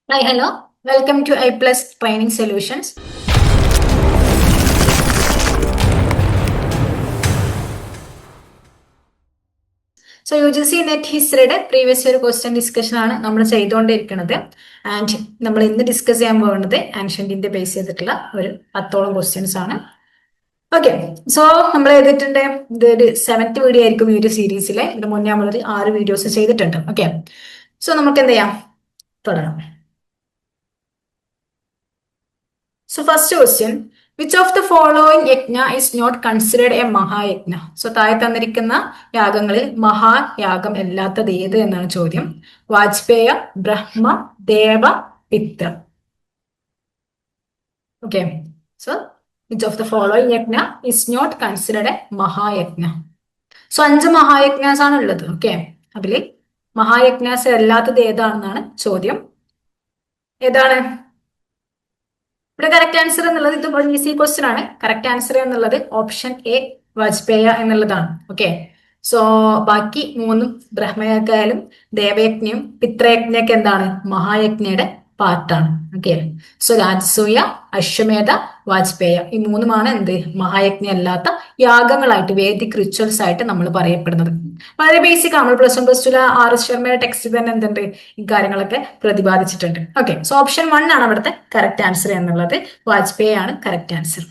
Hi, hello. Welcome to I Plus Training Solutions. So UGC net ഹിസ്റ്ററിയുടെ previous year question discussion ആണ് നമ്മൾ ചെയ്തുകൊണ്ടിരിക്കുന്നത്. And നമ്മൾ ഇന്ന് ഡിസ്കസ് ചെയ്യാൻ പോകുന്നത് ആൻഷ്യന്റിന്റെ ബേസ് ചെയ്തിട്ടുള്ള ഒരു 10ഓളം ക്വസ്റ്റ്യൻസ് ആണ്. ഓക്കെ, സോ നമ്മൾ ചെയ്തിട്ടുണ്ട്. ഇതൊരു 7th വീഡിയോ ആയിരിക്കും ഈ ഒരു സീരീസിലെ. ഇതിന് മുന്നേ നമ്മളൊരു 6 വീഡിയോസ് ചെയ്തിട്ടുണ്ട്. ഓക്കെ, സോ നമുക്ക് എന്ത് ചെയ്യാം, തുടങ്ങാം. So first question, which of the following yajna is not considered a mahayajna? So താഴെ തന്നിരിക്കുന്ന യാഗങ്ങളിൽ മഹായാഗം അല്ലാത്തത് ഏത് എന്നാണ് ചോദ്യം. Vajapeya, Brahma, Deva, Pitra. Okay, so which of the following yajna is not considered a mahayajna? So 5 mahayajnas ആണ് ഉള്ളത്. ഓക്കെ, അതില് മഹായജ്ഞാസ് അല്ലാത്തത് ഏതാണെന്നാണ് ചോദ്യം. ഏതാണ് ഇവിടെ കറക്റ്റ് ആൻസർ എന്നുള്ളത്? ഇത് ഈസി ക്വസ്റ്റ്യൻ ആണ്. കറക്റ്റ് ആൻസർ എന്നുള്ളത് ഓപ്ഷൻ എ, വാജ്പേയ എന്നുള്ളതാണ്. ഓക്കെ, സോ ബാക്കി 3 ബ്രഹ്മയജ്ഞയായാലും ദേവയജ്ഞയും പിത്രയജ്ഞയൊക്കെ എന്താണ്, മഹായജ്ഞയുടെ പാർട്ടാണ്. ഓക്കെ, സോ രാജസൂയ, അശ്വമേധ, വാജ്പേയ ഈ 3 എന്ത്, മഹായജ്ഞ അല്ലാത്ത യാഗങ്ങളായിട്ട് വേദിക് റിച്വൽസ് ആയിട്ട് നമ്മൾ പറയപ്പെടുന്നത്. വളരെ ബേസിക് ആണ്. പ്ലസ് 1 പ്ലസ് 2 RS ശർമ്മയുടെ ടെക്സ്റ്റ് തന്നെ എന്തുണ്ട്, ഇക്കാര്യങ്ങളൊക്കെ പ്രതിപാദിച്ചിട്ടുണ്ട്. ഓക്കെ, സോ ഓപ്ഷൻ 1 ആണ് അവിടുത്തെ കറക്റ്റ് ആൻസർ എന്നുള്ളത്. വാജ്പേയി ആണ് കറക്റ്റ് ആൻസർ.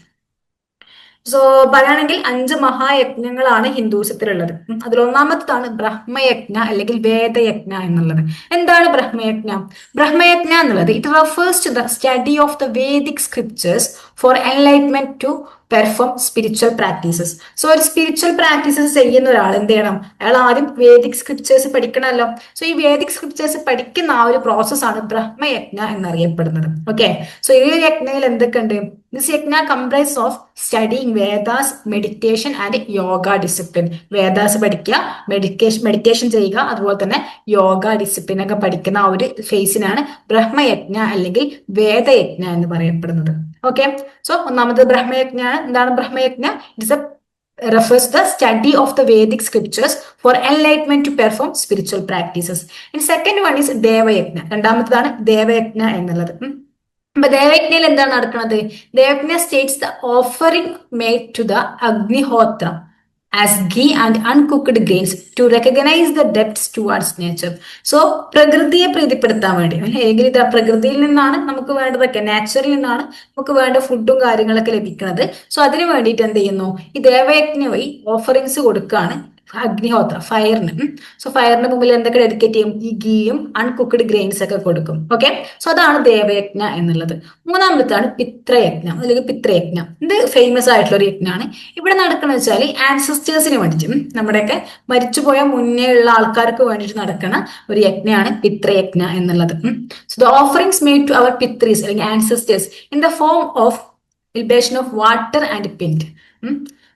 സോ പറയുകയാണെങ്കിൽ 5 മഹായജ്ഞങ്ങളാണ് ഹിന്ദുസത്തിലുള്ളത്. അതിൽ ഒന്നാമത്തതാണ് ബ്രഹ്മയജ്ഞ അല്ലെങ്കിൽ വേദയജ്ഞ എന്നുള്ളത്. എന്താണ് ബ്രഹ്മയജ്ഞ? ബ്രഹ്മയജ്ഞ എന്നുള്ളത് it refers to the study of the Vedic scriptures for enlightenment to perform spiritual practices. So ഒരു സ്പിരിച്വൽ പ്രാക്ടീസസ് ചെയ്യുന്ന ഒരാൾ എന്ത് ചെയ്യണം, അയാൾ ആദ്യം വേദിക് സ്ക്രിപ്റ്റേഴ്സ് പഠിക്കണമല്ലോ. സോ ഈ വേദിക് സ്ക്രിപ്റ്റേഴ്സ് പഠിക്കുന്ന ആ ഒരു പ്രോസസ്സാണ് ബ്രഹ്മയജ്ഞ എന്നറിയപ്പെടുന്നത്. ഓക്കെ, സോ ഈ യജ്ഞയിൽ എന്തൊക്കെയുണ്ട്? This yajna comprise of studying Vedas, meditation and yoga discipline. Vedas പഠിക്കുക, മെഡിറ്റേഷൻ ചെയ്യുക, അതുപോലെ തന്നെ യോഗ ഡിസിപ്ലിൻ ഒക്കെ പഠിക്കുന്ന ആ ഒരു ഫേസിനാണ് ബ്രഹ്മയജ്ഞ അല്ലെങ്കിൽ വേദയജ്ഞ എന്ന് പറയപ്പെടുന്നത്. ഓക്കെ, സോ ഒന്നാമത് ബ്രഹ്മയജ്ഞ. എന്താണ് Brahmayajna? It's a refers the study of the Vedic scriptures for enlightenment to perform spiritual practices. And second one is Devayajna. രണ്ടാമത്തേതാണ് ദേവയജ്ഞ എന്നുള്ളത്. അപ്പൊ ദേവയജ്ഞയിൽ എന്താണ് നടക്കുന്നത്? Devayajna states the offering made to the Agnihotra as ghee and uncooked grains to recognise the debts towards nature. So പ്രകൃതിയെ പ്രീതിപ്പെടുത്താൻ വേണ്ടി, അല്ലെങ്കിൽ ഇത് പ്രകൃതിയിൽ നിന്നാണ് നമുക്ക് വേണ്ടതൊക്കെ, നാച്ചുറിൽ നിന്നാണ് നമുക്ക് വേണ്ട ഫുഡും കാര്യങ്ങളൊക്കെ ലഭിക്കുന്നത്. സോ അതിന് വേണ്ടിയിട്ട് എന്ത് ചെയ്യുന്നു, ഈ ദേവയജ്ഞ വഴി ഓഫറിങ്സ് കൊടുക്കുകയാണ് അഗ്നിഹോത്ര, ഫയറിന്. സോ ഫയറിന് മുമ്പിൽ എന്തൊക്കെ ഡെഡിക്കേറ്റ് ചെയ്യും? ഈ ഗീയും അൺകുക്ക്ഡ് ഗ്രെയിൻസ് ഒക്കെ കൊടുക്കും. ഓക്കെ, സോ അതാണ് ദേവയജ്ഞ എന്നുള്ളത്. മൂന്നാമത്താണ് പിത്രയജ്ഞ അല്ലെങ്കിൽ പിത്രയജ്ഞ. ഇത് ഫേമസ് ആയിട്ടുള്ള ഒരു യജ്ഞമാണ്. ഇവിടെ നടക്കുന്നത് വെച്ചാൽ ആൻസസ്റ്റേഴ്സിന് വേണ്ടിയിട്ട്, നമ്മുടെയൊക്കെ മരിച്ചുപോയ മുന്നേ ഉള്ള ആൾക്കാർക്ക് വേണ്ടിയിട്ട് നടക്കുന്ന ഒരു യജ്ഞമാണ് പിത്രയജ്ഞ എന്നുള്ളത്. So the offerings made to our Pitris അല്ലെങ്കിൽ ancestors in the form of libation of water and pind.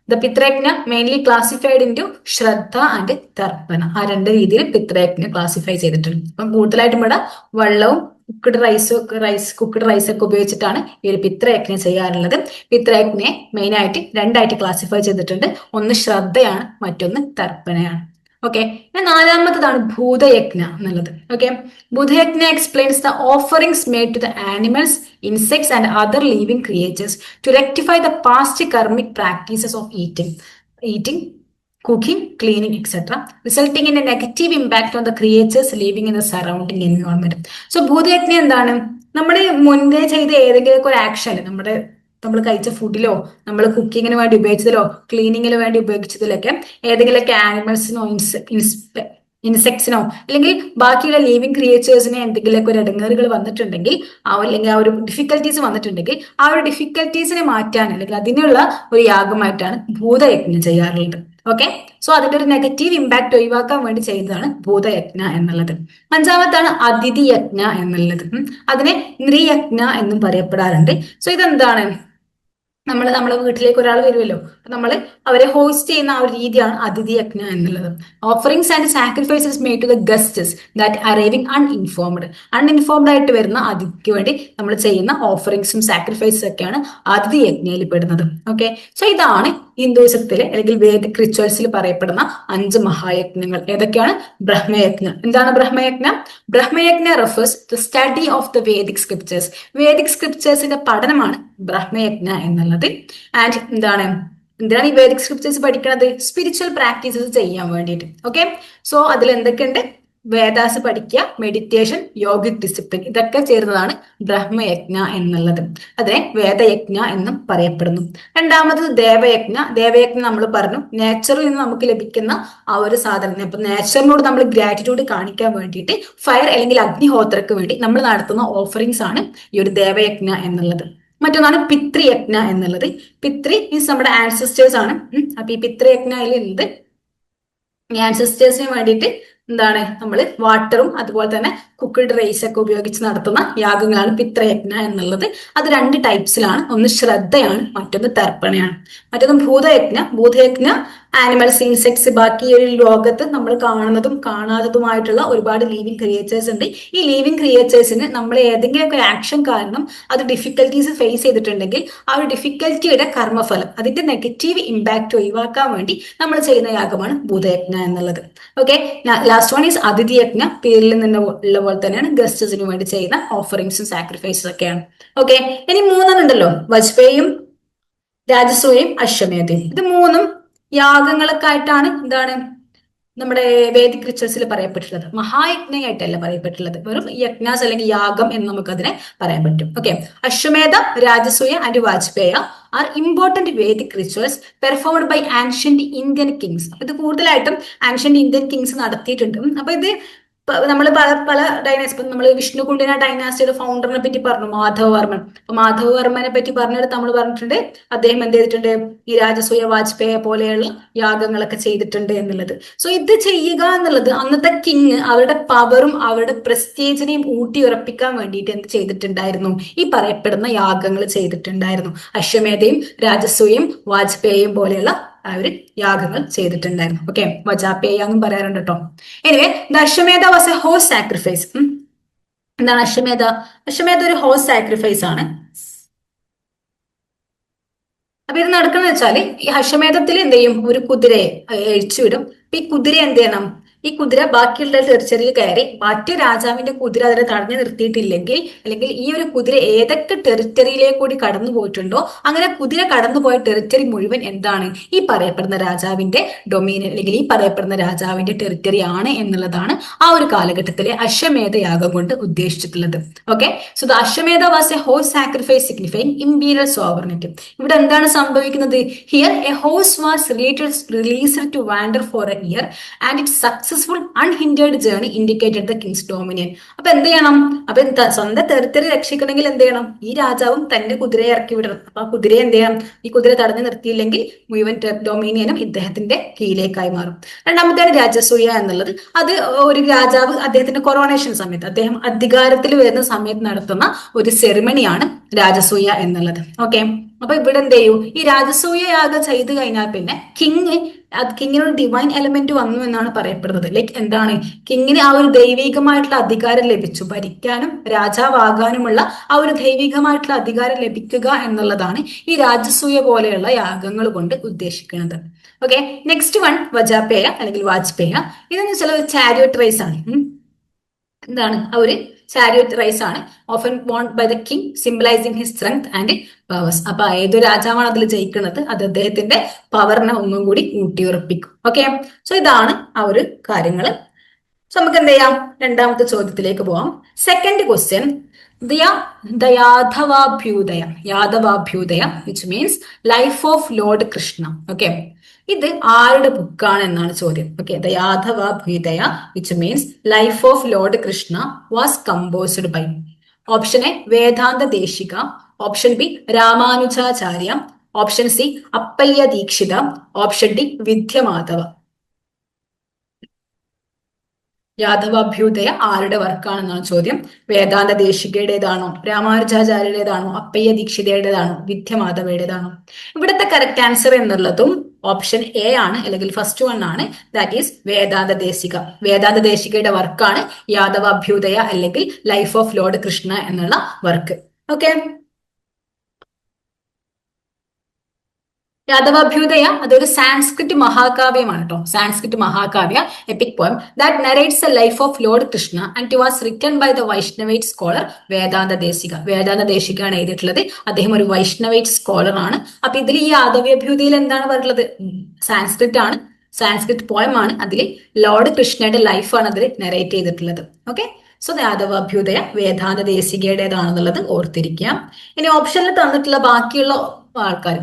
The Pitrayajna mainly classified into shraddha and tarpana. ആ 2 രീതിയിൽ പിത്രയജ്ഞ ക്ലാസിഫൈ ചെയ്തിട്ടുണ്ട്. അപ്പം കൂടുതലായിട്ടും ഇവിടെ വെള്ളവും കുക്ക്ഡ് റൈസ് ഒക്കെ ഉപയോഗിച്ചിട്ടാണ് ഈ ഒരു പിത്രയജ്ഞ ചെയ്യാറുള്ളത്. പിത്രയജ്ഞയെ മെയിൻ ആയിട്ട് 2ആയിട്ട് ക്ലാസിഫൈ ചെയ്തിട്ടുണ്ട്. ഒന്ന് ശ്രദ്ധയാണ്, മറ്റൊന്ന് തർപ്പണയാണ്. ഓക്കെ, പിന്നെ 4മത്തതാണ് ഭൂതയജ്ഞ എന്നുള്ളത്. Okay, Bhutayajna explains the offerings made to the animals, insects and other living creatures to rectify the past karmic practices of eating, cooking, cleaning, etc., resulting in a negative impact on the creatures living in the surrounding environment. So ഭൂതയജ്ഞ എന്താണ്? നമ്മുടെ മുൻപേ ചെയ്ത ഏതെങ്കിലും ഒരു action, നമ്മൾ കഴിച്ച ഫുഡിലോ നമ്മൾ കുക്കിങ്ങിന് വേണ്ടി ഉപയോഗിച്ചതിലോ ക്ലീനിങ്ങിന് വേണ്ടി ഉപയോഗിച്ചതിലൊക്കെ ഏതെങ്കിലുമൊക്കെ ആനിമൽസിനോ ഇൻസെക്ട്സിനോ അല്ലെങ്കിൽ ബാക്കിയുള്ള ലിവിങ് ക്രിയേച്ചേഴ്സിനെ എന്തെങ്കിലുമൊക്കെ ഒരു ഇടങ്ങേറുകൾ വന്നിട്ടുണ്ടെങ്കിൽ, അല്ലെങ്കിൽ ആ ഒരു ഡിഫിക്കൽട്ടീസ് വന്നിട്ടുണ്ടെങ്കിൽ, ആ ഒരു ഡിഫിക്കൽട്ടീസിനെ മാറ്റാൻ അല്ലെങ്കിൽ അതിനുള്ള ഒരു യാഗമായിട്ടാണ് ഭൂതയജ്ഞം ചെയ്യാറുള്ളത്. ഓക്കെ, സോ അതിന്റെ ഒരു നെഗറ്റീവ് ഇമ്പാക്ട് ഒഴിവാക്കാൻ വേണ്ടി ചെയ്യുന്നതാണ് ഭൂതയജ്ഞ എന്നുള്ളത്. 5മത്താണ് അതിഥി യജ്ഞ എന്നുള്ളത്. അതിനെ നൃയജ്ഞ എന്നും പറയപ്പെടാറുണ്ട്. സോ ഇതെന്താണ്? നമ്മളെ വീട്ടിലേക്ക് ഒരാൾ വരുമല്ലോ, നമ്മൾ അവരെ ഹോസ്റ്റ് ചെയ്യുന്ന ആ ഒരു രീതിയാണ് അതിഥി യജ്ഞ എന്നുള്ളത്. Offerings and sacrifices made to the guests that arriving uninformed ആയിട്ട് വരുന്ന അതിഥിക്ക് വേണ്ടി നമ്മൾ ചെയ്യുന്ന ഓഫറിംഗ്സും സാക്രിഫൈസും ഒക്കെയാണ് അതിഥി യജ്ഞയിൽ പെടുന്നത്. ഓക്കെ, സോ ഇതാണ് ഹിന്ദുയിസത്തിലെ അല്ലെങ്കിൽ വേദിക് റിച്വൽസിൽ പറയപ്പെടുന്ന 5 മഹായജ്ഞങ്ങൾ. ഏതൊക്കെയാണ്? ബ്രഹ്മയജ്ഞ. എന്താണ് Brahmayajna? Brahmayajna refers to study of the Vedic scriptures. Vedic സ്ക്രിപ്റ്റേഴ്സിന്റെ പഠനമാണ് ബ്രഹ്മയജ്ഞ എന്നുള്ളത്. ആൻഡ് എന്തിനാണ് ഈ വേദിക് സ്ക്രിപ്റ്റേഴ്സ് പഠിക്കുന്നത്? സ്പിരിച്വൽ പ്രാക്ടീസസ് ചെയ്യാൻ വേണ്ടിയിട്ട്. ഓക്കെ, സോ അതിൽ എന്തൊക്കെയുണ്ട്? വേദാസ് പഠിക്കുക, മെഡിറ്റേഷൻ, യോഗിക് ഡിസിപ്ലിൻ, ഇതൊക്കെ ചേർന്നതാണ് ബ്രഹ്മയജ്ഞ എന്നുള്ളത്. അതിനെ വേദയജ്ഞ എന്നും പറയപ്പെടുന്നു. രണ്ടാമത് ദേവയജ്ഞ. ദേവയജ്ഞ നമ്മൾ പറഞ്ഞു, നേച്ചറിൽ നിന്ന് നമുക്ക് ലഭിക്കുന്ന ആ ഒരു സാധനം, ഇപ്പൊ നേച്ചറിനോട് നമ്മൾ ഗ്രാറ്റിറ്റ്യൂഡ് കാണിക്കാൻ വേണ്ടിയിട്ട് ഫയർ അല്ലെങ്കിൽ അഗ്നിഹോത്രക്ക് വേണ്ടി നമ്മൾ നടത്തുന്ന ഓഫറിങ്സ് ആണ് ഈ ഒരു ദേവയജ്ഞ എന്നുള്ളത്. മറ്റൊന്നാണ് പിതൃയജ്ഞ എന്നുള്ളത്. പിതൃ മീൻസ് നമ്മുടെ ആൻസിസ്റ്റേഴ്സ് ആണ്. അപ്പൊ ഈ പിതൃയജ്ഞയിൽ എന്ത് ഈ ആൻസിസ്റ്റേഴ്സിന് വേണ്ടിയിട്ട് എന്താണ് നമ്മൾ വാട്ടറും അതുപോലെ തന്നെ കുക്ക്ഡ് റൈസ് ഒക്കെ ഉപയോഗിച്ച് നടത്തുന്ന യാഗങ്ങളാണ് പിതൃയജ്ഞ എന്നുള്ളത്. അത് 2 ടൈപ്സിലാണ്. ഒന്ന് ശ്രദ്ധയാണ്, മറ്റൊന്ന് തർപ്പണയാണ്. മറ്റൊന്ന് ഭൂതയജ്ഞ ആനിമൽസ്, ഇൻസെക്ട്സ്, ബാക്കി ഒരു ലോകത്ത് നമ്മൾ കാണുന്നതും കാണാത്തതുമായിട്ടുള്ള ഒരുപാട് ലിവിങ് ക്രിയേച്ചേഴ്സ് ഉണ്ട്. ഈ ലിവിങ് ക്രിയേച്ചേഴ്സിന് നമ്മൾ ഏതെങ്കിലുമൊക്കെ ആക്ഷൻ കാരണം അത് ഡിഫിക്കൽട്ടീസ് ഫേസ് ചെയ്തിട്ടുണ്ടെങ്കിൽ ആ ഒരു ഡിഫിക്കൽറ്റിയുടെ കർമ്മഫലം, അതിന്റെ നെഗറ്റീവ് ഇമ്പാക്ട് ഒഴിവാക്കാൻ വേണ്ടി നമ്മൾ ചെയ്യുന്ന യാഗമാണ് ഭൂതയജ്ഞ എന്നുള്ളത്. ഓക്കെ, ലാസ്റ്റ് വൺ ഈസ് അതിഥി യജ്ഞ. പേരിൽ നിന്ന് ഉള്ള പോലെ തന്നെയാണ് ഗസ്റ്റസിന് വേണ്ടി ചെയ്യുന്ന ഓഫറിങ്സും സാക്രിഫൈസും ഒക്കെയാണ്. ഓക്കെ, ഇനി 3 ഉണ്ടല്ലോ, വജ്പേയും രാജസൂയയും അശ്വമേധയും. ഇത് 3 യാഗങ്ങളൊക്കെ ആയിട്ടാണ് എന്താണ് നമ്മുടെ വേദിക് റിച്വൽസിൽ പറയപ്പെട്ടിട്ടുള്ളത്. മഹായജ്ഞയായിട്ടല്ല പറയപ്പെട്ടിട്ടുള്ളത്, വെറും യജ്ഞാസ് അല്ലെങ്കിൽ യാഗം എന്ന് നമുക്ക് അതിനെ പറയാൻ പറ്റും. Okay, Ashvamedha, Rajasuya and Vajapeya are important Vedic rituals performed by ancient Indian kings. ഇത് കൂടുതലായിട്ടും ആൻഷ്യന്റ് ഇന്ത്യൻ കിങ്സ് നടത്തിയിട്ടുണ്ട്. അപ്പൊ ഇത് നമ്മൾ പല ഡൈനാസ്റ്റി, നമ്മൾ വിഷ്ണുകുണ്ഡിന ഡൈനാസ്റ്റിയുടെ ഫൗണ്ടറിനെ പറ്റി പറഞ്ഞു, മാധവവർമ്മൻ. അപ്പൊ മാധവവർമ്മനെ പറ്റി പറഞ്ഞിട്ട് നമ്മൾ പറഞ്ഞിട്ടുണ്ട് അദ്ദേഹം എന്ത് ചെയ്തിട്ടുണ്ട്? ഈ രാജസൂയ, വാജ്പേയ പോലെയുള്ള യാഗങ്ങളൊക്കെ ചെയ്തിട്ടുണ്ട് എന്നുള്ളത്. സോ ഇത് ചെയ്യുക എന്നുള്ളത് അന്നത്തെ കിങ് അവരുടെ പവറും അവരുടെ പ്രസ്റ്റേജിനെയും ഊട്ടി ഉറപ്പിക്കാൻ വേണ്ടിയിട്ട് എന്ത് ചെയ്തിട്ടുണ്ടായിരുന്നു? ഈ പറയപ്പെടുന്ന യാഗങ്ങൾ ചെയ്തിട്ടുണ്ടായിരുന്നു. അശ്വമേധയും രാജസൂയും വാജ്പേയും പോലെയുള്ള അവര് യാഗങ്ങൾ ചെയ്തിട്ടുണ്ടായിരുന്നു. ഓക്കെ, വജാപേയ എന്നും പറയാറുണ്ട് കേട്ടോ. Anyway, the Ashvamedha was a horse sacrifice. എന്താണ് അശ്വമേധ? അശ്വമേധ ഒരു ഹോഴ്സ് സാക്രിഫൈസ് ആണ്. അപ്പൊ ഇത് നടക്കുന്നത് വെച്ചാല് ഈ അശ്വമേധത്തിൽ എന്ത് ചെയ്യും? ഒരു കുതിരയെ അഴിച്ചുവിടും. ഈ കുതിര എന്ത് ചെയ്യണം? ഈ കുതിര ബാക്കിയുള്ള ടെറിച്ചറിയിൽ കയറി മറ്റു രാജാവിന്റെ കുതിര അതിനെ തടഞ്ഞു നിർത്തിയിട്ടില്ലെങ്കിൽ, അല്ലെങ്കിൽ ഈ ഒരു കുതിര ഏതൊക്കെ ടെറിറ്ററിയിലേക്ക് കൂടി കടന്നു പോയിട്ടുണ്ടോ അങ്ങനെ കുതിര കടന്നുപോയ ടെറിറ്ററി മുഴുവൻ എന്താണ്? ഈ പറയപ്പെടുന്ന രാജാവിന്റെ ഡൊമീനിയൻ അല്ലെങ്കിൽ ഈ പറയപ്പെടുന്ന രാജാവിന്റെ ടെറിറ്ററി ആണ് എന്നുള്ളതാണ് ആ ഒരു കാലഘട്ടത്തിലെ അശ്വമേധ യാഗം കൊണ്ട് ഉദ്ദേശിച്ചിട്ടുള്ളത്. Okay, so the Ashvamedha was a horse sacrifice signifying imperial sovereignty. ഇവിടെ എന്താണ് സംഭവിക്കുന്നത്? Here a horse was released to wander for a year and it successful unhindered journey indicated the king's dominion. അപ്പൊ എന്ത് ചെയ്യണം? അപ്പൊ സ്വന്തം ടെറിറ്ററി രക്ഷിക്കണമെങ്കിൽ എന്ത് ചെയ്യണം? ഈ രാജാവും തന്റെ കുതിരയെ ഇറക്കി വിടണം. അപ്പൊ ആ കുതിരയെ എന്ത് ചെയ്യണം? ഈ കുതിര തടഞ്ഞു നിർത്തിയില്ലെങ്കിൽ മുഴുവൻ ഡൊമീനിയനും ഇദ്ദേഹത്തിന്റെ കീഴിലേക്കായി മാറും. രണ്ടാമത്തെയാണ് രാജസൂയ എന്നുള്ളത്. അത് ഒരു രാജാവ് അദ്ദേഹത്തിന്റെ കൊറോണേഷൻ സമയത്ത്, അദ്ദേഹം അധികാരത്തിൽ വരുന്ന സമയത്ത് നടത്തുന്ന ഒരു സെറിമണിയാണ് രാജസൂയ എന്നുള്ളത്. ഓക്കെ, അപ്പൊ ഇവിടെ എന്ത് ചെയ്യൂ? ഈ രാജസൂയ യാഗം ചെയ്തു കഴിഞ്ഞാൽ പിന്നെ കിങ്ങിനൊരു ഡിവൈൻ എലമെന്റ് വന്നു എന്നാണ് പറയപ്പെടുന്നത്. ലൈക്ക് എന്താണ്? കിങ്ങിന് ആ ഒരു ദൈവികമായിട്ടുള്ള അധികാരം ലഭിച്ചു, ഭരിക്കാനും രാജാവാകാനുമുള്ള ആ ഒരു ദൈവികമായിട്ടുള്ള അധികാരം ലഭിക്കുക എന്നുള്ളതാണ് ഈ രാജസൂയ പോലെയുള്ള യാഗങ്ങൾ കൊണ്ട് ഉദ്ദേശിക്കുന്നത്. ഓക്കെ, നെക്സ്റ്റ് വൺ വജാപേയ അല്ലെങ്കിൽ വാജ്പേയ. ഇതെന്ന് വെച്ചാൽ ഒരു ചാരിയറ്റ് റേസ് ആണ്. എന്താണ്? ആ ഒരു ചാരിയറ്റ് റൈസ് ആണ് often won by the king symbolising his strength and powers. അപ്പൊ ഏത് രാജാവാണ് അതിൽ ജയിക്കുന്നത് അത് അദ്ദേഹത്തിന്റെ പവറിനെ ഒന്നും കൂടി ഊട്ടിയുറപ്പിക്കും. ഓക്കെ, സോ ഇതാണ് ആ ഒരു കാര്യങ്ങള്. സോ നമുക്ക് എന്ത് ചെയ്യാം? രണ്ടാമത്തെ ചോദ്യത്തിലേക്ക് പോവാം. Second question, Yadavabhyudaya which means life of lord Krishna. Okay, ഇത് ആരുടെ ബുക്കാണ് എന്നാണ് ചോദ്യം. Okay, the Yadavabhyudaya which means life of lord Krishna was composed by. Option A Vedanta Desika, option B Ramanujacharya, option C Appayya Dikshita, option D Vidyamadhava. Yadavabhyudaya ആരുടെ വർക്കാണെന്നാണ് ചോദ്യം. വേദാന്ത ദേശികയുടേതാണോ, രാമാനുജാചാര്യയുടേതാണോ, അപ്പയ്യ ദീക്ഷിതയുടേതാണോ, വിദ്യമാധവയുടേതാണോ? ഇവിടുത്തെ കറക്റ്റ് ആൻസർ എന്നുള്ളതും ഓപ്ഷൻ എ ആണ്, അല്ലെങ്കിൽ ഫസ്റ്റ് വൺ ആണ്. ദാറ്റ് ഈസ് വേദാന്ത ദേശിക. വേദാന്ത ദേശികയുടെ വർക്കാണ് യാദവാഭ്യുദയ അല്ലെങ്കിൽ ലൈഫ് ഓഫ് ലോർഡ് കൃഷ്ണ എന്നുള്ള വർക്ക്. ഓക്കെ, യാദവാഭ്യുദയ അതൊരു സാൻസ്ക്രിറ്റ് മഹാകാവ്യമാണ് കേട്ടോ. Sanskrit mahakavya, epic poem that narrates a life of lord Krishna and it was written by the Vaishnavite scholar Vedanta Desika. Vedanta ദേശികയാണ് എഴുതിയിട്ടുള്ളത്. അദ്ദേഹം ഒരു വൈഷ്ണവൈറ്റ് സ്കോളർ ആണ്. അപ്പൊ ഇതിൽ ഈ യാദവാഭ്യുദയയിൽ എന്താണ് പറയുന്നത്? സാൻസ്ക്രിറ്റ് ആണ്, സാൻസ്ക്രിറ്റ് പോയം ആണ്. അതിൽ ലോർഡ് കൃഷ്ണയുടെ ലൈഫാണ് അതിൽ നരേറ്റ് ചെയ്തിട്ടുള്ളത്. ഓക്കെ, സോ യാദവാഭ്യുദയ വേദാന്ത ദേശികയുടേതാണെന്നുള്ളത് ഓർത്തിരിക്കാം. ഇനി ഓപ്ഷനിൽ തന്നിട്ടുള്ള ബാക്കിയുള്ള ആൾക്കാർ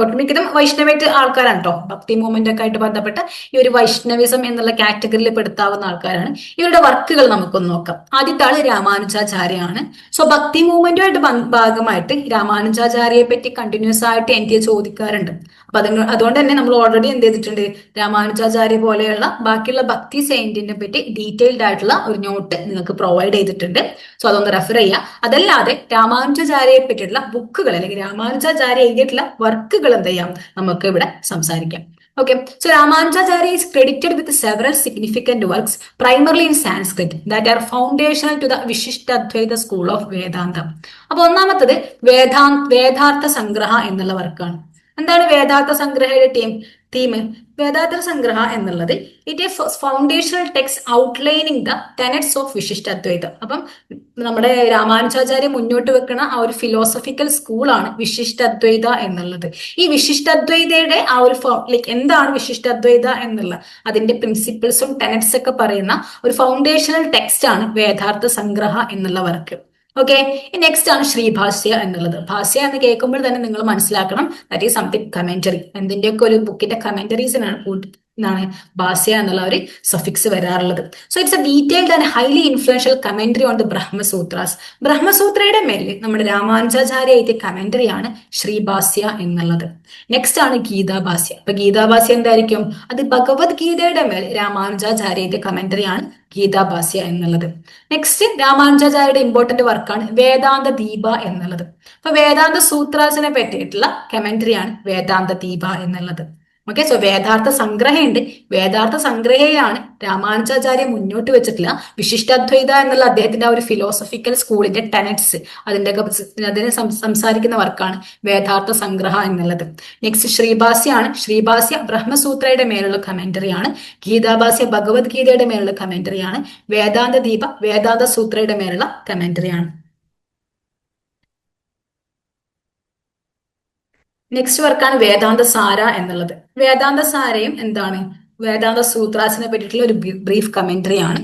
ഒട്ടുമിക്കതും വൈഷ്ണവായിട്ട് ആൾക്കാരാണ് കേട്ടോ. ഭക്തി മൂവ്മെന്റ് ഒക്കെ ആയിട്ട് ബന്ധപ്പെട്ട് ഈ ഒരു വൈഷ്ണവിസം എന്നുള്ള കാറ്റഗറിയിൽ പെടുത്താവുന്ന ആൾക്കാരാണ്. ഇവരുടെ വർക്കുകൾ നമുക്കൊന്ന് നോക്കാം. ആദ്യത്തെ ആള് രാമാനുജാചാര്യാണ്. സോ ഭക്തി മൂവ്മെന്റുമായിട്ട് ഭാഗമായിട്ട് രാമാനുജാചാര്യയെ പറ്റി കണ്ടിന്യൂസ് ആയിട്ട് എനിക്ക് ചോദിക്കാറുണ്ട്. അപ്പൊ അതുകൊണ്ട് തന്നെ നമ്മൾ ഓൾറെഡി എന്ത് ചെയ്തിട്ടുണ്ട്, രാമാനുജാചാര്യ പോലെയുള്ള ബാക്കിയുള്ള ഭക്തി സെയിന്റിനെ പറ്റി ഡീറ്റെയിൽഡ് ആയിട്ടുള്ള ഒരു നോട്ട് നിങ്ങൾക്ക് പ്രൊവൈഡ് ചെയ്തിട്ടുണ്ട്. സോ അതൊന്ന് റെഫർ ചെയ്യുക. അതല്ലാതെ രാമാനുജാചാര്യയെ പറ്റിയിട്ടുള്ള ബുക്കുകൾ അല്ലെങ്കിൽ രാമാനുജാചാര്യ എഴുതിയിട്ടുള്ള വർക്കുകൾ എന്ത് ചെയ്യാം, നമുക്ക് ഇവിടെ സംസാരിക്കാം. Okay, so Ramanujacharya is credited with several significant works, primarily in Sanskrit, that are foundational to the Vishishtadvaita school of Vedanta. അപ്പൊ ഒന്നാമത്തത് വേദാർത്ഥ സംഗ്രഹ എന്നുള്ള വർക്കാണ്. എന്താണ് വേദാർത്ഥ സംഗ്രഹയുടെ തീം? വേദാർത്ഥ സംഗ്രഹ എന്നുള്ളത് it a foundational text outlining the tenets of വിശിഷ്ടാദ്വൈതം. അപ്പം നമ്മുടെ രാമാനുജാചാര്യ മുന്നോട്ട് വെക്കുന്ന ആ ഒരു ഫിലോസഫിക്കൽ സ്കൂളാണ് വിശിഷ്ടാദ്വൈത എന്നുള്ളത്. ഈ വിശിഷ്ടാദ്വൈതയുടെ ആ ഒരു എന്താണ് വിശിഷ്ടാദ്വൈത എന്നുള്ള അതിന്റെ പ്രിൻസിപ്പിൾസും ടെനറ്റ്സ് ഒക്കെ പറയുന്ന ഒരു ഫൗണ്ടേഷണൽ ടെക്സ്റ്റ് ആണ് വേദാർത്ഥ സംഗ്രഹ എന്നുള്ള വർക്ക്. ഓക്കെ, നെക്സ്റ്റ് ആണ് ശ്രീഭാഷ്യ എന്നുള്ളത്. ഭാഷ്യ എന്ന് കേൾക്കുമ്പോൾ തന്നെ നിങ്ങൾ മനസ്സിലാക്കണം ദാറ്റ് ഈസ് സംതിങ് കമന്ററി. എന്തിന്റെയൊക്കെ ഒരു ബുക്കിന്റെ കമന്ററീസിനാണ് എന്താണ് ഭാഷ്യ എന്നുള്ള ഒരു സഫിക്സ് വരാറുള്ളത്. So it's a detailed and highly influential commentary on the Brahmasutras. ബ്രഹ്മസൂത്രയുടെ മേലിൽ നമ്മുടെ രാമാനുജാചാര്യ എഴുതിയ കമന്ററിയാണ് ശ്രീഭാഷ്യ എന്നുള്ളത്. നെക്സ്റ്റ് ആണ് ഗീതാഭാഷ്യ. അപ്പൊ ഗീതാഭാഷ്യ എന്തായിരിക്കും? അത് ഭഗവത്ഗീതയുടെ മേൽ രാമാനുജാചാര്യ എഴുതിയ കമന്ററിയാണ് ഗീതാഭാഷ്യ എന്നുള്ളത്. നെക്സ്റ്റ് രാമാനുജാചാര്യയുടെ ഇമ്പോർട്ടന്റ് വർക്കാണ് വേദാന്ത ദീപ എന്നുള്ളത്. അപ്പൊ വേദാന്ത സൂത്രാസിനെ പറ്റിയിട്ടുള്ള കമന്ററിയാണ് വേദാന്ത ദീപ എന്നുള്ളത്. ഓക്കെ, സോ വേദാർത്ഥ സംഗ്രഹയുണ്ട്. വേദാർത്ഥ സംഗ്രഹയാണ് രാമാനുജാചാര്യ മുന്നോട്ട് വെച്ചിട്ടുള്ള വിശിഷ്ടാദ്വൈത എന്നുള്ള അദ്ദേഹത്തിന്റെ ആ ഒരു ഫിലോസഫിക്കൽ സ്കൂളിന്റെ ടെനറ്റ്സ് അതിനെ സംസാരിക്കുന്ന വർക്കാണ് വേദാർത്ഥ സംഗ്രഹ എന്നുള്ളത്. നെക്സ്റ്റ് ശ്രീഭാഷ്യാണ്. ശ്രീഭാഷ്യ ബ്രഹ്മസൂത്രയുടെ മേലുള്ള കമന്ററിയാണ്. ഗീതാഭാഷ്യ ഭഗവത്ഗീതയുടെ മേലുള്ള കമന്ററിയാണ്. വേദാന്ത ദീപ വേദാന്ത സൂത്രയുടെ മേലുള്ള കമന്ററിയാണ്. നെക്സ്റ്റ് വർക്കാണ് വേദാന്ത സാര എന്നുള്ളത്. വേദാന്ത സാരയും എന്താണ് വേദാന്ത സൂത്രാസിനെ പറ്റിയിട്ടുള്ള ഒരു ബ്രീഫ് കമന്ററി ആണ്.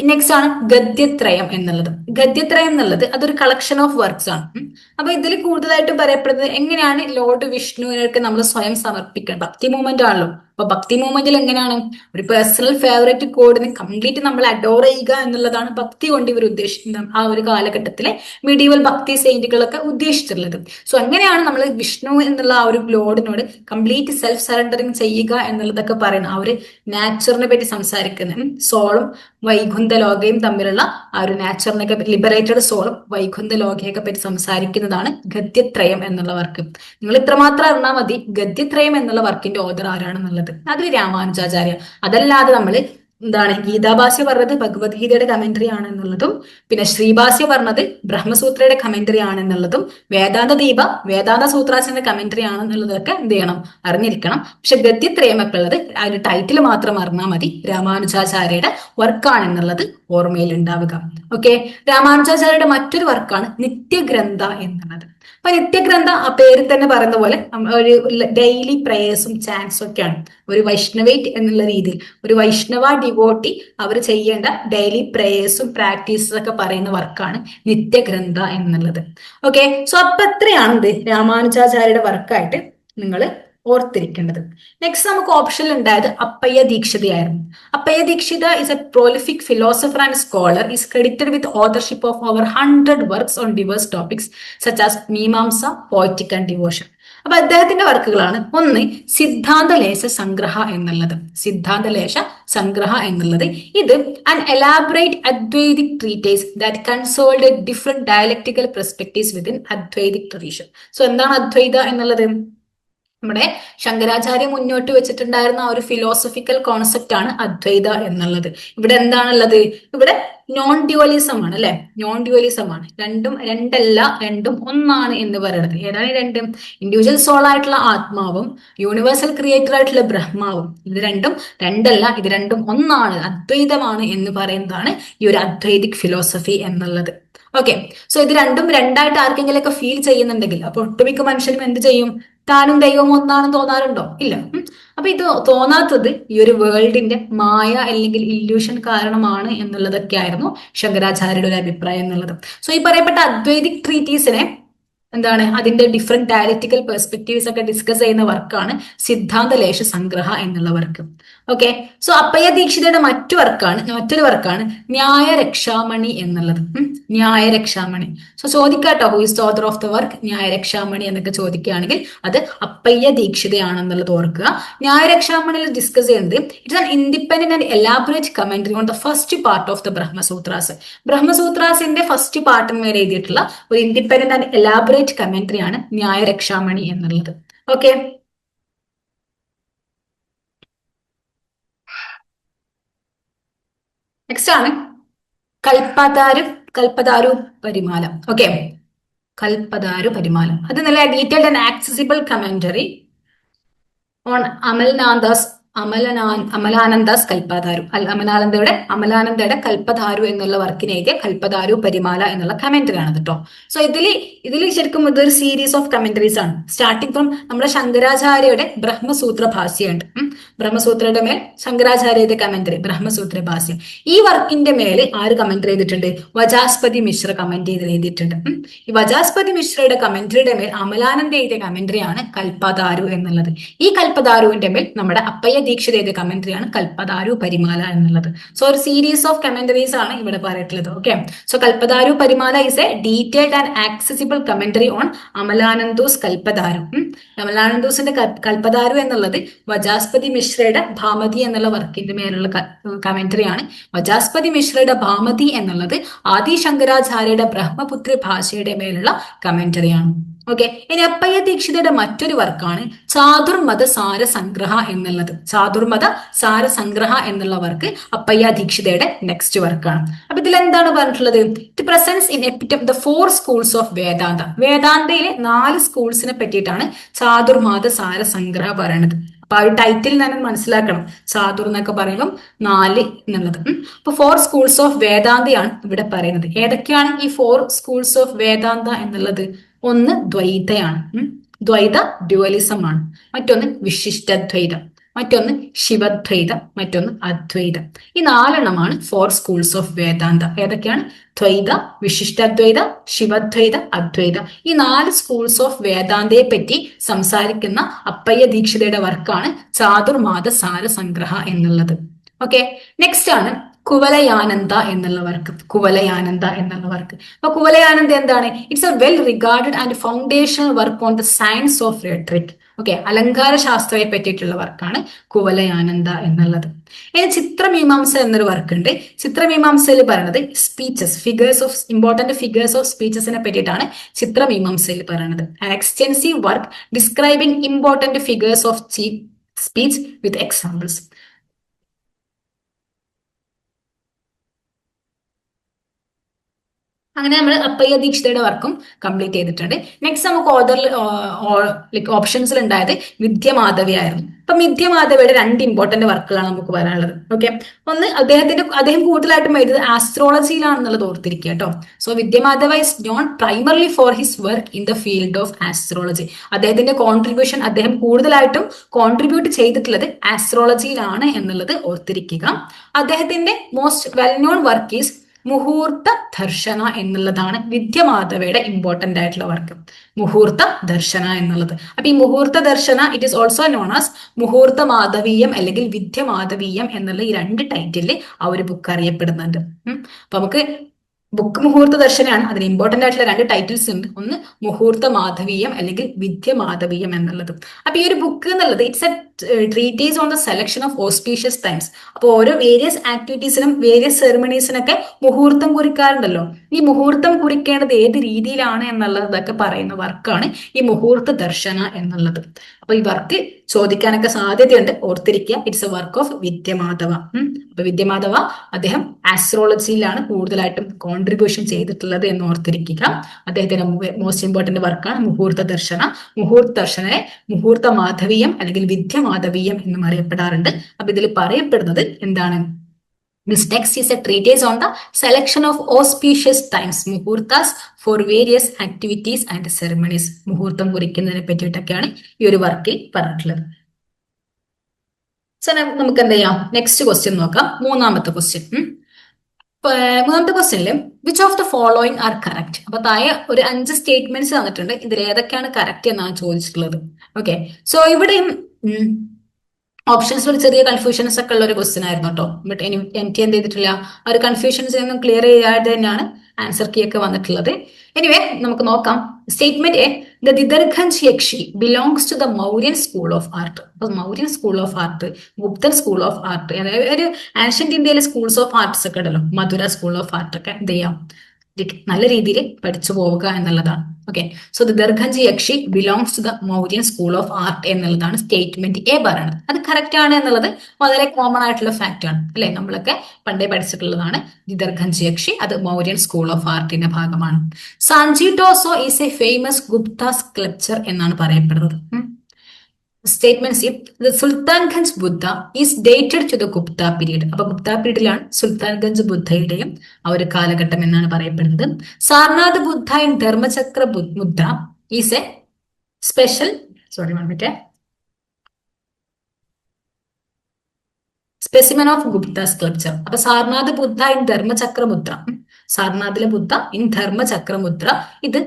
നെക്സ്റ്റ് ആണ് ഗദ്യത്രയം എന്നുള്ളത്. ഗദ്യത്രയം എന്നുള്ളത് അതൊരു കളക്ഷൻ ഓഫ് വർക്ക്സ് ആണ്. അപ്പൊ ഇതിൽ കൂടുതലായിട്ടും പറയപ്പെടുന്നത് എങ്ങനെയാണ് ലോർഡ് വിഷ്ണുവിനൊക്കെ നമ്മൾ സ്വയം സമർപ്പിക്കണം. ഭക്തി മൂവ്മെന്റ് ആണല്ലോ. അപ്പൊ ഭക്തി മൂവ്മെന്റിൽ എങ്ങനെയാണ് ഒരു പേഴ്സണൽ ഫേവറേറ്റ് കോഡിനെ കംപ്ലീറ്റ് നമ്മൾ അഡോർ ചെയ്യുക എന്നുള്ളതാണ് ഭക്തി കൊണ്ട് ഇവർ ഉദ്ദേശിക്കുന്നത്. ആ ഒരു കാലഘട്ടത്തിലെ മീഡിയവൽ ഭക്തി സെയിന്റുകളൊക്കെ ഉദ്ദേശിച്ചിട്ടുള്ളത്. സോ അങ്ങനെയാണ് നമ്മൾ വിഷ്ണു എന്നുള്ള ആ ഒരു ലോർഡിനോട് കംപ്ലീറ്റ് സെൽഫ് സറണ്ടറിങ് ചെയ്യുക എന്നുള്ളതൊക്കെ പറയുന്നത്. ആ ഒരു നാച്ചറിനെ പറ്റി സംസാരിക്കുന്നത് സോളും വൈകുണ്ഠ ലോകയും തമ്മിലുള്ള ആ ഒരു നാച്ചറിനൊക്കെ ലിബറേറ്റഡ് സോളും വൈകുണ്ഠ ലോകയൊക്കെ പറ്റി സംസാരിക്കുന്നതാണ് ഗദ്യത്രയം എന്നുള്ള വർക്ക്. നിങ്ങൾ ഇത്രമാത്രം അറിഞ്ഞാൽ മതി ഗദ്യത്രയം എന്നുള്ള വർക്കിന്റെ ഓദർ ആരാണെന്നുള്ളത്. അതിൽ രാമാനുജാചാര്യ. അതല്ലാതെ നമ്മൾ എന്താണ് ഗീതാഭാഷ്യ പറഞ്ഞത് ഭഗവത്ഗീതയുടെ കമന്ററി ആണെന്നുള്ളതും പിന്നെ ശ്രീഭാഷ്യ പറഞ്ഞത് ബ്രഹ്മസൂത്രയുടെ കമന്ററി ആണെന്നുള്ളതും വേദാന്ത ദീപ വേദാന്ത സൂത്രാസിന്റെ കമന്ററി ആണെന്നുള്ളതൊക്കെ എന്ത് ചെയ്യണം, അറിഞ്ഞിരിക്കണം. പക്ഷെ ഗദ്യത്രയമൊക്കെ ഉള്ളത് ആ ഒരു ടൈറ്റിൽ മാത്രം അറിഞ്ഞാൽ മതി. രാമാനുജാചാര്യയുടെ വർക്കാണെന്നുള്ളത് ഓർമ്മയിൽ ഉണ്ടാവുക. ഓക്കെ, രാമാനുജാചാര്യയുടെ മറ്റൊരു വർക്കാണ് നിത്യഗ്രന്ഥ എന്നുള്ളത്. അപ്പൊ നിത്യഗ്രന്ഥ ആ പേരിൽ തന്നെ പറയുന്ന പോലെ ഒരു ഡെയിലി പ്രേയേഴ്സും ചാൻസും ഒക്കെയാണ്. ഒരു വൈഷ്ണവേറ്റ് എന്നുള്ള രീതിയിൽ ഒരു വൈഷ്ണവ ഡിവോട്ടി അവർ ചെയ്യേണ്ട ഡെയിലി പ്രേയേഴ്സും പ്രാക്ടീസും ഒക്കെ പറയുന്ന വർക്കാണ് നിത്യഗ്രന്ഥ എന്നുള്ളത്. ഓക്കെ, സോ അപ്പൊ എത്രയാണ് ഇത് രാമാനുജാചാര്യയുടെ വർക്കായിട്ട് നിങ്ങൾ ഓർത്തിരിക്കേണ്ടത്. നെക്സ്റ്റ് നമുക്ക് ഓപ്ഷനിൽ ഉണ്ടായത് അപ്പയ്യ ദീക്ഷിതയായിരുന്നു. Appayya Dikshita is a prolific philosopher and scholar, is credited with authorship of over 100 works on diverse topics such as Mimamsa, poetic and devotion. അപ്പൊ അദ്ദേഹത്തിന്റെ വർക്കുകളാണ് ഒന്ന് സിദ്ധാന്തലേശ സംഗ്രഹ എന്നുള്ളത്. സിദ്ധാന്തലേശ സംഗ്രഹ എന്നുള്ളത് ഇത് an elaborate Advaitic treatise that consolidate different dialectical perspectives within Advaitic tradition. So എന്താണ് അദ്വൈത എന്നുള്ളത്? നമ്മുടെ ശങ്കരാചാര്യ മുന്നോട്ട് വെച്ചിട്ടുണ്ടായിരുന്ന ആ ഒരു ഫിലോസഫിക്കൽ കോൺസെപ്റ്റ് ആണ് അദ്വൈത എന്നുള്ളത്. ഇവിടെ എന്താണുള്ളത്? ഇവിടെ നോൺ ഡ്യുവലിസം ആണ് അല്ലെ? നോൺ ഡ്യുവലിസം ആണ്. രണ്ടും രണ്ടല്ല, രണ്ടും ഒന്നാണ് എന്ന് പറയുന്നത്. ഏതാണ് രണ്ടും? ഇൻഡിവിജ്വൽ സോൾ ആയിട്ടുള്ള ആത്മാവും യൂണിവേഴ്സൽ ക്രിയേറ്റർ ആയിട്ടുള്ള ബ്രഹ്മാവും. ഇത് രണ്ടും രണ്ടല്ല, ഇത് രണ്ടും ഒന്നാണ്, അദ്വൈതമാണ് എന്ന് പറയുന്നതാണ് ഈ ഒരു അദ്വൈതിക് ഫിലോസഫി എന്നുള്ളത്. ഓക്കെ, സോ ഇത് രണ്ടും രണ്ടായിട്ട് ആർക്കെങ്കിലും ഒക്കെ ഫീൽ ചെയ്യുന്നുണ്ടെങ്കിൽ അപ്പൊ ഒട്ടുമിക്ക മനുഷ്യനും എന്ത് ചെയ്യും? താനും ദൈവം ഒന്നാണെന്ന് തോന്നാറുണ്ടോ? ഇല്ല. അപ്പൊ ഇത് തോന്നാത്തത് ഈ ഒരു വേൾഡിന്റെ മായ അല്ലെങ്കിൽ ഇല്യൂഷൻ കാരണമാണ് എന്നുള്ളതൊക്കെ ആയിരുന്നു ശങ്കരാചാര്യരുടെ ഒരു അഭിപ്രായം എന്നുള്ളത്. സോ ഈ പറയപ്പെട്ട അദ്വൈതിക് ട്രീറ്റീസിനെ എന്താണ്, അതിന്റെ ഡിഫറെന്റ് ഡയലക്റ്റിക്കൽ പെർസ്പെക്റ്റീവ്സ് ഒക്കെ ഡിസ്കസ് ചെയ്യുന്ന വർക്കാണ് സിദ്ധാന്തലേശ സംഗ്രഹ എന്നുള്ള വർക്ക്. ഓക്കെ, സോ അപ്പയ്യ ദീക്ഷിതയുടെ മറ്റൊരു വർക്കാണ് ന്യായരക്ഷാമണി എന്നുള്ളത്. ന്യായരക്ഷാമണി. സോ ചോദിക്കാട്ടോ, who is the author of the work Nyayarakshamani എന്നൊക്കെ ചോദിക്കുകയാണെങ്കിൽ അത് അപ്പയ്യ ദീക്ഷിതയാണെന്നുള്ളത് ഓർക്കുക. ന്യായരക്ഷാമണിയിൽ ഡിസ്കസ് ചെയ്യുന്നത് it's an independent and elaborate commentary on the first part of the Brahmasutras. ബ്രഹ്മസൂത്രാസിന്റെ ഫസ്റ്റ് പാർട്ടിന്മേൽ എഴുതിയിട്ടുള്ള ഒരു ഇൻഡിപെൻഡന്റ് ആൻഡ് എലാബറേറ്റ് കമന്ററി ആണ് ന്യായരക്ഷാമണി എന്നുള്ളത്. ഓക്കെ, നെക്സ്റ്റ് ആണ് കൽപ്പതാരു പരിമാല. ഓക്കെ, കൽപ്പതാരു പരിമാല അത് നല്ല detailed and accessible commentary on Amalananda's Kalpataru. അമലാനന്ദയുടെ കൽപ്പതാരു എന്നുള്ള വർക്കിനെ എഴുതിയ കൽപ്പതാരു പരിമാല എന്നുള്ള കമന്ററി ആണ് കേട്ടോ. സോ ഇതിൽ ശരിക്കും ഇതൊരു സീരീസ് ഓഫ് കമന്ററീസ് ആണ്. സ്റ്റാർട്ടിങ് ഫ്രം നമ്മുടെ ശങ്കരാചാര്യയുടെ ബ്രഹ്മസൂത്ര ഭാഷ്യമുണ്ട്. ബ്രഹ്മസൂത്രയുടെ മേൽ ശങ്കരാചാര്യയുടെ കമന്ററി ബ്രഹ്മസൂത്ര ഭാഷ്യം. ഈ വർക്കിന്റെ മേല് ആര് കമന്ററി ചെയ്തിട്ടുണ്ട്? വജാസ്പതി മിശ്ര കമന്റ് ചെയ്ത് എഴുതിയിട്ടുണ്ട്. ഈ വജാസ്പതി മിശ്രയുടെ കമന്ററിയുടെ മേൽ അമലാനന്ദ എഴുതിയ കമന്ററിയാണ് കൽപ്പതാരു എന്നുള്ളത്. ഈ കൽപ്പതാരുവിന്റെ മേൽ നമ്മുടെ അപ്പയ്യ ദീക്ഷിത എഴുതിയ കമന്ററിയാണ് കൽപ്പതാരു പരിമാല എന്നുള്ളത്. സോ ഒരു സീരീസ് ഓഫ് കമന്ററീസ് ആണ് ഇവിടെ പറഞ്ഞിട്ടുള്ളത്. Okay, so Kalpataru Parimala is a detailed and accessible commentary on Amalananda's Kalpataru. അമലാനന്ദോസിന്റെ കൽപ്പതാരു എന്നുള്ളത് വജാസ്പതി മിശ്രയുടെ ഭാമതി എന്നുള്ള വർക്കിന്റെ മേലുള്ള കമന്ററിയാണ്. വജാസ്പതി മിശ്രയുടെ ഭാമതി എന്നുള്ളത് ആദി ശങ്കരാചാര്യയുടെ ബ്രഹ്മപുത്ര ഭാഷയുടെ മേലുള്ള കമന്ററിയാണ്. ഓക്കെ, ഇനി അപ്പയ്യ ദീക്ഷിതയുടെ മറ്റൊരു വർക്കാണ് ചാതുർമത സാരസംഗ്രഹ എന്നുള്ളത്. ചാതുർമത സാരസംഗ്രഹ എന്നുള്ള വർക്ക് അപ്പയ്യ ദീക്ഷിതയുടെ നെക്സ്റ്റ് വർക്കാണ്. അപ്പൊ ഇതിൽ എന്താണ് പറഞ്ഞിട്ടുള്ളത്? It presents in epitome the 4 schools of Vedanta. വേദാന്തയിലെ 4 സ്കൂൾസിനെ പറ്റിയിട്ടാണ് ചാതുർമാത സാരസംഗ്രഹ പറയുന്നത്. അപ്പൊ ആ ഒരു ടൈറ്റിൽ ഞാൻ മനസ്സിലാക്കണം. ചാതുർ എന്നൊക്കെ പറയുമ്പോൾ 4 എന്നുള്ളത്. അപ്പൊ 4 സ്കൂൾസ് ഓഫ് വേദാന്തയാണ് ഇവിടെ പറയുന്നത്. ഏതൊക്കെയാണ് ഈ 4 സ്കൂൾസ് ഓഫ് വേദാന്ത എന്നുള്ളത്? ഒന്ന് ദ്വൈതയാണ്, ദ്വൈത ഡ്യുവലിസം ആണ്. മറ്റൊന്ന് വിശിഷ്ടദ്വൈതം, മറ്റൊന്ന് ശിവദ്വൈതം, മറ്റൊന്ന് അദ്വൈതം. ഈ 4 4 സ്കൂൾസ് ഓഫ് വേദാന്ത. ഏതൊക്കെയാണ്? ദ്വൈത, വിശിഷ്ടദ്വൈത, ശിവദ്വൈത, അദ്വൈത. ഈ 4 സ്കൂൾസ് ഓഫ് വേദാന്തയെ പറ്റി സംസാരിക്കുന്ന അപ്പയ്യ ദീക്ഷിതയുടെ വർക്കാണ് ചാതുർമാത സാരസംഗ്രഹ എന്നുള്ളത്. ഓക്കെ, നെക്സ്റ്റ് ആണ് കുവലയാനന്ദ എന്നുള്ള വർക്ക്. കുവലയാനന്ദ എന്നുള്ള വർക്ക്. അപ്പൊ കുവലയാനന്ദ എന്താണ്? It's A well regarded and foundational work on the science of rhetoric. Okay, അലങ്കാര ശാസ്ത്രത്തെ പറ്റിയിട്ടുള്ള വർക്കാണ് കുവലയാനന്ദ എന്നുള്ളത്. ഇനി ചിത്രമീമാംസ എന്നൊരു വർക്ക് ഉണ്ട്. ചിത്രമീമാംസയിൽ പറയുന്നത് സ്പീച്ചസ്, ഇമ്പോർട്ടന്റ് ഫിഗേഴ്സ് ഓഫ് സ്പീച്ചസിനെ പറ്റിയിട്ടാണ് ചിത്രമീമാംസയിൽ പറയുന്നത്. An extensive work describing important figures of speech with examples. അങ്ങനെ നമ്മൾ അപ്പയ്യ ദീക്ഷിതയുടെ വർക്കും കംപ്ലീറ്റ് ചെയ്തിട്ടുണ്ട്. നെക്സ്റ്റ് നമുക്ക് ഓപ്ഷൻസിൽ ഉണ്ടായത് വിദ്യമാധവി ആയിരുന്നു. അപ്പൊ വിദ്യമാധവിയുടെ 2 ഇമ്പോർട്ടന്റ് വർക്കുകളാണ് നമുക്ക് പറയാനുള്ളത്. ഓക്കെ, ഒന്ന് അദ്ദേഹം കൂടുതലായിട്ടും എഴുതിയത് ആസ്ട്രോളജിയിലാണെന്നുള്ളത് ഓർത്തിരിക്കുക കേട്ടോ. So Vidyamadhava is known primarily for his work in the field of astrology. അദ്ദേഹം കൂടുതലായിട്ടും കോൺട്രിബ്യൂട്ട് ചെയ്തിട്ടുള്ളത് ആസ്ട്രോളജിയിലാണ് എന്നുള്ളത് ഓർത്തിരിക്കുക. അദ്ദേഹത്തിന്റെ most well known work is Muhurta Darshana എന്നുള്ളതാണ് വിദ്യമാധവയുടെ ഇമ്പോർട്ടന്റ് ആയിട്ടുള്ള വർക്ക്. മുഹൂർത്ത ദർശന എന്നുള്ളത്. അപ്പൊ ഈ Muhurta Darshana it is also known as Muhurta Madhaviyam അല്ലെങ്കിൽ വിദ്യമാധവീയം എന്നുള്ള ഈ 2 ടൈറ്റിലിൽ ആ ഒരു ബുക്ക് അറിയപ്പെടുന്നുണ്ട്. അപ്പൊ നമുക്ക് ബുക്ക് മുഹൂർത്ത ദർശനാണ്. അതിന് ഇമ്പോർട്ടന്റ് ആയിട്ടുള്ള രണ്ട് ടൈറ്റിൽസ് ഉണ്ട്. ഒന്ന് മുഹൂർത്ത മാധവീയം അല്ലെങ്കിൽ വിദ്യ മാധവീയം എന്നുള്ളത്. അപ്പൊ ഈ ഒരു ബുക്ക് എന്നുള്ളത് it's a treatise on the selection of auspicious times. അപ്പോൾ ഓരോ വേരിയസ് ആക്ടിവിറ്റീസിനും വേരിയസ് സെറിമണീസിനൊക്കെ മുഹൂർത്തം കുറിക്കാറുണ്ടല്ലോ. ഈ മുഹൂർത്തം കുറിക്കേണ്ടത് ഏത് രീതിയിലാണ് എന്നുള്ളതൊക്കെ പറയുന്ന വർക്കാണ് ഈ മുഹൂർത്ത ദർശന എന്നുള്ളത്. അപ്പൊ ഈ വർക്ക് ചോദിക്കാനൊക്കെ സാധ്യതയുണ്ട്, ഓർത്തിരിക്കുക. It's a work of Vidyamadhava. അപ്പൊ വിദ്യമാധവ അദ്ദേഹം ആസ്ട്രോളജിയിലാണ് കൂടുതലായിട്ടും കോൺട്രിബ്യൂഷൻ ചെയ്തിട്ടുള്ളത് എന്ന് ഓർത്തിരിക്കുക. അദ്ദേഹത്തിന്റെ മോസ്റ്റ് ഇമ്പോർട്ടന്റ് വർക്കാണ് മുഹൂർത്ത ദർശന. മുഹൂർത്ത ദർശനെ മുഹൂർത്ത മാധവീയം അല്ലെങ്കിൽ വിദ്യമാധവീയം എന്നും അറിയപ്പെടാറുണ്ട്. അപ്പൊ ഇതിൽ പറയപ്പെടുന്നത് എന്താണ്? This text is a treatise on the selection of auspicious times, muhurtas, for various activities and ceremonies. മുഹൂർത്തം കുറിക്കുന്നതിനെ പറ്റിയിട്ടൊക്കെയാണ് ഈ ഒരു വർക്കിൽ പറഞ്ഞിട്ടുള്ളത്. സോ നമുക്ക് എന്ത് ചെയ്യാം? നെക്സ്റ്റ് ക്വസ്റ്റ്യൻ നോക്കാം. മൂന്നാമത്തെ ക്വസ്റ്റ്യൻ. മൂന്നാമത്തെ ക്വസ്റ്റ്യനിൽ which of the following are correct? അപ്പൊ താഴെ ഒരു 5 സ്റ്റേറ്റ്മെന്റ്സ് തന്നിട്ടുണ്ട്. ഇതിൽ ഏതൊക്കെയാണ് കറക്റ്റ് എന്നാണ് ചോദിച്ചിട്ടുള്ളത്. ഓക്കെ, സോ ഇവിടെയും ഓപ്ഷൻസ് ഒരു ചെറിയ കൺഫ്യൂഷൻസ് ഒക്കെ ഉള്ള ഒരു ക്വസ്റ്റ്യൻ ആയിരുന്നു കേട്ടോ. ബട്ട് എനിക്ക് എന്ത് ചെയ്തിട്ടില്ല, ആ ഒരു കൺഫ്യൂഷൻസ് ഒന്നും ക്ലിയർ ചെയ്യാതെ തന്നെയാണ് ആൻസർ കീ ഒക്കെ വന്നിട്ടുള്ളത്. എനിവേ നമുക്ക് നോക്കാം. Statement A, the Didarganj yakshi belongs to the Mauryan school of art. അപ്പൊ Mauryan school of art, Gupta school of art, അതായത് ഒരു ആൻഷ്യന്റ് ഇന്ത്യയിലെ സ്കൂൾസ് ഓഫ് ആർട്സ് ഒക്കെ ഉണ്ടല്ലോ, മധുര സ്കൂൾ ഓഫ് ആർട്ട് ഒക്കെ എന്ത് ചെയ്യാം, നല്ല രീതിയിൽ പഠിച്ചു പോവുക എന്നുള്ളതാണ്. Okay, so the Didarganj Yakshi belongs to the Mauryan school of art എന്നുള്ളതാണ് സ്റ്റേറ്റ്മെന്റ് എ പറയുന്നത്. അത് കറക്റ്റ് ആണ് എന്നുള്ളത് വളരെ കോമൺ ആയിട്ടുള്ള ഫാക്ട് ആണ് അല്ലെ, നമ്മളൊക്കെ പണ്ടേ പഠിച്ചിട്ടുള്ളതാണ്. ദി ദർഖഞ്ചി യക്ഷി അത് മൗര്യൻ സ്കൂൾ ഓഫ് ആർട്ടിന്റെ ഭാഗമാണ്. Sanchi torso is a famous Gupta sculpture എന്നാണ് പറയപ്പെടുന്നത്. Statement C, the Sultanganj Buddha is dated to the Gupta period. അപ്പൊ ഗുപ്ത പീരീഡിലാണ് സുൽത്താൻഗഞ്ച് ബുദ്ധയുടെയും ആ ഒരു കാലഘട്ടം എന്നാണ് പറയപ്പെടുന്നത്. Sarnath Buddha in Dharmachakra Buddha is a special specimen of Gupta sculpture. അപ്പൊ സാർനാഥ് ബുദ്ധ ഇൻ ധർമ്മചക്രമുദ്ര, സാർനാഥിലെ ബുദ്ധ ഇൻ ധർമ്മചക്രമുദ്ര ഇത്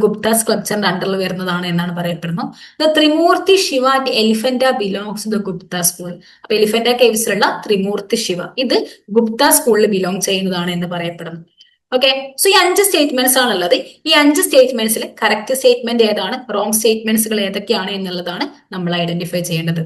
ഗുപ്ത സ്കൾപ്ചറിന്റെ അണ്ടറിൽ വരുന്നതാണ് എന്നാണ് പറയപ്പെടുന്നത്. The Trimurti Shiva at Elephanta belongs to the Gupta school. അപ്പൊ എലിഫന്റ കേവ്സിലുള്ള ത്രിമൂർത്തി ശിവ ഇത് ഗുപ്ത സ്കൂളിൽ ബിലോങ് ചെയ്യുന്നതാണ് എന്ന് പറയപ്പെടുന്നു. ഓക്കെ, സോ ഈ 5 സ്റ്റേറ്റ്മെന്റ്സ് ആണുള്ളത്. ഈ 5 സ്റ്റേറ്റ്മെന്റ്സിൽ കറക്റ്റ് സ്റ്റേറ്റ്മെന്റ് ഏതാണ്, റോങ് സ്റ്റേറ്റ്മെന്റ്സുകൾ ഏതൊക്കെയാണ് എന്നുള്ളതാണ് നമ്മൾ ഐഡന്റിഫൈ ചെയ്യേണ്ടത്.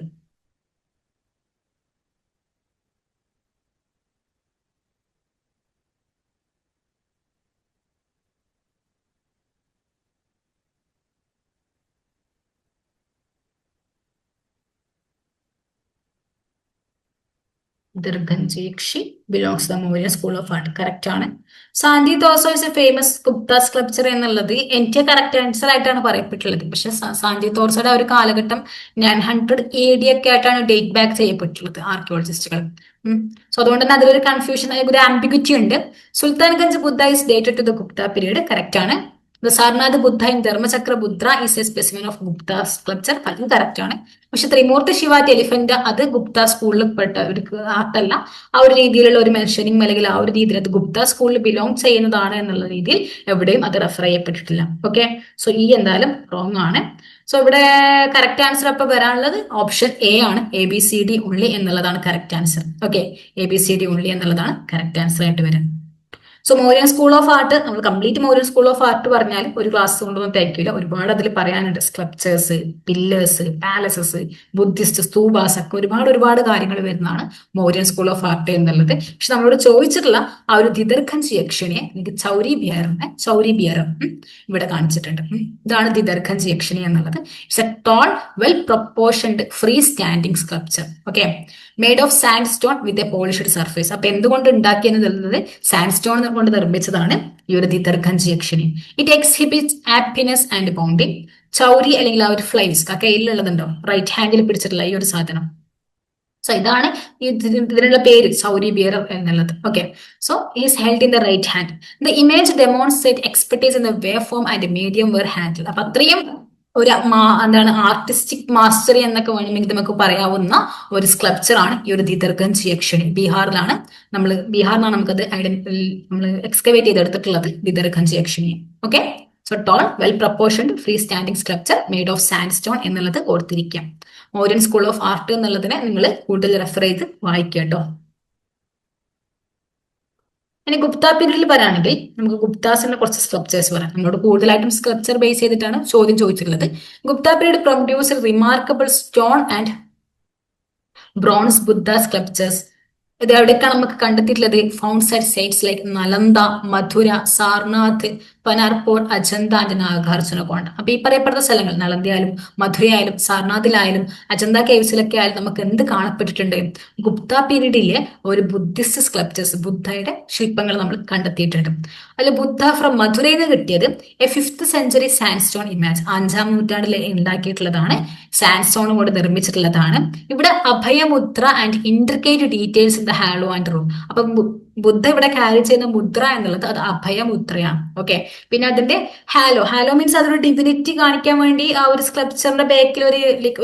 ദർഖഞ്ചി യക്ഷി belongs the Mauryan school of art correct ആണ്. Sanchi torso is a famous Gupta sculpture എന്നുള്ളത് എനിക്ക് കറക്റ്റ് ആൻസർ ആയിട്ടാണ് പറയപ്പെട്ടുള്ളത്. പക്ഷെ സാന്തി തോർസയുടെ ഒരു കാലഘട്ടം 900 AD ഒക്കെ ആയിട്ടാണ് ഡേറ്റ് ബാക്ക് ചെയ്യപ്പെട്ടുള്ളത് ആർക്കിയോളജിസ്റ്റുകൾ. സോ അതുകൊണ്ട് തന്നെ അതിലൊരു കൺഫ്യൂഷൻ, ഒരു ആംബിഗ്വിറ്റി ഉണ്ട്. Sultanganj Buddha is dated to the Gupta period correct ആണ്. സാർനാഥ് ബുദ്ധ ഇൻ ധർമ്മചക്ര ബുദ്ര is a specimen of Gupta sculpture അതും കറക്റ്റ് ആണ്. പക്ഷെ ത്രിമൂർത്തി ശിവാറ്റ് എലിഫന്റ് അത് ഗുപ്ത സ്കൂളിൽ പെട്ട ഒരു ആർട്ടല്ല. ആ ഒരു രീതിയിലുള്ള ഒരു മെൻഷനിങ് അല്ലെങ്കിൽ ആ ഒരു രീതിയിൽ അത് ഗുപ്ത സ്കൂളിൽ ബിലോങ് ചെയ്യുന്നതാണ് എന്നുള്ള രീതിയിൽ എവിടെയും അത് റെഫർ ചെയ്യപ്പെട്ടിട്ടില്ല. ഓക്കെ, സോ ഈ എന്തായാലും റോങ് ആണ്. സോ ഇവിടെ കറക്റ്റ് ആൻസർ അപ്പൊ വരാനുള്ളത് ഓപ്ഷൻ എ ആണ്, ABCD ഉള്ളി എന്നുള്ളതാണ് കറക്റ്റ് ആൻസർ. ഓക്കെ, ABCD ഉള്ളി എന്നുള്ളതാണ് കറക്റ്റ് ആൻസർ ആയിട്ട് വരുന്നത്. So Mauryan school of art നമ്മൾ complete Mauryan school of art പറഞ്ഞാൽ ഒരു ക്ലാസ് കൊണ്ടൊന്നും തയ്ക്കില്ല. ഒരുപാട് അതിൽ പറയാനുണ്ട്. Sculptures, pillars, palaces, Buddhist stupas ഒക്കെ ഒരുപാട് കാര്യങ്ങൾ വരുന്നതാണ് മൗര്യൻ സ്കൂൾ ഓഫ് ആർട്ട് എന്നുള്ളത്. പക്ഷെ നമ്മളോട് ചോദിച്ചിട്ടുള്ള ആ ഒരു ദിദർഖഞ്ച് യക്ഷിണിയെ അല്ലെങ്കിൽ ചൗരി ബിയറും ഇവിടെ കാണിച്ചിട്ടുണ്ട്. ഇതാണ് ദിദർഖഞ്ച് യക്ഷിണി എന്നുള്ളത്. It's a tall well proportioned free standing sculpture. Okay, made of sandstone with a polished surface. അപ്പൊ എന്തുകൊണ്ട് ഉണ്ടാക്കിയെന്നുള്ളത് സാൻഡ് സ്റ്റോൺ കൊണ്ട് നിർമ്മിച്ചതാണ് ഈ ഒരു Didarganj Yakshini. It exhibits happiness and bonding. Chauri അല്ലെങ്കിൽ ആ ഒരു ഫ്ലൈസ് ആ കയ്യിലുള്ളതുണ്ടോ, റൈറ്റ് ഹാൻഡിൽ പിടിച്ചിട്ടുള്ള ഈ ഒരു സാധനം. സോ ഇതാണ് ഇതിനുള്ള പേര് ചൗരി ബിയർ എന്നുള്ളത്. Okay, so is held in the right hand. The image demonstrate expertise in the way form and medium were handle. അപ്പൊ അത്രയും ഒരു എന്താണ് ആർട്ടിസ്റ്റിക് മാസ്റ്ററി എന്നൊക്കെ വേണമെങ്കിൽ നമുക്ക് പറയാവുന്ന ഒരു സ്കൾപ്ചർ ആണ് ഈ ഒരു ദിദർഖഞ്ച് യക്ഷിണി. ബീഹാറിലാണ് ബീഹാറിനാണ് നമുക്കത് നമ്മൾ എക്സ്കവേറ്റ് ചെയ്തെടുത്തിട്ടുള്ളത് ദിദർഖഞ്ച് യക്ഷിണിയെ. Okay, so tall well proportioned free standing sculpture made of sandstone എന്നുള്ളത് ഓർത്തിരിക്കാം. മൗര്യൻ സ്കൂൾ ഓഫ് ആർട്ട് എന്നുള്ളതിനെ നിങ്ങൾ കൂടുതൽ റെഫർ ചെയ്ത് വായിക്കുക കേട്ടോ. ഇനി ഗുപ്ത പീരീഡിൽ പറയുകയാണെങ്കിൽ നമുക്ക് ഗുപ്താസിന്റെ കുറച്ച് സ്കൾപ്ചേഴ്സ് പറയാം. നമ്മളോട് കൂടുതലായിട്ടും സ്കൾപ്ചർ ബേസ് ചെയ്തിട്ടാണ് ചോദ്യം ചോദിച്ചിട്ടുള്ളത്. Gupta period produce remarkable stone and bronze Buddha sculptures. ഇത് എവിടേക്കാണ് നമുക്ക് കണ്ടെത്തിയിട്ടുള്ളത്? Founds at sites like Nalanda, Mathura, Sarnath, പനാർപോർ, അജന്ത ആൻഡ് നാഗാർജുനകൊണ്ട. അപ്പൊ ഈ പറയപ്പെടുന്ന സ്ഥലങ്ങൾ നളന്ദയായാലും മധുരയായാലും സാർനാഥിലായാലും അജന്ത കേവ്സിലൊക്കെ ആയാലും നമുക്ക് എന്ത് കാണപ്പെട്ടിട്ടുണ്ട്? ഗുപ്ത പീരീഡിലെ ഒരു ബുദ്ധിസ്റ്റ് സ്കൾപ്ചേഴ്സ്, ബുദ്ധയുടെ ശില്പങ്ങൾ നമ്മൾ കണ്ടെത്തിയിട്ടുണ്ട്. അതിൽ ബുദ്ധ ഫ്രം മധുരയിൽ നിന്ന് കിട്ടിയത് a 5th century sandstone image, 5ാം നൂറ്റാണ്ടിൽ ഉണ്ടാക്കിയിട്ടുള്ളതാണ്, സാൻഡ്സ്റ്റോൺ കൊണ്ട് നിർമ്മിച്ചിട്ടുള്ളതാണ്. ഇവിടെ abhayamudra and intricate details in the halo and room. അപ്പൊ ബുദ്ധ ഇവിടെ ക്യാരി ചെയ്യുന്ന മുദ്ര എന്നുള്ളത് അത് അഭയമുദ്രയാണ്. ഓക്കെ, പിന്നെ അതിന്റെ ഹാലോ, ഹാലോ മീൻസ് അതൊരു ഡിവിനിറ്റി കാണിക്കാൻ വേണ്ടി ആ ഒരു സ്കൾപ്ചറിന്റെ ബാക്കിൽ ഒരു ലൈക്ക്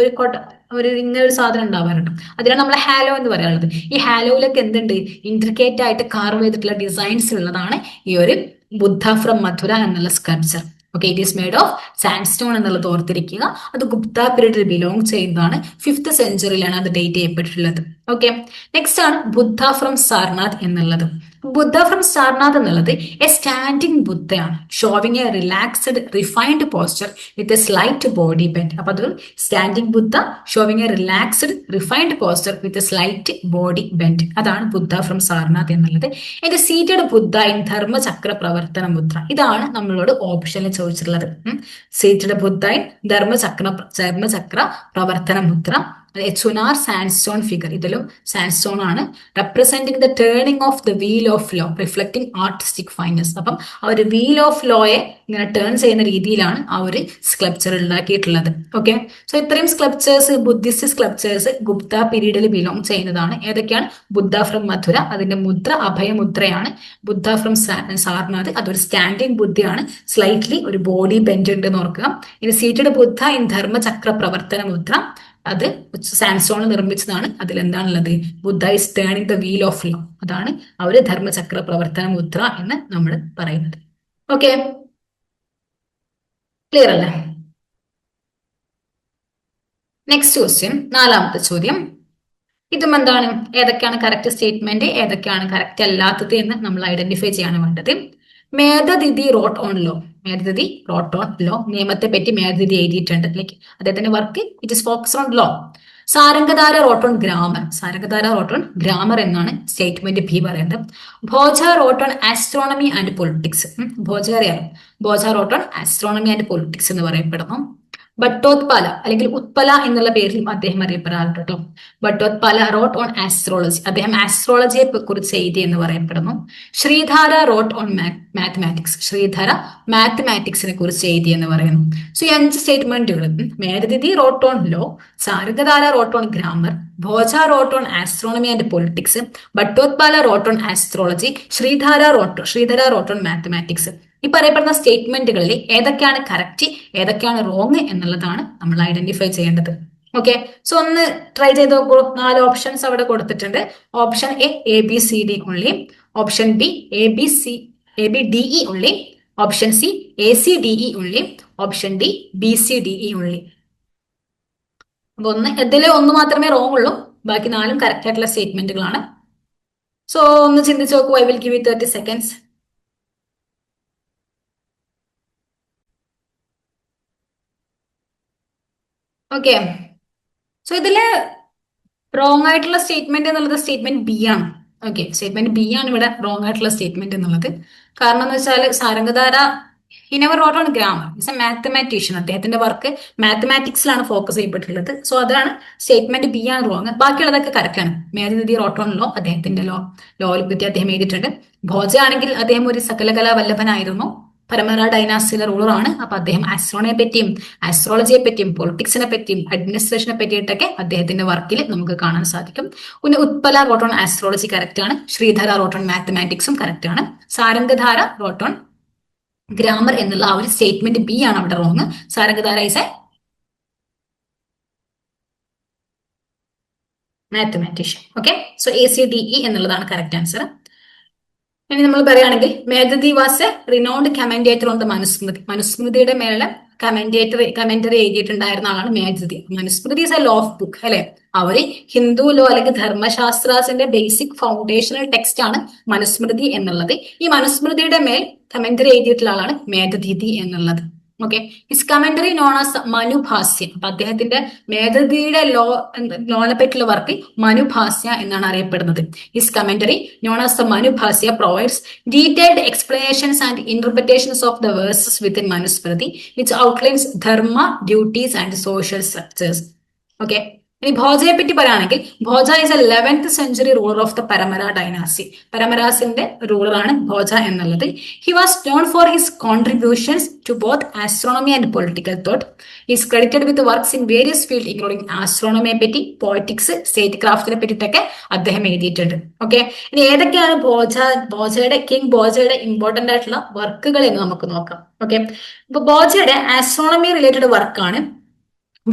ഒരു ഇങ്ങനെ ഒരു സാധനം ഉണ്ടാവാറുണ്ട്. അതിനാണ് നമ്മൾ ഹാലോ എന്ന് പറയാനുള്ളത്. ഈ ഹാലോയിലൊക്കെ എന്തുണ്ട്? ഇൻട്രിക്കേറ്റ് ആയിട്ട് കാർവ് ചെയ്തിട്ടുള്ള ഡിസൈൻസ് ഉള്ളതാണ് ഈ ഒരു ബുദ്ധ ഫ്രം മധുര എന്നുള്ള sculpture. Okay, it is made of sandstone എന്നുള്ളത് ഓർത്തിരിക്കുക. അത് ഗുപ്ത പീരീഡിൽ ബിലോങ് ചെയ്യുന്നതാണ്. 5th സെഞ്ചുറിയിലാണ് അത് ഡേറ്റ് ചെയ്യപ്പെട്ടിട്ടുള്ളത്. ഓക്കെ, നെക്സ്റ്റ് ആണ് ബുദ്ധ ഫ്രം സാർനാഥ് എന്നുള്ളത്. ബുദ്ധ ഫ്രം സാർനാഥ് എന്നുള്ളത് എ സ്റ്റാൻഡിങ് ബുദ്ധയാണ്, showing a relaxed refined posture with a slight body bend. അപ്പൊ അത് standing Buddha showing a relaxed refined posture with a slight body bend. അതാണ് ബുദ്ധ ഫ്രം സാർനാഥ് എന്നുള്ളത്. ഇത് seated Buddha in Dharmachakra Pravartana മുദ്ര. ഇതാണ് നമ്മളോട് ഓപ്ഷനിൽ ചോദിച്ചിട്ടുള്ളത്. Seated Buddha in Dharmachakra Pravartana Mudra. Chunar sandstone figure, ഇതിലും സാൻഡ്സ്റ്റോൺ ആണ്. Representing the turning of the wheel of law, reflecting artistic finesse. അപ്പം ആ ഒരു വീൽ ഓഫ് ലോയെ ഇങ്ങനെ ടേൺ ചെയ്യുന്ന രീതിയിലാണ് ആ ഒരു സ്കൾപ്ചർ ഉണ്ടാക്കിയിട്ടുള്ളത്. ഓക്കെ, സോ ഇത്രയും സ്കൾപ്ചേഴ്സ്, ബുദ്ധിസ്റ്റ് സ്കൾപ്ചേഴ്സ് ഗുപ്ത പീരീഡിൽ ബിലോങ് ചെയ്യുന്നതാണ്. ഏതൊക്കെയാണ്? ബുദ്ധ ഫ്രം മധുര, അതിന്റെ മുദ്ര അഭയമുദ്രയാണ്. ബുദ്ധ ഫ്രം സാർനാഥ്, അതൊരു സ്റ്റാൻഡിംഗ് ബുദ്ധയാണ്, സ്ലൈറ്റ്ലി ഒരു ബോഡി ബെൻഡ് ഉണ്ട് എന്ന് ഓർക്കുക. ഇനി seated Buddha in Dharmachakra Pravartana മുദ്ര, അത് സാൻഡ്സ്റ്റോൺ നിർമ്മിച്ചതാണ്. അതിൽ എന്താണുള്ളത്? Buddha is turning the wheel of law, അതാണ് ആ ഒരു ധർമ്മചക്ര പ്രവർത്തന മുദ്ര എന്ന് നമ്മൾ പറയുന്നത്. ഓക്കെ, ക്ലിയർ അല്ലേ? നെക്സ്റ്റ് ക്വസ്റ്റ്യൻ, 4ാമത്തെ ചോദ്യം. ഇതും എന്താണ്? ഏതൊക്കെയാണ് കറക്റ്റ് സ്റ്റേറ്റ്മെന്റ്, ഏതൊക്കെയാണ് കറക്റ്റ് അല്ലാത്തത് എന്ന് നമ്മൾ ഐഡന്റിഫൈ ചെയ്യാണ് വേണ്ടത്. Medhatithi wrote on law, Medhatithi wrote on law, നിയമത്തെ പറ്റി മേധതിഥി എഴുതിയിട്ടുണ്ട്. ലൈക്ക് അദ്ദേഹത്തിന്റെ work it is focus on law. Sarangadhara wrote on grammar, Sarangadhara wrote on grammar എന്നാണ് സ്റ്റേറ്റ്മെന്റ് ബി പറയേണ്ടത്. Bhoja wrote on astronomy and politics, Bhoja അറിയാം, Bhoja wrote on astronomy and politics എന്ന് പറയപ്പെടുന്നു. ഭട്ടോത്പാല അല്ലെങ്കിൽ ഉത്പല എന്നുള്ള പേരിലും അദ്ദേഹം അറിയപ്പെടാറുണ്ട് കേട്ടോ. ഭട്ടോത്പാല റോട്ട് ഓൺ ആസ്ട്രോളജി, അദ്ദേഹം ആസ്ട്രോളജിയെ കുറിച്ച് എഴുതി എന്ന് പറയപ്പെടുന്നു. Shridhara wrote on mathematics, Shridhara മാത്തമാറ്റിക്സിനെ കുറിച്ച് എഴുതി എന്ന് പറയുന്നു. സോ ഈ 5 സ്റ്റേറ്റ്മെന്റുകൾ, Medhatithi wrote on law, Sarangadhara wrote on grammar, Bhoja wrote on astronomy and politics, Bhattotpala wrote on astrology, Shridhara wrote on mathematics. ഈ പറയപ്പെടുന്ന സ്റ്റേറ്റ്മെന്റുകളിൽ ഏതൊക്കെയാണ് കറക്റ്റ്, ഏതൊക്കെയാണ് റോങ് എന്നുള്ളതാണ് നമ്മൾ ഐഡന്റിഫൈ ചെയ്യേണ്ടത്. ഓക്കെ, സോ ഒന്ന് ട്രൈ ചെയ്ത് നോക്കൂ. 4 ഓപ്ഷൻസ് അവിടെ കൊടുത്തിട്ടുണ്ട്. Option A B C D only, option B A B D E only, option C A C D E only, option D B C D E only. അപ്പൊ ഇതിലെ ഒന്ന് മാത്രമേ wrong ഉള്ളൂ, ബാക്കി 4ഉം കറക്റ്റ് ആയിട്ടുള്ള സ്റ്റേറ്റ്മെന്റുകളാണ്. സോ ഒന്ന് ചിന്തിച്ച് നോക്കൂ. I will give you 30 seconds. Okay, so ഇതില് റോങ് ആയിട്ടുള്ള സ്റ്റേറ്റ്മെന്റ് എന്നുള്ളത് സ്റ്റേറ്റ്മെന്റ് ബി ആണ്. ഓക്കെ, സ്റ്റേറ്റ്മെന്റ് ബി ആണ് ഇവിടെ റോങ് ആയിട്ടുള്ള സ്റ്റേറ്റ്മെന്റ് എന്നുള്ളത്. കാരണം എന്ന് വെച്ചാൽ Sarangadhara he never wrote on grammar, it's a mathematician. അദ്ദേഹത്തിന്റെ വർക്ക് മാത്തമാറ്റിക്സിലാണ് ഫോക്കസ് ചെയ്യപ്പെട്ടിട്ടുള്ളത്. സോ അതാണ് സ്റ്റേറ്റ്മെന്റ് ബി ആണ് റോങ്. ബാക്കിയുള്ളതൊക്കെ കറക്റ്റ് ആണ്. മേധതിഥി റോട്ട് ഓൺ ലോ, അദ്ദേഹത്തിന്റെ ലോയെ പറ്റി അദ്ദേഹം എഴുതിയിട്ടുണ്ട്. ഭോജ ആണെങ്കിൽ അദ്ദേഹം ഒരു സകലകലാ വല്ലഭനായിരുന്നു, പരമര ഡൈനാസ്റ്റിയിലെ റൂളറാണ്. അപ്പൊ അദ്ദേഹം ആസ്ട്രോണയെ പറ്റിയും ആസ്ട്രോളജിയെ പറ്റിയും പൊളിറ്റിക്സിനെ പറ്റിയും അഡ്മിനിസ്ട്രേഷനെ പറ്റിയിട്ടൊക്കെ അദ്ദേഹത്തിന്റെ വർക്കിൽ നമുക്ക് കാണാൻ സാധിക്കും. പിന്നെ ഉത്പല റോട്ട് ഓൺ ആസ്ട്രോളജി കറക്റ്റ് ആണ്. ശ്രീധര റോട്ട് ഓൺ മാത്തമാറ്റിക്സും കറക്റ്റ് ആണ്. സാരംഗധാര റോട്ട് ഓൺ ഗ്രാമർ എന്നുള്ള ആ ഒരു സ്റ്റേറ്റ്മെന്റ് ബി ആണ് അവിടെ wrong. Sarangadhara is a mathematician. Okay, so A C D E എന്നുള്ളതാണ് കറക്റ്റ് ആൻസർ. ഇനി നമ്മൾ പറയുകയാണെങ്കിൽ Medhatithi was a renowned commentator on the Manusmriti. മനുസ്മൃതിയുടെ മേലെ കമന്ററി എഴുതിയിട്ടുണ്ടായിരുന്ന ആളാണ് Medhatithi. Manusmriti is a law of book അല്ലെ. അവര് ഹിന്ദു ലോ അല്ലെങ്കിൽ ധർമ്മശാസ്ത്രത്തിന്റെ ബേസിക് ഫൗണ്ടേഷണൽ ടെക്സ്റ്റ് ആണ് മനുസ്മൃതി എന്നുള്ളത്. ഈ മനുസ്മൃതിയുടെ മേൽ കമന്ററി എഴുതിയിട്ടുള്ള ആളാണ് മേധതിഥി എന്നുള്ളത്. Okay, his commentary known as Manubhashya. അപ്പൊ അദ്ദേഹത്തിന്റെ മേധതിയുടെ ലോനെ പറ്റിയുള്ള വർക്ക് മനുഭാസ്യ എന്നാണ് അറിയപ്പെടുന്നത്. His commentary known as the Manubhashya provides detailed explanations and interpretations of the verses within Manusmriti which outlines dharma, duties and social structures. Okay, ഇനി ഭോജയെ പറ്റി പറയുകയാണെങ്കിൽ Bhoja is a 11th century ruler of the Paramara dynasty. പരമരാസിന്റെ റൂളറാണ് ഭോജ എന്നുള്ളത്. He was known for his contributions to both astronomy and political thought. Is credited with works in various field including ആസ്ട്രോണമിയെ പറ്റി, politics, state ക്രാഫ്റ്റിനെ പറ്റിയിട്ടൊക്കെ അദ്ദേഹം എഴുതിയിട്ടുണ്ട്. ഓക്കെ, ഇനി ഏതൊക്കെയാണ് king ഭോജയുടെ important ആയിട്ടുള്ള വർക്കുകൾ എന്ന് നമുക്ക് നോക്കാം. ഓക്കെ, ഇപ്പൊ ഭോജയുടെ ആസ്ട്രോണമി റിലേറ്റഡ് വർക്കാണ്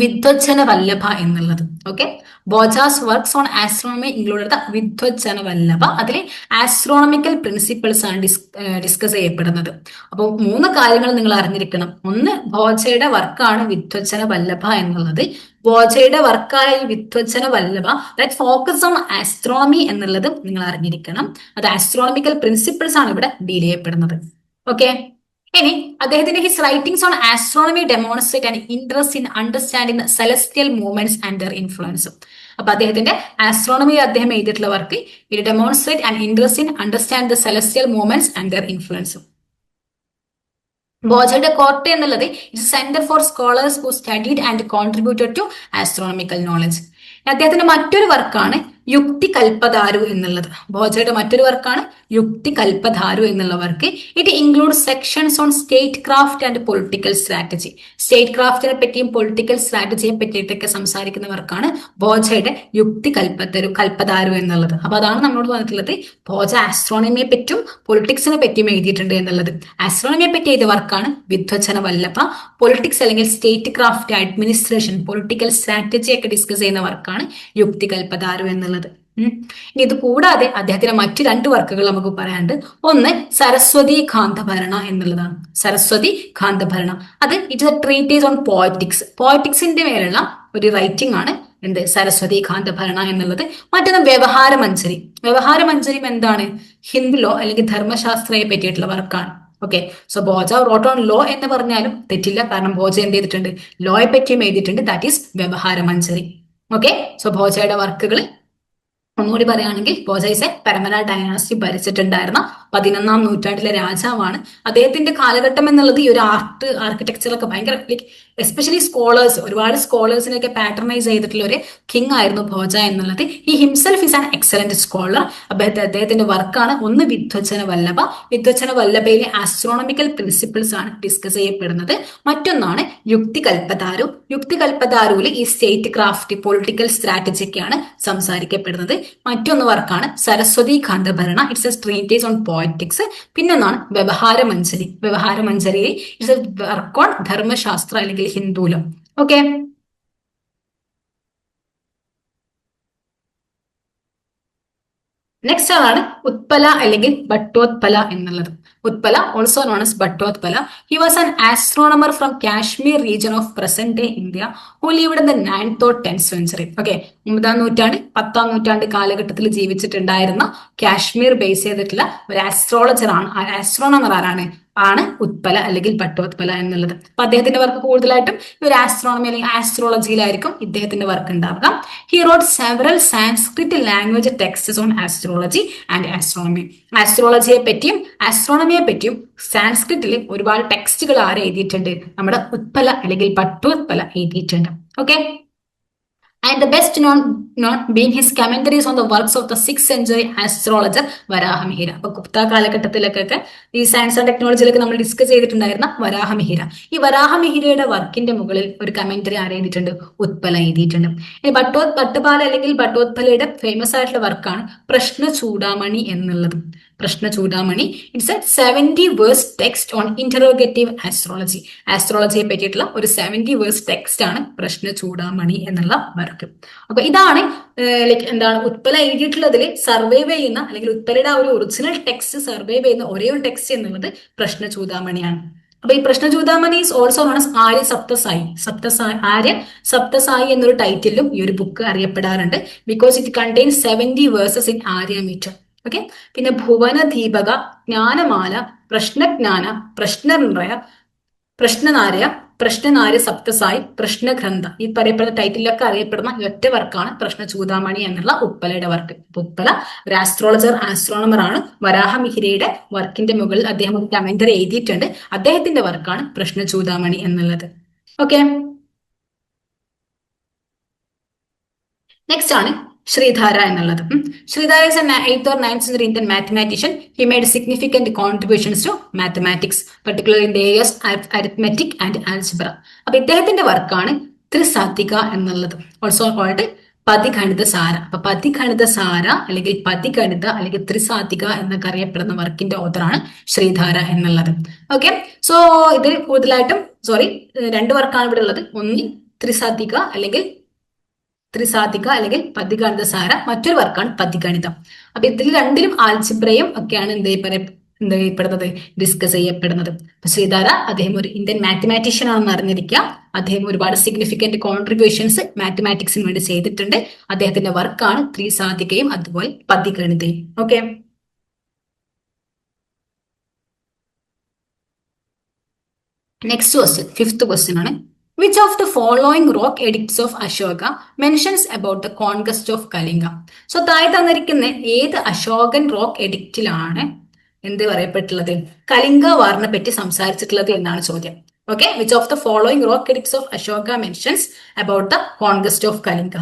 വിദ്വജ്ജന വല്ലഭ എന്നുള്ളത്. Okay, Bhoja's works on astronomy included the Vidvajjana Vallabha. അതിൽ ആസ്ട്രോണമിക്കൽ പ്രിൻസിപ്പിൾസ് ആണ് ഡിസ്കസ് ചെയ്യപ്പെടുന്നത്. അപ്പോൾ 3 കാര്യങ്ങൾ നിങ്ങൾ അറിഞ്ഞിരിക്കണം. ഒന്ന്, ഭോജയുടെ വർക്കാണ് വിദ്വജ്ജന വല്ലഭ എന്നുള്ളത്. ഭോജയുടെ വർക്കായ വിദ്വജ്ജന വല്ലഭ ദാറ്റ് ഫോക്കസ് ഓൺ ആസ്ട്രോണമി എന്നുള്ളത് നിങ്ങൾ അറിഞ്ഞിരിക്കണം. അത് ആസ്ട്രോണമിക്കൽ പ്രിൻസിപ്പിൾസ് ആണ് ഇവിടെ ഡീൽ ചെയ്യപ്പെടുന്നത്. ഓക്കെ, ഇനി അദ്ദേഹത്തിന്റെ his writings on astronomy demonstrate and interest in understanding celestial movements and their influence. അപ്പൊ അദ്ദേഹത്തിന്റെ ആസ്ട്രോണമി അദ്ദേഹം എഴുതിയിട്ടുള്ള വർക്ക് ഇത് demonstrate and interest in understand the celestial movements and their influence. ഭോജയുടെ കോർട്ട് എന്നുള്ളത് it's center for scholars who studied and contributed to astronomical knowledge. അദ്ദേഹത്തിന്റെ മറ്റൊരു വർക്കാണ് യുക്തി കൽപ്പധാരു എന്നുള്ളത്. ഭോജയുടെ മറ്റൊരു വർക്കാണ് യുക്തി കൽപ്പധാരു എന്നുള്ള work. It include sections on statecraft and political strategy. State ക്രാഫ്റ്റിനെ പറ്റിയും പൊളിറ്റിക്കൽ സ്ട്രാറ്റജിയെ പറ്റിയിട്ടൊക്കെ സംസാരിക്കുന്ന വർക്കാണ് ഭോജയുടെ യുക്തി കൽപ്പധാരു എന്നുള്ളത്. അപ്പൊ അതാണ് നമ്മളോട് പറഞ്ഞിട്ടുള്ളത് ഭോജ ആസ്ട്രോണമിയെ പറ്റിയും പൊളിറ്റിക്സിനെ പറ്റിയും എഴുതിയിട്ടുണ്ട് എന്നുള്ളത്. ആസ്ട്രോണമിയെ പറ്റി എഴുതിയ വർക്കാണ് വിദ്വജ്ജന വല്ലഭ. പൊളിറ്റിക്സ് അല്ലെങ്കിൽ state craft, administration, political strategy ഒക്കെ ഡിസ്കസ് ചെയ്യുന്ന വർക്കാണ് യുക്തി കൽപ്പധാരു എന്നുള്ളത്. ഇനി ഇത് കൂടാതെ അദ്ദേഹത്തിന്റെ മറ്റു 2 വർക്കുകൾ നമുക്ക് പറയാനുണ്ട്. ഒന്ന് സരസ്വതി കാന്തഭരണ എന്നുള്ളതാണ്. സരസ്വതി കാന്തഭരണ അത് it's a treatise on poetics. പോയറ്റിക്സിന്റെ മേലുള്ള ഒരു റൈറ്റിംഗ് ആണ് എന്ത് സരസ്വതി കാന്തഭരണ എന്നുള്ളത്. മറ്റൊന്ന് വ്യവഹാരമഞ്ജരി. വ്യവഹാരമഞ്ജരി എന്താണ്? ഹിന്ദു ലോ അല്ലെങ്കിൽ ധർമ്മശാസ്ത്രയെ പറ്റിയിട്ടുള്ള വർക്കാണ്. Okay, so Bhoja wrote on law എന്ന് പറഞ്ഞാലും തെറ്റില്ല. കാരണം ഭോജ എന്ത് ചെയ്തിട്ടുണ്ട്? ലോയെ പറ്റിയും എഴുതിയിട്ടുണ്ട്. That is Vyavaharamanjari. Okay, so ഭോജയുടെ വർക്കുകൾ ഒന്നുകൂടി പറയുകയാണെങ്കിൽ Bhoja is a Paramara dynasty ഭരിച്ചിട്ടുണ്ടായിരുന്ന 11ാം നൂറ്റാണ്ടിലെ രാജാവാണ്. അദ്ദേഹത്തിന്റെ കാലഘട്ടം എന്നുള്ളത് ഈ ഒരു ആർക്കിടെക്ചറൊക്കെ ഭയങ്കര എസ്പെഷ്യലി സ്കോളേഴ്സ്, ഒരുപാട് സ്കോളേഴ്സിനെയൊക്കെ പാറ്റർനൈസ് ചെയ്തിട്ടുള്ള ഒരു കിങ് ആയിരുന്നു ഭോജ എന്നുള്ളത്. ഈ himself is an excellent scholar. അദ്ദേഹത്തിന്റെ വർക്കാണ് ഒന്ന് വിദ്വജ്ജന വല്ലഭ. വിദ്വജ്ജന വല്ലഭയിലെ ആസ്ട്രോണമിക്കൽ പ്രിൻസിപ്പിൾസ് ആണ് ഡിസ്കസ് ചെയ്യപ്പെടുന്നത്. മറ്റൊന്നാണ് യുക്തി കൽപ്പധാരു. യുക്തി കൽപ്പധാരുവിൽ ഈ സ്റ്റേറ്റ് ക്രാഫ്റ്റ്, പൊളിറ്റിക്കൽ സ്ട്രാറ്റജി ഒക്കെയാണ് സംസാരിക്കപ്പെടുന്നത്. മറ്റൊന്ന് വർക്കാണ് Saraswati Kanthabharana. It's a treatise on poetics. പിന്നൊന്നാണ് Vyavaharamanjari. Vyavaharamanjari it's a work on Dharmashastra അല്ലെങ്കിൽ ഹിന്ദുലം. ഓക്കെ, നെക്സ്റ്റ് ആണ് ഉത്പല അല്ലെങ്കിൽ ഭട്ടോത്പല എന്നുള്ളത്. Utpala also known as Bhattotpala. He was an astronomer from Kashmir region of present day India who lived in the 9th or 10th century. ഓക്കെ, 9ാം നൂറ്റാണ്ട് 10ാം നൂറ്റാണ്ട് കാലഘട്ടത്തിൽ ജീവിച്ചിട്ടുണ്ടായിരുന്ന കാശ്മീർ ബേസ് ചെയ്തിട്ടുള്ള ഒരു ആസ്ട്രോളജർ ആണ്. ആസ്ട്രോണമർ ആണ് ഉത്പല അല്ലെങ്കിൽ ഭട്ടോത്പല എന്നുള്ളത്. അപ്പൊ അദ്ദേഹത്തിന്റെ വർക്ക് കൂടുതലായിട്ടും ഒരു ആസ്ട്രോണമി അല്ലെങ്കിൽ ആസ്ട്രോളജിയിലായിരിക്കും ഇദ്ദേഹത്തിന്റെ വർക്ക് ഉണ്ടാവുക. He wrote several Sanskrit language texts on astrology and astronomy. ആസ്ട്രോളജിയെ പറ്റിയും ആസ്ട്രോണമിയെ പറ്റിയും സാൻസ്ക്രിറ്റിൽ ഒരുപാട് ടെക്സ്റ്റുകൾ ആര് എഴുതിയിട്ടുണ്ട്? നമ്മുടെ ഉത്പല അല്ലെങ്കിൽ ഭട്ടോത്പല എഴുതിയിട്ടുണ്ട്. Okay, and the best known being his commentaries on the works of the 6th century astrologer Varahamihira. അപ്പൊ ഗുപ്ത കാലഘട്ടത്തിലൊക്കെ ഈ സയൻസ് ആൻഡ് ടെക്നോളജിയിലൊക്കെ നമ്മൾ ഡിസ്കസ് ചെയ്തിട്ടുണ്ടായിരുന്ന വരാഹമിഹിര. ഈ വരാഹമിഹിരയുടെ വർക്കിന്റെ മുകളിൽ ഒരു കമന്ററി ആര് എഴുതിയിട്ടുണ്ട്? ഉത്പല എഴുതിയിട്ടുണ്ട്. ഈ ഭട്ടപാല അല്ലെങ്കിൽ ഭട്ടോത്പലയുടെ ഫേമസ് ആയിട്ടുള്ള വർക്കാണ് പ്രശ്ന ചൂടാമണി എന്നുള്ളത്. Prashna Chudamani. It's a 70 verse text on interrogative astrology. ആസ്ട്രോളജിയെ പറ്റിയിട്ടുള്ള ഒരു 70 വേഴ്സ് ടെക്സ്റ്റ് ആണ് പ്രശ്ന ചൂടാമണി എന്നുള്ള വർക്ക്. അപ്പൊ ഇതാണ് ലൈക്ക് എന്താണ് ഉത്പല എഴുതിയിട്ടുള്ളതിൽ സർവൈവ് ചെയ്യുന്ന അല്ലെങ്കിൽ ഉത്പലയുടെ ആ ഒരു ഒറിജിനൽ ടെക്സ്റ്റ് സർവൈവ് ചെയ്യുന്ന ഒരേ ഒരു ടെക്സ്റ്റ് എന്നുള്ളത് പ്രശ്ന ചൂടാമണിയാണ്. അപ്പൊ ഈ Prashna Chudamani is also known as Arya Saptasati Arya Saptasati എന്നൊരു ടൈറ്റിലും ഈ ഒരു ബുക്ക് അറിയപ്പെടാറുണ്ട്. Because it contains 70 verses in Arya meter. Okay. പിന്നെ ഭുവന ദീപക, ജ്ഞാനമാല, പ്രശ്നജ്ഞാന, പ്രശ്നനിർണയ, പ്രശ്നനാര്യ, പ്രശ്നനാര്യ സപ്തസായി, പ്രശ്നഗ്രന്ഥ, ഈ പറയപ്പെടുന്ന ടൈറ്റിലൊക്കെ അറിയപ്പെടുന്ന ഒറ്റ വർക്കാണ് പ്രശ്ന ചൂതാമണി എന്നുള്ള ഉത്പലയുടെ വർക്ക്. ഉത്പല ഒരു ആസ്ട്രോണമർ ആണ്. വരാഹമിഹിരയുടെ വർക്കിന്റെ മുകളിൽ അദ്ദേഹം ഒരു കമന്ററി എഴുതിയിട്ടുണ്ട്. അദ്ദേഹത്തിന്റെ വർക്കാണ് പ്രശ്ന ചൂതാമണി എന്നുള്ളത്. ഓക്കെ. നെക്സ്റ്റ് ആണ് ശ്രീധാര എന്നുള്ളത്. ശ്രീധാര is an 8th or 9th century Indian mathematician. He made significant contributions to mathematics, particularly in the areas of arithmetic and algebra. അപ്പൊ ഇദ്ദേഹത്തിന്റെ വർക്കാണ് ത്രിസാധിക എന്നുള്ളത്, ഓൾസോ കോൾഡ് പതിഗണിത സാര. അപ്പൊ പതിഗണിത സാര അല്ലെങ്കിൽ പതിഗണിത അല്ലെങ്കിൽ ത്രിസാധിക എന്നൊക്കെ അറിയപ്പെടുന്ന വർക്കിന്റെ ഓഥറാണ് ശ്രീധാര എന്നുള്ളത്. ഓക്കെ. സോ ഇതിൽ കൂടുതലായിട്ടും രണ്ട് വർക്കാണ് ഇവിടെ ഉള്ളത്. ഒന്ന് ത്രിസാധിക അല്ലെങ്കിൽ പതിഗണിത സാര, മറ്റൊരു വർക്കാണ് പതിഗണിതം. അപ്പൊ ഇതിൽ രണ്ടിലും ആൽജിബ്രയും ഒക്കെയാണ് എന്ത് ചെയ്യപ്പെടുന്നത്, ഡിസ്കസ് ചെയ്യപ്പെടുന്നത്. അപ്പൊ ശ്രീധാര അദ്ദേഹം ഒരു ഇന്ത്യൻ മാത്തമാറ്റീഷ്യൻ ആണെന്ന് അറിഞ്ഞിരിക്കുക. അദ്ദേഹം ഒരുപാട് സിഗ്നിഫിക്കന്റ് കോൺട്രിബ്യൂഷൻസ് മാത്തമാറ്റിക്സിന് വേണ്ടി ചെയ്തിട്ടുണ്ട്. അദ്ദേഹത്തിന്റെ വർക്കാണ് ത്രിസാധികയും അതുപോലെ പതിഗണിതയും. Okay. Next question, 5th question ആണ്. Which of the following rock edicts of Ashoka mentions about the conquest of Kalinga? So താഴെ തന്നിരിക്കുന്ന ഏത് അശോകൻ റോക്ക് എഡിക്റ്റിലാണ് എന്ത് പറയപ്പെട്ടുള്ളത്, കലിംഗ വാറിനെ പറ്റി സംസാരിച്ചിട്ടുള്ളത് എന്നാണ് ചോദ്യം. Okay. Which of the following rock edicts of Ashoka mentions about the conquest of Kalinga?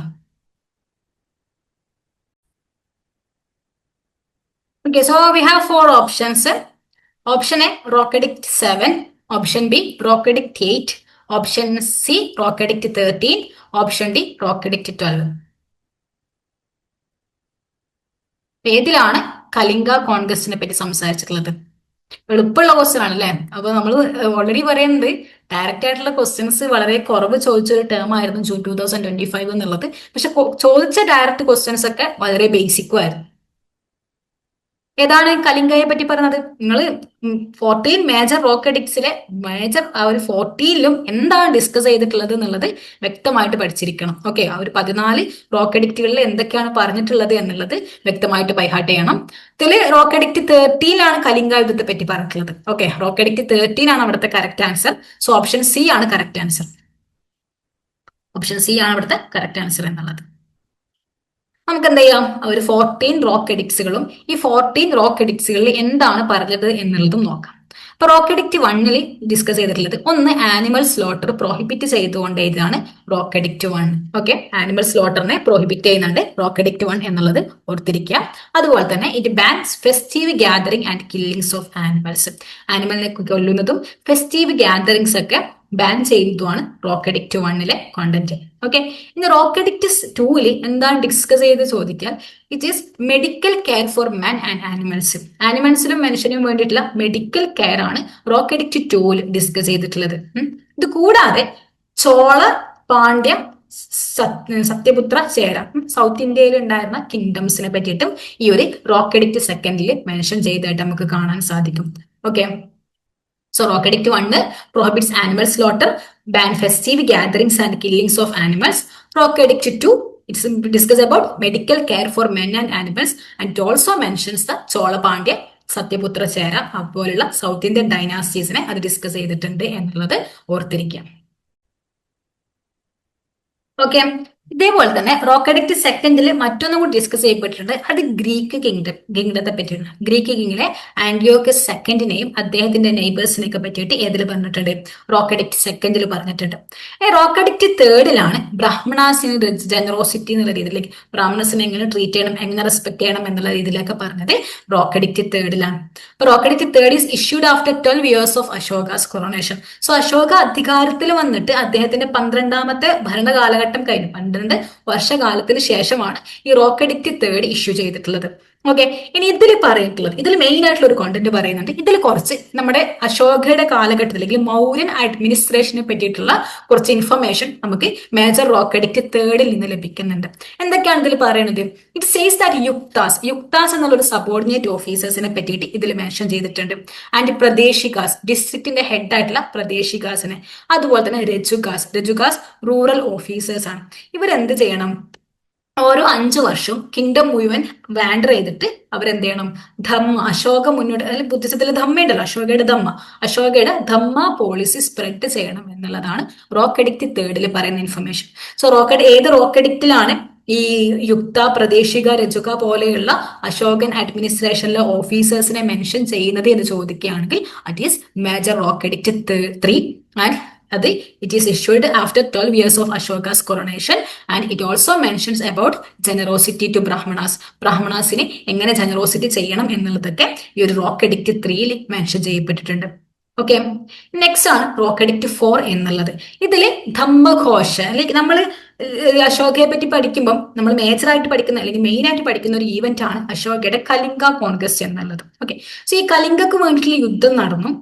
Okay, so we have 4 options. Option A, Rock Edict 7. Option B, Rock Edict 8. Option C, Rock Edict 13. Option D, Rock Edict 12. ഏതിലാണ് കലിംഗ കോൺഗ്രസിനെ പറ്റി സംസാരിച്ചിട്ടുള്ളത്? എളുപ്പമുള്ള question ആണ് അല്ലേ? അപ്പൊ നമ്മൾ already പറയുന്നത് direct ആയിട്ടുള്ള ക്വസ്റ്റ്യൻസ് വളരെ കുറവ് ചോദിച്ചൊരു ടേം ആയിരുന്നു 2025 എന്നുള്ളത്. പക്ഷെ ചോദിച്ച ഡയറക്റ്റ് ക്വസ്റ്റ്യൻസ് ഒക്കെ വളരെ ബേസിക്കും ആയിരുന്നു. ഏതാണ് കലിംഗയെ പറ്റി പറയുന്നത്? നിങ്ങൾ 14 മേജർ റോക്ക് എഡിക്ട്സിലെ മേജർ ആ ഒരു 14ലും എന്താണ് ഡിസ്കസ് ചെയ്തിട്ടുള്ളത് എന്നുള്ളത് വ്യക്തമായിട്ട് പഠിച്ചിരിക്കണം. ഓക്കെ. ആ ഒരു 14 റോക്ക് എഡിക്റ്റുകളിൽ എന്തൊക്കെയാണ് പറഞ്ഞിട്ടുള്ളത് എന്നുള്ളത് വ്യക്തമായിട്ട് ബൈഹാർട്ട് ചെയ്യണം. ഇതില് റോക്ക് എഡിക്ട് 13 കലിംഗ യുദ്ധത്തെ പറ്റി പറഞ്ഞിട്ടുള്ളത്. ഓക്കെ. റോക്ക് എഡിക്ട് 13 അവിടുത്തെ correct answer. So option C ആണ് കറക്റ്റ് ആൻസർ. ഓപ്ഷൻ സി ആണ് അവിടുത്തെ കറക്റ്റ് ആൻസർ എന്നുള്ളത്. നമുക്ക് എന്ത് ചെയ്യാം, ഒരു 14 റോക്ക് എഡിക്ട്സുകളും ഈ 14 റോക്ക് എഡിക്ട്സുകളിൽ എന്താണ് പറഞ്ഞത് എന്നുള്ളതും നോക്കാം. അപ്പൊ റോക്ക് എഡിക്ട് 1 ഡിസ്കസ് ചെയ്തിട്ടുള്ളത് ഒന്ന് ആനിമൽ സ്ലോട്ടർ പ്രോഹിബിറ്റ് ചെയ്തുകൊണ്ട് ഇതാണ് റോക്ക് എഡിക്ട് 1. ഓക്കെ. ആനിമൽ സ്ലോട്ടറിനെ പ്രോഹിബിറ്റ് ചെയ്യുന്നുണ്ട് റോക്ക് എഡിക്ട് 1 എന്നുള്ളത് ഓർത്തിരിക്കുക. അതുപോലെ തന്നെ it bans festive gathering and killings of animals. ആനിമലിനെ കൊല്ലുന്നതും ഫെസ്റ്റീവ് ഗ്യാദറിങ്സ് ഒക്കെ ബാൻ ചെയ്യുന്നതുമാണ് റോക്ക് എഡിക്ട് 1 കോണ്ടന്റ്. ഓക്കെ. ഇനി റോക്ക് എഡിക്ട് 2 എന്താണ് ഡിസ്കസ് ചെയ്ത് ചോദിച്ചാൽ it is medical care for man and animals. ആനിമൽസിനും മനുഷ്യനും വേണ്ടിയിട്ടുള്ള മെഡിക്കൽ കെയർ ആണ് റോക്ക് എഡിക്ട് 2 ഡിസ്കസ് ചെയ്തിട്ടുള്ളത്. ഇത് കൂടാതെ ചോള, പാണ്ഡ്യ, സത്യപുത്ര, ചേര, സൗത്ത് ഇന്ത്യയിൽ ഉണ്ടായിരുന്ന കിങ്ഡംസിനെ പറ്റിയിട്ടും ഈ ഒരു റോക്ക് എഡിക്ട് 2 മെൻഷൻ ചെയ്തതായിട്ട് നമുക്ക് കാണാൻ സാധിക്കും. Okay. So Rock Edict 1 prohibits animal slaughter, ban festive gatherings and killings of animals. Rock Edict 2, it's discuss about medical care for men and animals, and it also mentions the Chola Pandya, സത്യപുത്ര, ചേര അതുപോലുള്ള south Indian ഡൈനാസ്റ്റീസിനെ അത് discuss ചെയ്തിട്ടുണ്ട് എന്നുള്ളത് ഓർത്തിരിക്കാം. Okay. ഇതേപോലെ തന്നെ rock edict 2 മറ്റൊന്നും കൂടി discuss ചെയ്യപ്പെട്ടിട്ടുണ്ട്. അത് ഗ്രീക്ക് കിങ്ഡത്തെ പറ്റിയാണ്. ഗ്രീക്ക് കിങ്ങിലെ ആന്റിയോക്കസ് സെക്കൻഡിനെയും അദ്ദേഹത്തിന്റെ നെയ്ബേഴ്സിനെയൊക്കെ പറ്റിയിട്ട് ഏതിൽ പറഞ്ഞിട്ടുണ്ട്? റോക്ക് എഡിക്ട് 2 പറഞ്ഞിട്ടുണ്ട്. റോക്ക് എഡിക്ട് 3 ബ്രാഹ്മണാസിന് ജനറോസിറ്റി എന്നുള്ള രീതിയിലേക്ക് ബ്രാഹ്മണസിനെ എങ്ങനെ ട്രീറ്റ് ചെയ്യണം, എങ്ങനെ റെസ്പെക്ട് ചെയ്യണം എന്നുള്ള രീതിയിലൊക്കെ പറഞ്ഞത് റോക്ക് എഡിക്ട് 3 അപ്പൊ rock edict 3 is issued after 12 years of Ashoka's coronation. So Ashoka അധികാരത്തിൽ വന്നിട്ട് അദ്ദേഹത്തിന്റെ 12ാമത്തെ ഭരണകാലഘട്ടം കഴിഞ്ഞു 12 വർഷകാലത്തിന് ശേഷമാണ് ഈ റോക്ക് എഡിക്ട് 3 ഇഷ്യൂ ചെയ്തിട്ടുള്ളത്. ഓക്കെ, ഇനി ഇതിൽ പറഞ്ഞിട്ടുള്ളത്, ഇതിൽ മെയിൻ ആയിട്ടുള്ള ഒരു കോണ്ടന്റ് പറയുന്നുണ്ട്. ഇതിൽ കുറച്ച് നമ്മുടെ അശോകയുടെ കാലഘട്ടത്തിൽ അല്ലെങ്കിൽ മൗര്യൻ അഡ്മിനിസ്ട്രേഷനെ പറ്റിയിട്ടുള്ള കുറച്ച് ഇൻഫർമേഷൻ നമുക്ക് മേജർ റോക്ക് എഡിക്റ്റ് തേർഡിൽ നിന്ന് ലഭിക്കുന്നുണ്ട്. എന്തൊക്കെയാണ് ഇതിൽ പറയുന്നത്? ഇറ്റ് സേസ് ദാറ്റ് യുക്താസ് എന്നുള്ള ഒരു സബോർഡിനേറ്റ് ഓഫീസേഴ്സിനെ പറ്റിയിട്ട് ഇതിൽ മെൻഷൻ ചെയ്തിട്ടുണ്ട്. ആൻഡ് പ്രദേശികാസ്, ഡിസ്ട്രിക്റ്റിന്റെ ഹെഡ് ആയിട്ടുള്ള പ്രദേശികാസിനെ, അതുപോലെ തന്നെ രജുകാസ് റൂറൽ ഓഫീസേഴ്സ് ആണ്. ഇവരെന്ത് ചെയ്യണം? ഓരോ 5 വർഷവും കിങ്ഡം മുഴുവൻ വാൻഡർ ചെയ്തിട്ട് അവരെന്ത് ചെയ്യണം? അശോക മുന്നോട്ട്, അല്ലെങ്കിൽ ബുദ്ധിസത്തിലെ ധമ്മ ഉണ്ടല്ലോ, അശോകയുടെ ധമ്മ പോളിസി സ്പ്രെഡ് ചെയ്യണം എന്നുള്ളതാണ് റോക്ക് എഡിക്റ്റ് തേർഡിൽ പറയുന്ന ഇൻഫർമേഷൻ. സോ ഏത് റോക്ക് എഡിക്റ്റിലാണ് ഈ യുക്ത, പ്രദേശിക, രജുക പോലെയുള്ള അശോകൻ അഡ്മിനിസ്ട്രേഷനിലെ ഓഫീസേഴ്സിനെ മെൻഷൻ ചെയ്യുന്നത് എന്ന് ചോദിക്കുകയാണെങ്കിൽ it is major rock edict 3 and അത് it is issued after 12 years of Ashoka's coronation and it also mentions about generosity to ബ്രാഹ്മണാസിനെ എങ്ങനെ ജനറോസിറ്റി ചെയ്യണം എന്നുള്ളതൊക്കെ ഈ ഒരു റോക്ക് എഡിക്റ്റ് 3 മെൻഷൻ ചെയ്യപ്പെട്ടിട്ടുണ്ട്. ഓക്കെ, നെക്സ്റ്റ് ആണ് റോക്ക് എഡിക്റ്റ് 4 എന്നുള്ളത്. ഇതില് ധമ്മഘോഷ, അല്ലെങ്കിൽ നമ്മൾ അശോകയെ പറ്റി പഠിക്കുമ്പോൾ നമ്മൾ മേജറായിട്ട് പഠിക്കുന്ന അല്ലെങ്കിൽ മെയിൻ ആയിട്ട് പഠിക്കുന്ന ഒരു ഈവന്റ് ആണ് അശോകയുടെ കലിംഗ കോൺക്വസ്റ്റ് എന്നുള്ളത്. ഓക്കെ, സോ ഈ കലിംഗക്ക് വേണ്ടിയിട്ടുള്ള യുദ്ധം നടന്നു.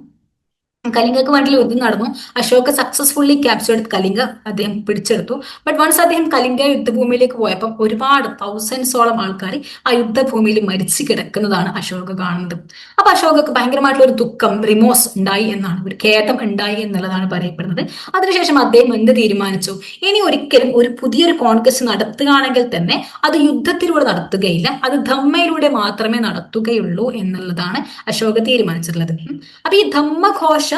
അശോക സക്സസ്ഫുള്ളി ക്യാപ്ചേർഡ് കലിംഗ അദ്ദേഹം പിടിച്ചെടുത്തു. ബട്ട് വൺസ് അദ്ദേഹം കലിംഗ യുദ്ധഭൂമിയിലേക്ക് പോയപ്പോൾ ഒരുപാട് തൗസൻഡ്സോളം ആൾക്കാർ ആ യുദ്ധഭൂമിയിൽ മരിച്ചു കിടക്കുന്നതാണ് അശോക കാണുന്നത്. അപ്പൊ അശോകക്ക് ഭയങ്കരമായിട്ടുള്ള ഒരു ദുഃഖം, റിമോസ് ഉണ്ടായി എന്നാണ്, ഒരു ഖേദം ഉണ്ടായി എന്നുള്ളതാണ് പറയപ്പെടുന്നത്. അതിനുശേഷം അദ്ദേഹം എന്ത് തീരുമാനിച്ചു? ഇനി ഒരിക്കലും ഒരു പുതിയൊരു കോൺക്വസ്റ്റ് നടത്തുകയാണെങ്കിൽ തന്നെ അത് യുദ്ധത്തിലൂടെ നടത്തുകയില്ല, അത് ധമ്മയിലൂടെ മാത്രമേ നടത്തുകയുള്ളൂ എന്നുള്ളതാണ് അശോക തീരുമാനിച്ചിട്ടുള്ളത്. അപ്പൊ ഈ Dhammaghosha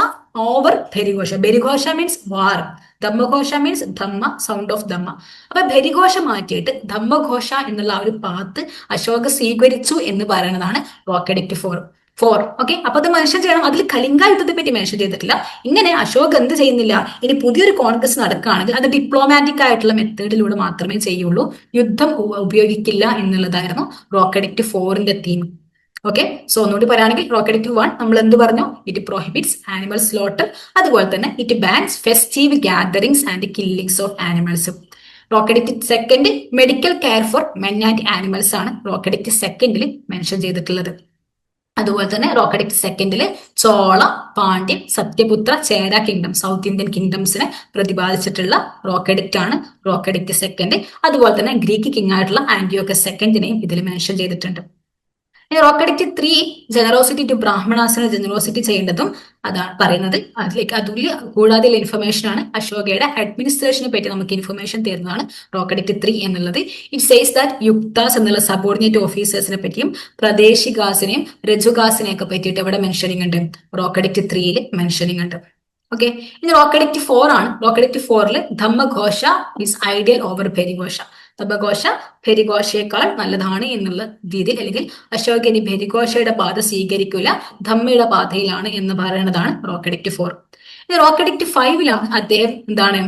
over Bherighosha means war, Dhammaghosha means dhamma, sound of dhamma. അപ്പൊ ഭരിഘോഷ മാറ്റിയിട്ട് ധമ്മഘോഷ എന്നുള്ള ആ ഒരു പാത്ത് അശോക സ്വീകരിച്ചു എന്ന് പറയുന്നതാണ് റോക്ക് എഡിക്റ്റ് 4. ഓക്കെ, അപ്പൊ അത് മെൻഷൻ ചെയ്യണം. അതിൽ കലിംഗ യുദ്ധത്തെ പറ്റി മെൻഷൻ ചെയ്തിട്ടില്ല. ഇങ്ങനെ അശോക് എന്ത് ചെയ്യുന്നില്ല? ഇനി പുതിയൊരു കോൺഗ്രസ് നടക്കുകയാണെങ്കിൽ അത് ഡിപ്ലോമാറ്റിക് ആയിട്ടുള്ള മെത്തേഡിലൂടെ മാത്രമേ ചെയ്യുള്ളൂ, യുദ്ധം ഉപയോഗിക്കില്ല എന്നുള്ളതായിരുന്നു റോക്ക് എഡിക്റ്റ് 4ന്റെ തീം. ഓക്കെ, സോ ഒന്നുകൂടി പറയുകയാണെങ്കിൽ റോക്ക് എഡിക്റ്റ് 1 നമ്മൾ എന്ത് പറഞ്ഞു? ഇറ്റ് പ്രോഹിബിറ്റ്സ് ആനിമൽ സ്ലോട്ടർ, അതുപോലെ തന്നെ it bans festive gatherings and killings of animals. Rock edict 2 medical care for men and animals ആണ് റോക്ക് എഡിക്റ്റ് 2 മെൻഷൻ ചെയ്തിട്ടുള്ളത്. അതുപോലെ തന്നെ റോക്ക് എഡിക്റ്റ് 2 ചോള, പാണ്ഡ്യം, Satyaputra, Chera kingdom, south Indian കിങ്ഡംസിനെ പ്രതിപാദിച്ചിട്ടുള്ള റോക്ക് എഡിക്റ്റ് ആണ് റോക്ക് എഡിക്റ്റ് 2. അതുപോലെ തന്നെ ഗ്രീക്ക് കിങ് ആയിട്ടുള്ള ആന്റിയോക്കസ് 2നെയും ഇതിൽ മെൻഷൻ ചെയ്തിട്ടുണ്ട്. റോക്ക് എഡിക്റ്റ് 3 ജനറോസിറ്റി ടു ബ്രാഹ്മണാസിനെ ജനറോസിറ്റി ചെയ്യേണ്ടതും അതാണ് പറയുന്നത്. അതിൽ കൂടാതെ ഇൻഫർമേഷൻ ആണ് അശോകയുടെ അഡ്മിനിസ്ട്രേഷനെ പറ്റി നമുക്ക് ഇൻഫർമേഷൻ തരുന്നതാണ് റോക്ക് എഡിക്റ്റ് 3 എന്നുള്ളത്. ഇറ്റ് സേസ് ദാറ്റ് യുക്താസ് എന്നുള്ള സബോർഡിനേറ്റ് ഓഫീസേഴ്സിനെ പറ്റിയും പ്രദേശികാസിനെയും രജുകാസിനെയും ഒക്കെ പറ്റിയിട്ട് എവിടെ മെൻഷനിങ് ഉണ്ട്? റോക്ക് എഡിക്റ്റ് 3 മെൻഷനിങ് ഉണ്ട്. ഓക്കെ, ഇനി റോക്ക് എഡിക്റ്റ് 4 ആണ്. Rock edict 4 Dhammaghosha is ideal over Bherighosha. Dhammaghosha ഭരിഘോഷയേക്കാൾ നല്ലതാണ് എന്നുള്ള രീതിയിൽ, അല്ലെങ്കിൽ അശോക് ഇനി ഭരിഘോഷയുടെ പാത സ്വീകരിക്കില്ല, ധമ്മയുടെ പാതയിലാണ് എന്ന് പറയുന്നതാണ് റോക്ക് എഡിക്റ്റ് 4. ഇനി റോക്ക് എഡിക്റ്റ് 5 അദ്ദേഹം എന്താണ്?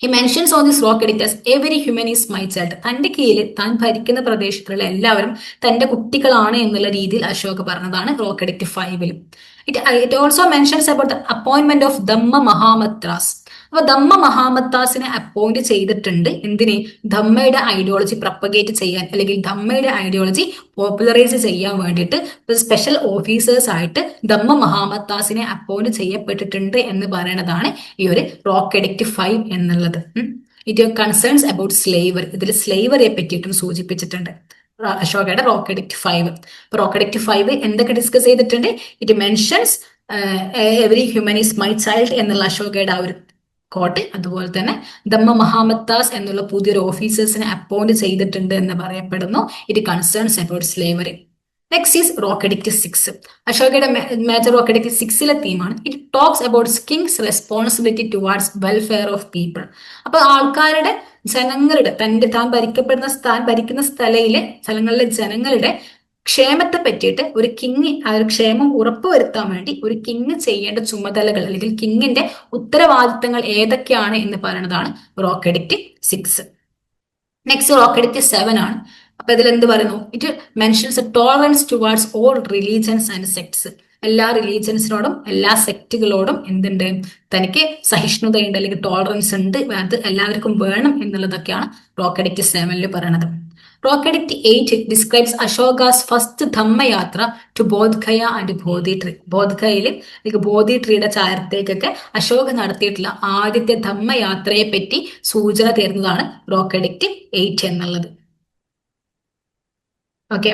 He mentions on this rock edict as every human is my child. തന്റെ കീഴിൽ താൻ ഭരിക്കുന്ന പ്രദേശത്തുള്ള എല്ലാവരും തന്റെ കുട്ടികളാണ് എന്നുള്ള രീതിയിൽ അശോക് പറഞ്ഞതാണ് rock edict 5. It also mentions about the appointment of Dhamma Mahamatras. അപ്പൊ ധമ്മ മഹാമത്താസിനെ അപ്പോയിന്റ് ചെയ്തിട്ടുണ്ട്. എന്തിന്? ധമ്മയുടെ ഐഡിയോളജി പ്രൊപ്പഗേറ്റ് ചെയ്യാൻ, അല്ലെങ്കിൽ ധമ്മയുടെ ഐഡിയോളജി പോപ്പുലറൈസ് ചെയ്യാൻ വേണ്ടിയിട്ട് സ്പെഷ്യൽ ഓഫീസേഴ്സ് ആയിട്ട് ധമ്മ മഹാമത്താസിനെ അപ്പോയിന്റ് ചെയ്യപ്പെട്ടിട്ടുണ്ട് എന്ന് പറയുന്നതാണ് ഈ ഒരു റോക്ക് എഡിക്റ്റ് 5 എന്നുള്ളത്. It concerns about slavery. ഇതിൽ സ്ലേവറിയെ പറ്റിയിട്ടും സൂചിപ്പിച്ചിട്ടുണ്ട് അശോകയുടെ റോക്ക് എഡിക്റ്റ് 5. റോക്ക് എഡിക്റ്റ് 5 എന്തൊക്കെ ഡിസ്കസ് ചെയ്തിട്ടുണ്ട്? It mentions every human is my child എന്നുള്ള അശോകയുടെ ആ ഒരു കോട്ട്, അതുപോലെ തന്നെ ധമ്മ മഹാമത്താസ് എന്നുള്ള പുതിയൊരു ഓഫീസേഴ്സിനെ അപ്പോയിന്റ് ചെയ്തിട്ടുണ്ട് എന്ന് പറയപ്പെടുന്നു. It concerns about slavery. Next is rock edict 6. അശോകയുടെ മേജർ റോക്ക് എഡിക്റ്റ് 6ലെ തീമാണ് it talks about king's responsibility towards welfare of people. അപ്പൊ ആൾക്കാരുടെ, ജനങ്ങളുടെ, താൻ ഭരിക്കുന്ന സ്ഥലങ്ങളിലെ ജനങ്ങളുടെ ക്ഷേമത്തെ പറ്റിയിട്ട് ഒരു കിങ് ആ ഒരു ക്ഷേമം ഉറപ്പുവരുത്താൻ വേണ്ടി ഒരു കിങ് ചെയ്യേണ്ട ചുമതലകൾ, അല്ലെങ്കിൽ കിങ്ങിന്റെ ഉത്തരവാദിത്തങ്ങൾ ഏതൊക്കെയാണ് എന്ന് പറയുന്നതാണ് rock edict 6. Next rock edict 7 ആണ്. അപ്പൊ ഇതിൽ എന്ത് പറയുന്നു? It mentions tolerance towards all religions and sects. എല്ലാ റിലീജിയൻസിനോടും എല്ലാ സെക്റ്റുകളോടും എന്തുണ്ട്? തനിക്ക് സഹിഷ്ണുതയുണ്ട്, അല്ലെങ്കിൽ ടോളറൻസ് ഉണ്ട്, അത് എല്ലാവർക്കും വേണം എന്നുള്ളതൊക്കെയാണ് റോക്ക് എഡിക്റ്റ് 7 പറയണത്. Rock edict 8 describes Ashoka's first Dhammayatra to Bodhgaya and Bodhi tree. ബോധ്ഗയയിൽ ബോധി ട്രീയുടെ ചാരത്തേക്കൊക്കെ അശോക നടത്തിയിട്ടുള്ള ആദ്യത്തെ ധമ്മയാത്രയെ പറ്റി സൂചന തരുന്നതാണ് റോക്കഡിക്റ്റ് 8 എന്നുള്ളത്. Okay,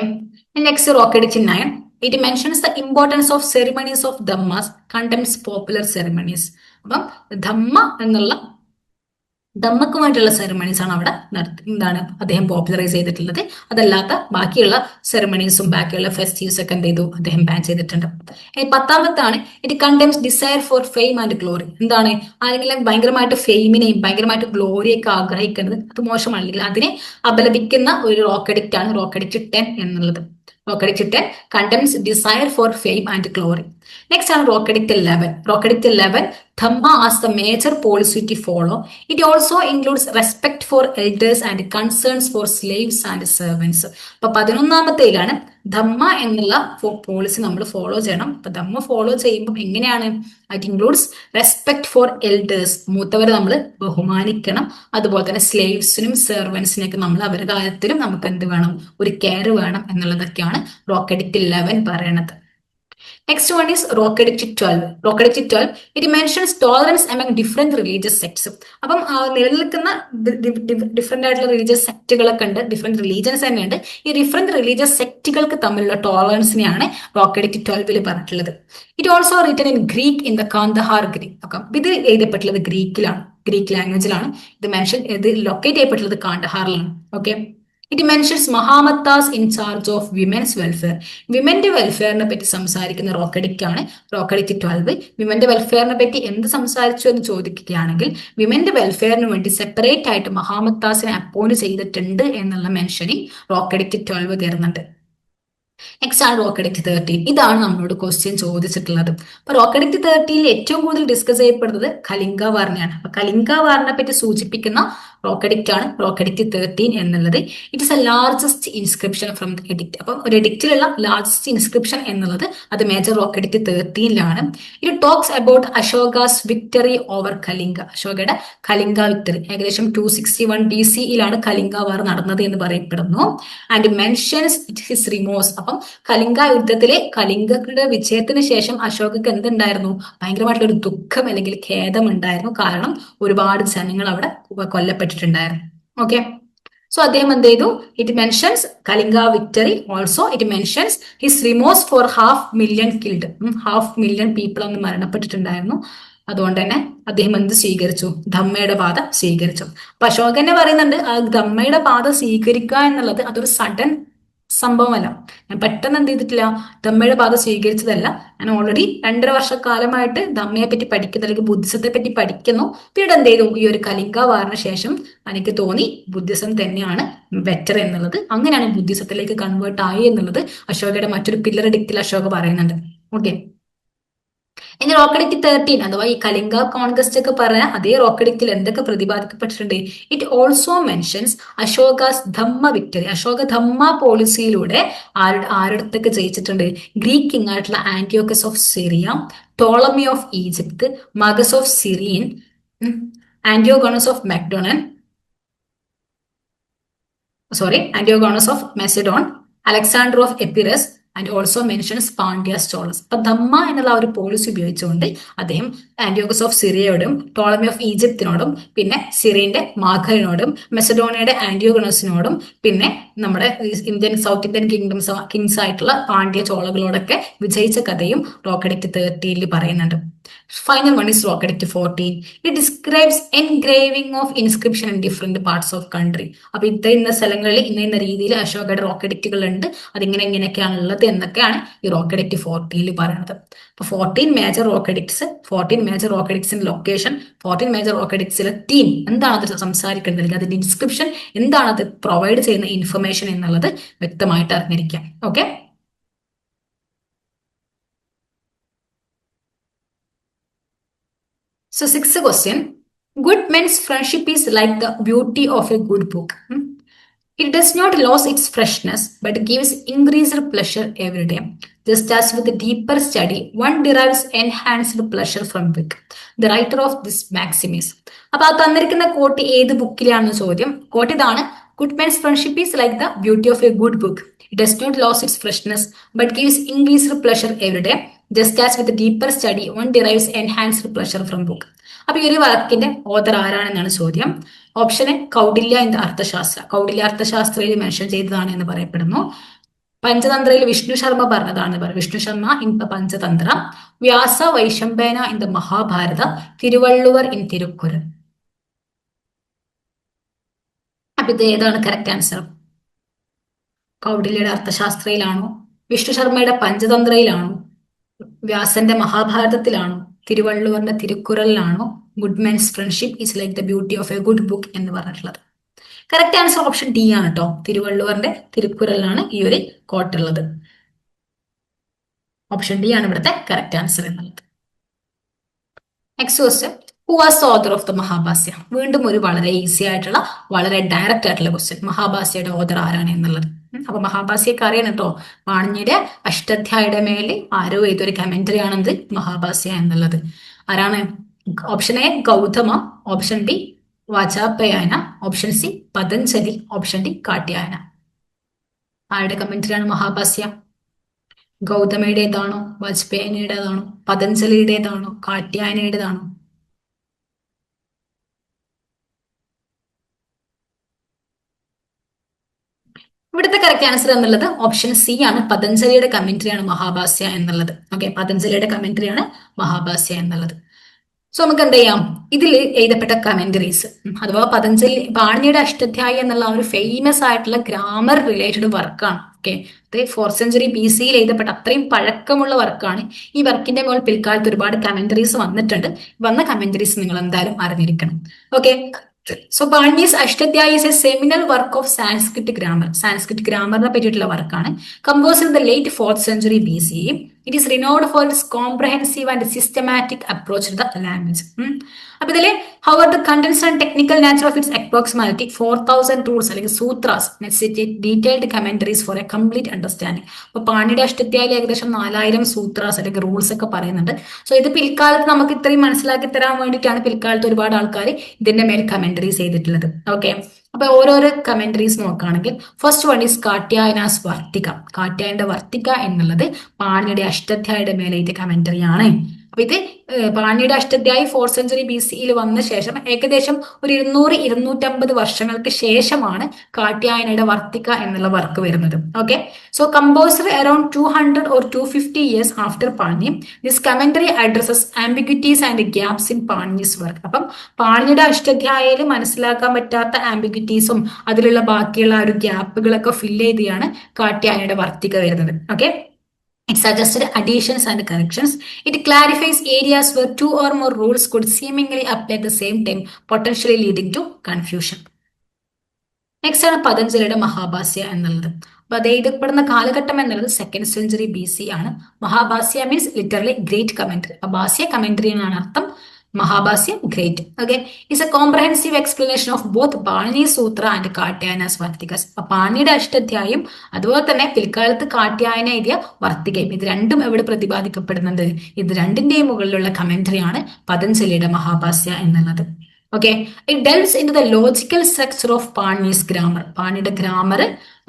next rock edict 9. It mentions the importance of ceremonies of dhammas, condemns popular ceremonies. അപ്പം ധമ്മ എന്നുള്ള ധമ്മക്ക് വേണ്ടിയുള്ള സെറമണീസ് ആണ് അവിടെ എന്താണ് അദ്ദേഹം പോപ്പുലറൈസ് ചെയ്തിട്ടുള്ളത്. അതല്ലാത്ത ബാക്കിയുള്ള സെറമണീസും ബാക്കിയുള്ള ഫെസ്റ്റീവ്സ് ഒക്കെ എന്ത് ചെയ്തു, അദ്ദേഹം ബാൻ ചെയ്തിട്ടുണ്ട്. 10ാമത്താണ് it condemns desire for fame and glory. എന്താണ്, ആരെങ്കിലും ഭയങ്കരമായിട്ട് ഫെയിമിനെയും ഭയങ്കരമായിട്ട് ഗ്ലോറിയൊക്കെ ആഗ്രഹിക്കുന്നത് അത് മോശമാണ്, അല്ലെങ്കിൽ അതിനെ അപലപിക്കുന്ന ഒരു റോക്കഡിക്റ്റ് ആണ് റോക്കഡിക്റ്റ് 10 എന്നുള്ളത്. Rock edict 10 condemns desire for fame and glory. Next ആണ് rock edict 11. റോക്കഡിക്റ്റ് 11 Dhamma as the major policy to follow. It also includes respect for elders and concerns for slaves and servants. അപ്പൊ 11ാമത്തേലാണ് ധമ്മ എന്നുള്ള പോളിസി നമ്മൾ ഫോളോ ചെയ്യണം. അപ്പൊ Dhamma follow ചെയ്യുമ്പോൾ എങ്ങനെയാണ്, it includes respect for elders, മൂത്തവരെ നമ്മൾ ബഹുമാനിക്കണം. അതുപോലെ തന്നെ സ്ലേവ്സിനും സെർവൻസിനൊക്കെ നമ്മൾ അവരുടെ കാര്യത്തിലും നമുക്ക് എന്ത് വേണം, ഒരു കെയർ വേണം എന്നുള്ളതൊക്കെയാണ് റോക്കഡിക്റ്റ് 11 പറയണത്. Next one is Rokadict 12. Rokadict 12, it mentions tolerance among different religious sects. അപ്പം നിലനിൽക്കുന്ന ഡിഫറെന്റ് ആയിട്ടുള്ള റിലീജിയസ് സെക്റ്റുകളൊക്കെ ഉണ്ട്, ഡിഫറെന്റ് റിലീജിയൻസ് തന്നെ ഉണ്ട്. ഈ ഡിഫറെന്റ് റിലീജിയസ് സെക്റ്റുകൾക്ക് തമ്മിലുള്ള ടോളറൻസിനെയാണ് റോക്കഡിക്റ്റ് 12 പറഞ്ഞിട്ടുള്ളത്. It also written in Greek in the Kandahar Greek. ഇത് എഴുതപ്പെട്ടുള്ളത് ഗ്രീക്കിലാണ്, ഗ്രീക്ക് ലാംഗ്വേജിലാണ്. ഇത് ലൊക്കേറ്റ് ചെയ്യപ്പെട്ടുള്ളത് കാന്തഹാറിലാണ്. Okay, it mentions mahamattas in charge of women's welfare. വിമന്റെ വെൽഫെയറിനെ പറ്റി സംസാരിക്കുന്ന റോക്കഡിക്റ്റ് ആണ് റോക്കഡിക്റ്റ് 12. വിമന്റെ വെൽഫെയറിനെ പറ്റി എന്ത് സംസാരിച്ചു എന്ന് ചോദിക്കുകയാണെങ്കിൽ വിമന്റെ വെൽഫെയറിന് വേണ്ടി സെപ്പറേറ്റ് ആയിട്ട് മഹാമത്താസിനെ അപ്പോയിന്റ് ചെയ്തിട്ടുണ്ട് എന്നുള്ള മെൻഷനിങ് റോക്കഡിക്റ്റ് 12 തരുന്നുണ്ട്. നെക്സ്റ്റ് ആണ് റോക്കഡിക്റ്റ് 13. ഇതാണ് നമ്മളോട് ക്വസ്റ്റ്യൻ ചോദിച്ചിട്ടുള്ളത്. അപ്പൊ റോക്കഡിക്റ്റ് 13 ഏറ്റവും കൂടുതൽ ഡിസ്കസ് ചെയ്യപ്പെടുന്നത് കലിംഗ വാറിനെയാണ്. അപ്പൊ കലിംഗ വാറിനെ പറ്റി സൂചിപ്പിക്കുന്ന റോക്കഡിക്റ്റ് ആണ് റോക്കഡിക്റ്റ് 13 എന്നുള്ളത്. It is A largest inscription from the edict. അപ്പം ഒരു എഡിക്റ്റിലുള്ള ലാർജസ്റ്റ് ഇൻസ്ക്രിപ്ഷൻ എന്നുള്ളത് അത് മേജർ റോക്കഡിക്റ്റ് 13 ഇത് talks about Ashoka's victory over Kalinga. അശോകയുടെ കലിംഗ വിക്ടറി ഏകദേശം 261 BCE കലിംഗ വാർ നടന്നത് എന്ന് പറയപ്പെടുന്നു. And mentions his remorse. അപ്പം കലിംഗ യുദ്ധത്തിലെ കലിംഗയുടെ വിജയത്തിന് ശേഷം അശോകക്ക് എന്തുണ്ടായിരുന്നു, ഭയങ്കരമായിട്ടുള്ള ഒരു ദുഃഖം അല്ലെങ്കിൽ ഖേദം ഉണ്ടായിരുന്നു. കാരണം ഒരുപാട് ജനങ്ങൾ അവിടെ കൊല്ലപ്പെട്ടിട്ടുണ്ടായിരുന്നു. ഓക്കെ, സോ അദ്ദേഹം എന്ത് ചെയ്തു, it mentions Kalinga victory. Also it mentions his remorse for 500,000 killed. 500,000 people അന്ന് മരണപ്പെട്ടിട്ടുണ്ടായിരുന്നു. അതുകൊണ്ട് തന്നെ അദ്ദേഹം എന്ത് സ്വീകരിച്ചു, ധമ്മയുടെ പാത സ്വീകരിച്ചു. അപ്പൊ അശോകനെ പറയുന്നുണ്ട് ആ ധമ്മയുടെ പാത സ്വീകരിക്കുക എന്നുള്ളത് അതൊരു സഡൻ സംഭവമല്ല. ഞാൻ പെട്ടെന്ന് എന്ത് ചെയ്തിട്ടില്ല, ധമ്മയുടെ പാത സ്വീകരിച്ചതല്ല. ഞാൻ ഓൾറെഡി 2.5 വർഷക്കാലമായിട്ട് ധമ്മയെ പറ്റി പഠിക്കുന്നു, അല്ലെങ്കിൽ ബുദ്ധിസത്തെ പറ്റി പഠിക്കുന്നു. പിന്നീട് എന്ത് ചെയ്തു, ഈ ഒരു കലിംഗ വാറിന് ശേഷം എനിക്ക് തോന്നി ബുദ്ധിസം തന്നെയാണ് ബെറ്റർ എന്നുള്ളത്. അങ്ങനെയാണ് ബുദ്ധിസത്തിലേക്ക് കൺവേർട്ട് ആയി എന്നുള്ളത് അശോകയുടെ മറ്റൊരു പില്ലർ എഡിക്റ്റിൽ അശോക പറയുന്നുണ്ട്. ഓക്കെ, ഇനി റോക്കഡിക്റ്റ് 13 അഥവാ ഈ കലിംഗ കോൺകസ്റ്റ് ഒക്കെ പറഞ്ഞ അതേ റോക്കഡിക്റ്റിൽ എന്തൊക്കെ പ്രതിപാദിക്കപ്പെട്ടിട്ടുണ്ട്. It also mentions Ashoka's dhamma victory. Ashoka dhamma പോളിസിയിലൂടെ ആരുടെയൊക്കെ ജയിച്ചിട്ടുണ്ട്, ഗ്രീക്ക് കിങ് ആയിട്ടുള്ള Antiochus of Syria, Ptolemy of Egypt, Magas of Cyrene, Antigonus of Antigonus of Macedon, Alexander of Epirus and also mentions Pandyas Cholas. അപ്പൊ ധമ്മ എന്നുള്ള ഒരു പോളിസി ഉപയോഗിച്ചുകൊണ്ട് അദ്ദേഹം ആന്റിയോക്കസ് ഓഫ് സിറിയയോടും ടോളമി ഓഫ് ഈജിപ്തിനോടും പിന്നെ സിറിയന്റെ മാഘറിനോടും മെസഡോണിയയുടെ ആന്റിയോഗണസിനോടും പിന്നെ നമ്മുടെ സൗത്ത് ഇന്ത്യൻ കിങ്സ് ആയിട്ടുള്ള പാണ്ഡ്യ ചോളകളോടൊക്കെ വിജയിച്ച കഥയും റോക്കഡിക്റ്റ് 13 പറയുന്നുണ്ട്. Final one is rock edict 14. It describes engraving of inscription in different parts of country. അപ്പൊ ഇന്ന സ്ഥലങ്ങളിൽ ഇന്ന രീതിയിൽ അശോകയുടെ റോക്കഡിക്റ്റുകൾ ഉണ്ട്, അതിങ്ങനെ ഇങ്ങനെയൊക്കെയാണ് ഉള്ളത് എന്നൊക്കെയാണ് ഈ റോക്കഡിക്റ്റ് 14 പറയുന്നത്. അപ്പൊ 14 മേജർ റോക്കഡിക്സിന്റെ ലൊക്കേഷൻ, 14 മേജർ റോക്കഡിക്സിലെ തീം എന്താണ് അത് സംസാരിക്കുന്നത്, അല്ലെങ്കിൽ അതിന്റെ ഇൻസ്ക്രിപ്ഷൻ എന്താണ്, അത് പ്രൊവൈഡ് ചെയ്യുന്ന ഇൻഫർമേഷൻ എന്നുള്ളത് വ്യക്തമായിട്ട് അറിഞ്ഞിരിക്കാം. Okay, so 6th question. Good men's friendship is like the beauty of a good book. It does not lose its freshness, but gives increased pleasure every day. Just as with deeper study, one derives enhanced pleasure from book. The writer of this maxim is. അപ്പൊ ആ തന്നിരിക്കുന്ന coat ഏത് ബുക്കിലാണെന്ന് ചോദ്യം. Coat ഇതാണ്, Goodman's friendship is like the beauty of a good book. It does not lose its freshness, but gives increased pleasure every day. Just as with deeper study, one derives enhanced pleasure from book. അപ്പൊ ഈ ഒരു വാക്കിന്റെ author ആരാണെന്നാണ് ചോദ്യം. Option A Kautilya in the Arthashastra. Kautilya അർത്ഥശാസ്ത്രയിൽ mention ചെയ്തതാണ് എന്ന് പറയപ്പെടുന്നു. പഞ്ചതന്ത്രയിൽ വിഷ്ണു ശർമ്മ പറഞ്ഞതാണ് Vishnu Sharma in the Panchatantra. Vyasa Vaishampayana in the Mahabharata. Thiruvalluvar in Thirukkural. അപ്പൊ ഇത് ഏതാണ് കറക്റ്റ് ആൻസർ? കൗടില്യയുടെ അർത്ഥശാസ്ത്രയിലാണോ, വിഷ്ണു ശർമ്മയുടെ പഞ്ചതന്ത്രയിലാണോ, വ്യാസന്റെ മഹാഭാരതത്തിലാണോ, തിരുവള്ളുവറിന്റെ തിരുക്കുറലിലാണോ good man's friendship is like the beauty of a good book എന്ന് പറഞ്ഞിട്ടുള്ളത്? കറക്റ്റ് ആൻസർ ഓപ്ഷൻ ഡി ആണ് കേട്ടോ. തിരുവള്ളുവറിന്റെ തിരുക്കുറലിലാണ് ഈ ഒരു കോട്ടുള്ളത്. ഓപ്ഷൻ ഡി ആണ് ഇവിടുത്തെ കറക്റ്റ് ആൻസർ എന്നുള്ളത്. Next question, who was the author of the Mahabhashya? വീണ്ടും ഒരു വളരെ ഈസി ആയിട്ടുള്ള, വളരെ ഡയറക്റ്റ് ആയിട്ടുള്ള ക്വസ്റ്റ്യൻ. മഹാഭാസ്യയുടെ ഓതർ ആരാണ് എന്നുള്ളത്. അപ്പൊ മഹാഭാസ്യൊക്കെ അറിയണം കേട്ടോ. വാണിജ്യയുടെ അഷ്ടാധ്യായിയുടെ മേലെ ആരോ ഏതൊരു കമന്ററി ആണെന്ത് മഹാഭാസ്യ എന്നുള്ളത്. ആരാണ്? Option A Gautama, option B Vachapayana, option C Patanjali, option D Katyayana. ആരുടെ കമന്ററിയാണ് മഹാഭാസ്യ? ഗൗതമയുടേതാണോ, വാജ്പേയിയുടേതാണോ, പതഞ്ജലിയുടേതാണോ, കാട്യായനയുടേതാണോ? ഇവിടുത്തെ കറക്റ്റ് ആൻസർ എന്നുള്ളത് ഓപ്ഷൻ സി ആണ്. പതഞ്ജലിയുടെ കമന്ററിയാണ് മഹാഭാസ്യ എന്നുള്ളത്. ഓക്കെ, പതഞ്ജലിയുടെ കമന്ററിയാണ് മഹാഭാസ്യ എന്നുള്ളത്. സോ നമുക്ക് എന്ത് ചെയ്യാം, ഇതിൽ എഴുതപ്പെട്ട കമന്ററീസ് അഥവാ പതഞ്ജലി വാണിജ്യയുടെ അഷ്ടാധ്യായി എന്നുള്ള ഒരു ഫേമസ് ആയിട്ടുള്ള ഗ്രാമർ റിലേറ്റഡ് വർക്കാണ്. ഓക്കെ, അത് 4th century BC എഴുതപ്പെട്ട അത്രയും പഴക്കമുള്ള വർക്കാണ്. ഈ വർക്കിന്റെ മുകളിൽ പിൽക്കാലത്ത് ഒരുപാട് കമന്ററീസ് വന്നിട്ടുണ്ട്. വന്ന കമന്ററീസ് നിങ്ങൾ എന്തായാലും അറിഞ്ഞിരിക്കണം. Okay, so Panini's Ashtadhyayi is a seminal work of Sanskrit grammar. Sanskrit ഗ്രാമറിനെ പറ്റിയിട്ടുള്ള വർക്കാണ്. Compose in the late 4th century BC. It is renowned for its comprehensive and systematic approach to the language. അപ്പൊ ഇതില് however the contents and technical nature of its approximately 4000 rules അല്ലെങ്കിൽ sutras necessitate detailed commentaries for a complete understanding. അപ്പൊ പാണിയുടെ അഷ്ടാധ്യായിയിൽ ഏകദേശം 4000 സൂത്രാസ് അല്ലെങ്കിൽ rules ഒക്കെ പറയുന്നുണ്ട്. So ഇത് പിൽക്കാലത്ത് നമുക്ക് ഇത്രയും മനസ്സിലാക്കി തരാൻ വേണ്ടിയിട്ടാണ് പിൽക്കാലത്ത് ഒരുപാട് ആൾക്കാർ ഇതിന്റെ മേൽ കമന്ററീസ് ചെയ്തിട്ടുള്ളത്. ഓക്കെ, അപ്പൊ ഓരോരോ കമന്ററീസ് നോക്കുകയാണെങ്കിൽ ഫസ്റ്റ് വൺ ഈസ് കാട്യായനാസ് വർത്തിക. കാട്യായന്റെ വർത്തിക എന്നുള്ളത് പാണിയുടെ അഷ്ടാധ്യായിയുടെ മേലെ ഇത് കമന്ററി ആണ്. അപ്പൊ ഇത് പാണിയുടെ അഷ്ടാധ്യായി 4th century BC വന്ന ശേഷം ഏകദേശം ഒരു 200-250 വർഷങ്ങൾക്ക് ശേഷമാണ് കാട്യായനയുടെ വർത്തിക എന്നുള്ള വർക്ക് വരുന്നത്. Okay, so composed around 200 or 250 years after Panini. This commentary addresses ambiguities and gaps in Panini's work. അപ്പം പാണിയുടെ അഷ്ടാധ്യായയിൽ മനസ്സിലാക്കാൻ പറ്റാത്ത ആംബിഗ്വിറ്റീസും അതിലുള്ള ബാക്കിയുള്ള ഒരു ഗ്യാപ്പുകളൊക്കെ ഫില്ല് ചെയ്താണ് കാട്യായനയുടെ വർത്തിക വരുന്നത്. Okay, it suggested additions and corrections. It clarifies areas where 2 or more rules could seemingly apply at the same time, potentially leading to confusion. Next ആണ് പതഞ്ജലിയുടെ മഹാഭാസ്യ എന്നുള്ളത്. അപ്പൊ അത് എഴുതപ്പെടുന്ന കാലഘട്ടം എന്നുള്ളത് 2nd century BC ആണ്. Mahabhashya means literally great commentary. അപ്പൊ bhashya commentary എന്നാണ് അർത്ഥം. Mahabhashya great. Okay, is a comprehensive explanation of both Panini sutra and Katyayana's varttikas. അപ്പൊ പാണിയുടെ അഷ്ടാധ്യായും അതുപോലെ തന്നെ പിൽക്കാലത്ത് കാട്യായന എഴുതിയ വർത്തികയും ഇത് രണ്ടും എവിടെ പ്രതിപാദിക്കപ്പെടുന്നുണ്ട്? ഇത് രണ്ടിന്റെയും മുകളിലുള്ള കമന്ററിയാണ് പതഞ്ജലിയുടെ മഹാഭാസ്യ എന്നുള്ളത്. Okay, it deals in to the logical structure of Panini's grammar. പാണിയുടെ grammar,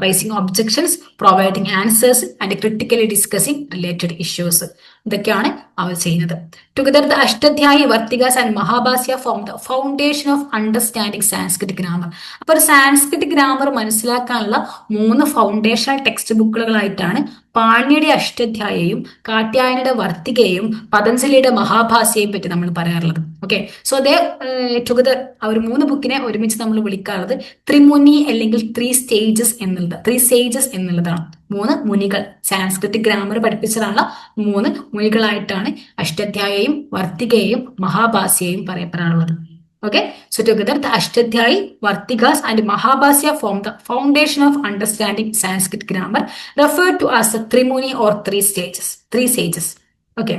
raising objections, providing answers and critically discussing related issues. ഇതൊക്കെയാണ് അവർ ചെയ്യുന്നത്. Together the Ashtadhyayi, varttikas and Mahabhashya form the foundation of understanding Sanskrit grammar. അപ്പൊ ഒരു സാൻസ്ക്രിറ്റ് ഗ്രാമർ മനസ്സിലാക്കാനുള്ള 3 ഫൗണ്ടേഷണൽ ടെക്സ്റ്റ് ബുക്കുകളായിട്ടാണ് പാണിയുടെ അഷ്ടാധ്യായയും കാട്യായനയുടെ വർത്തികയും പതഞ്ജലിയുടെ മഹാഭാസ്യയും പറ്റി നമ്മൾ പറയാറുള്ളത്. ഓക്കെ, സോ അതേ ടുഗദർ ആ ഒരു 3 ബുക്കിനെ ഒരുമിച്ച് നമ്മൾ വിളിക്കാറുള്ളത് ത്രിമുനി അല്ലെങ്കിൽ 3 stages എന്നുള്ളത്. 3 sages എന്നുള്ളതാണ്. 3 മുനികൾ. സാൻസ്ക്രിറ്റ് ഗ്രാമർ പഠിപ്പിച്ചതാണ് 3 മുനികളായിട്ടാണ് അഷ്ടാധ്യായയും വർത്തികയും മഹാഭാസ്യയും പറയപ്പെടാറുള്ളത്. Okay, so together the Ashtadhyayi, Vartikas and Mahabhasya form the foundation of understanding Sanskrit grammar, referred to as the Trimuni or 3 stages. 3 sages. Okay.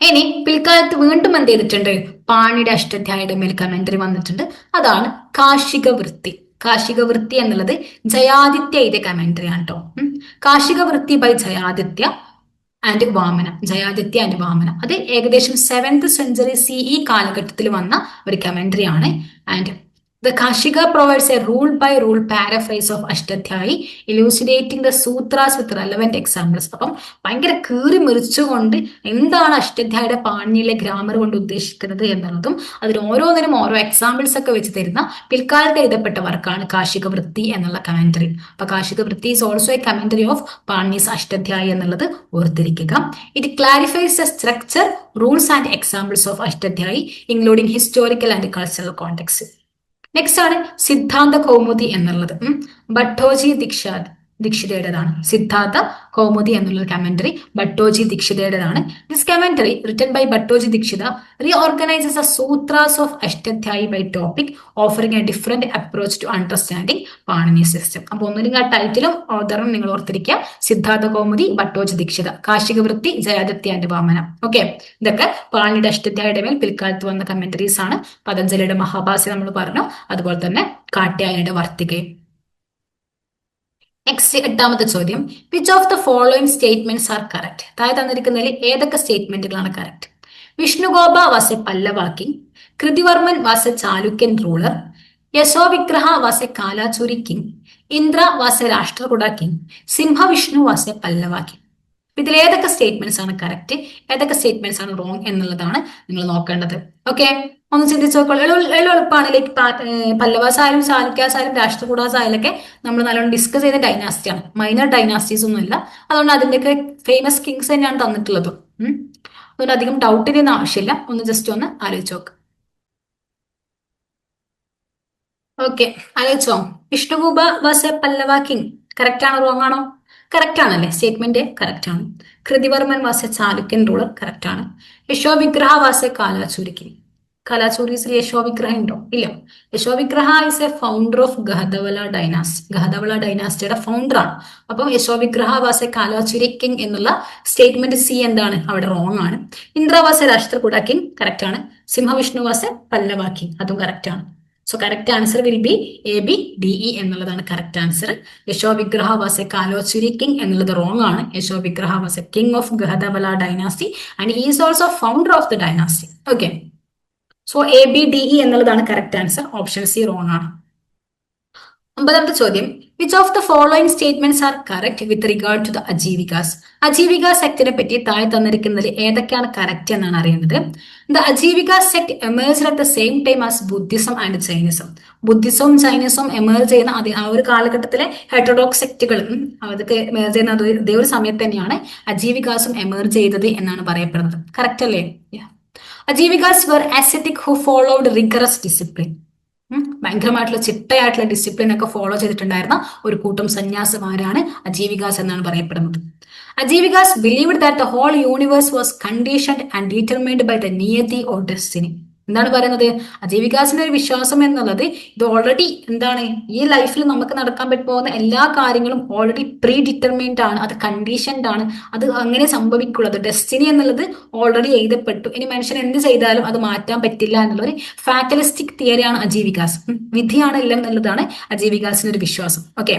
ഇനി പിൽക്കാലത്ത് വീണ്ടും എന്ത് ചെയ്തിട്ടുണ്ട്? പാണിയുടെ അഷ്ടാധ്യായിയുടെ മേൽ കമന്ററി വന്നിട്ടുണ്ട്. അതാണ് കാശിക വൃത്തി. കാശിക വൃത്തി എന്നുള്ളത് ജയാദിത്യ എഴുതിയ കമന്ററി ആണ് കേട്ടോ. Kashika Vritti by Jayaditya and Vamana. Jayaditya and Vamana അത് ഏകദേശം 7th century CE കാലഘട്ടത്തിൽ വന്ന ഒരു കമന്ററി ആണ്. And The Kashika provides a rule-by-rule paraphrase of Ashtadhyayi, elucidating the sutras with relevant examples. അപ്പം ഭയങ്കര കീറി മുറിച്ചുകൊണ്ട് എന്താണ് അഷ്ടധ്യായിയുടെ പാണിനിയിലെ ഗ്രാമർ കൊണ്ട് ഉദ്ദേശിക്കുന്നത് എന്നുള്ളതും അതിന് ഓരോന്നിനും ഓരോ എക്സാമ്പിൾസ് ഒക്കെ വെച്ച് തരുന്ന പിൽക്കാലത്ത് എഴുതപ്പെട്ട വർക്കാണ് കാശിക വൃത്തി എന്നുള്ള കമന്ററി. അപ്പൊ Kashika Vritti is also a commentary of Panini's Ashtadhyayi എന്നുള്ളത് ഓർത്തിരിക്കുക. It clarifies the structure, rules and examples of Ashtadhyayi including historical and cultural context. Next ആണ് സിദ്ധാന്ത കൗമുദി എന്നുള്ളത്. ഭട്ടോജി ദീക്ഷിതയുടേതാണ്. സിദ്ധാർത്ഥ കൗമുദി എന്നുള്ള കമന്ററി ഭട്ടോജി ദീക്ഷിതയുടേതാണ്. This commentary written by Bhattoji Dikshita reorganises the sutras of Ashtadhyayi by topic, offering a different approach to understanding Panini system. അപ്പൊ ഒന്നുമില്ലെങ്കിൽ ആ ടൈറ്റിലും ഓർഡറും നിങ്ങൾ ഓർത്തിരിക്കുക. സിദ്ധാർത്ഥ കൗമുദി ഭട്ടോജി ദീക്ഷിത, കാശിക വൃത്തി ജയാദത്യ ആൻഡ് വാമന. ഓക്കെ, ഇതൊക്കെ പാണിനിയുടെ അഷ്ടധ്യായിയുടെ മേൽ പിൽക്കാലത്ത് വന്ന കമന്ററീസ് ആണ്. പതഞ്ജലിയുടെ മഹാഭാസ്യ നമ്മൾ പറഞ്ഞു, അതുപോലെ തന്നെ കാട്യായനിയുടെ വർത്തികയും. നെക്സ്റ്റ് 8ാമത്തെ ചോദ്യം, which of the following statements are correct? താഴെ തന്നിരിക്കുന്നതിൽ ഏതൊക്കെ സ്റ്റേറ്റ്മെന്റുകളാണ് correct? Vishnugopa was a Pallava king, Kirtivarman was a Chalukyan ruler, Yashovigraha was a Kalachuri king, Indra was a Rashtrakuta king, Simhavishnu was a Pallava king. ഇതിൽ ഏതൊക്കെ സ്റ്റേറ്റ്മെന്റ്സ് ആണ് കറക്റ്റ്, ഏതൊക്കെ സ്റ്റേറ്റ്മെന്റ്സ് ആണ് റോങ് എന്നുള്ളതാണ് നിങ്ങൾ നോക്കേണ്ടത്. ഓക്കെ, ഒന്ന് ചിന്തിച്ചു നോക്കോളൂ. എളുപ്പമാണ്. ലൈക്ക് പല്ലവാസ് ആയാലും ചാലുക്യാസ് ആയാലും രാഷ്ട്രകൂടാസ് ആയാലൊക്കെ നമ്മൾ നല്ലോണം ഡിസ്കസ് ചെയ്ത ഡൈനാസ്റ്റിയാണ്, മൈനർ ഡൈനാസ്റ്റീസ് ഒന്നുമില്ല. അതുകൊണ്ട് അതിന്റെയൊക്കെ ഫേമസ് കിങ്സ് തന്നെയാണ് തന്നിട്ടുള്ളത്. അതുകൊണ്ട് അധികം ഡൗട്ട് ചെയ്യുന്ന ആവശ്യമില്ല. ഒന്ന് ജസ്റ്റ് ഒന്ന് ആലോചിച്ച് നോക്ക്. ഓക്കെ, ആലോചിച്ചോ? Vishnugopa was a Pallava king correct ആണോ റോങ് ആണോ? കറക്റ്റ് ആണല്ലേ? സ്റ്റേറ്റ്മെന്റ് കറക്റ്റ് ആണ്. Kirtivarman was a Chalukyan ruler correct ആണ്. Yashovigraha was a Kalachuri king. കാലാചൂരീസിൽ യശോവിഗ്രഹ ഉണ്ടോ? ഇല്ല. Yashovigraha is a founder of Gahadavala dynasty. Gahadavala ഡൈനാസ്റ്റിയുടെ ഫൗണ്ടർ ആണ്. അപ്പം Yashovigraha was a Kalachuri king എന്നുള്ള സ്റ്റേറ്റ്മെന്റ് സി എന്താണ്? അവിടെ റോങ് ആണ്. Indra was a Rashtrakuta king correct ആണ്. Simhavishnu was a Pallava king അതും കറക്റ്റ് ആണ്. So correct answer will be A B D E എന്നുള്ളതാണ് correct answer. Yashovigraha was a Kalachuri king എന്നുള്ളത് റോങ് ആണ്. Yashovigraha was a king of Gahadavala dynasty and he is also founder of the dynasty. Okay, so A B D E എന്നുള്ളതാണ് correct answer. Option C wrong ആണ്. 9ാമത്തെ ചോദ്യം, which of the following statements are correct with regard to the Ajivikas? Ajivika സെക്ടിനെ പറ്റി താഴെ തന്നിരിക്കുന്നതിൽ ഏതൊക്കെയാണ് correct എന്നാണ് അറിയുന്നത്. The Ajivika sect emerged at the same time as Buddhism and Jainism. ബുദ്ധിസവും ജൈനിസവും എമേർജ് ചെയ്യുന്ന ആ ഒരു കാലഘട്ടത്തിലെ ഹെറ്ററോഡോക്സ് സെക്ടുകളും അതൊക്കെ എമേർജ് ചെയ്യുന്ന അതേ ഒരു സമയത്ത് തന്നെയാണ് അജീവികാസും എമേർജ് ചെയ്തത് എന്നാണ് പറയപ്പെടുന്നത്. കറക്റ്റ് അല്ലേ? Ajivikas were ascetic who followed rigorous discipline. ഭയങ്കരമായിട്ടുള്ള ചിട്ടയായിട്ടുള്ള ഡിസിപ്ലിൻ ഒക്കെ ഫോളോ ചെയ്തിട്ടുണ്ടായിരുന്ന ഒരു കൂട്ടം സന്യാസിമാരാണ് അജീവികാസ് എന്നാണ് പറയപ്പെടുന്നത്. Ajivikas believed that the whole universe was conditioned and determined by the niyati or destiny. എന്താണ് പറയുന്നത്? അജീവികാസിന്റെ ഒരു വിശ്വാസം എന്നുള്ളത് ഇത് ഓൾറെഡി എന്താണ്, ഈ ലൈഫിൽ നമുക്ക് നടക്കാൻ പോകുന്ന എല്ലാ കാര്യങ്ങളും ഓൾറെഡി പ്രീ ഡിറ്റർമൈൻഡ് ആണ്, അത് കണ്ടീഷൻഡ് ആണ്, അത് അങ്ങനെ സംഭവിക്കുള്ളൂ. അത് ഡെസ്റ്റിനി എന്നുള്ളത് ഓൾറെഡി എഴുതപ്പെട്ടു. ഇനി മനുഷ്യൻ എന്ത് ചെയ്താലും അത് മാറ്റാൻ പറ്റില്ല എന്നുള്ളൊരു ഫാറ്റലിസ്റ്റിക് തിയറിയാണ് അജീവികാസ്. വിധിയാണ് എല്ലാം എന്നുള്ളതാണ് അജീവികാസിന്റെ ഒരു വിശ്വാസം. Okay,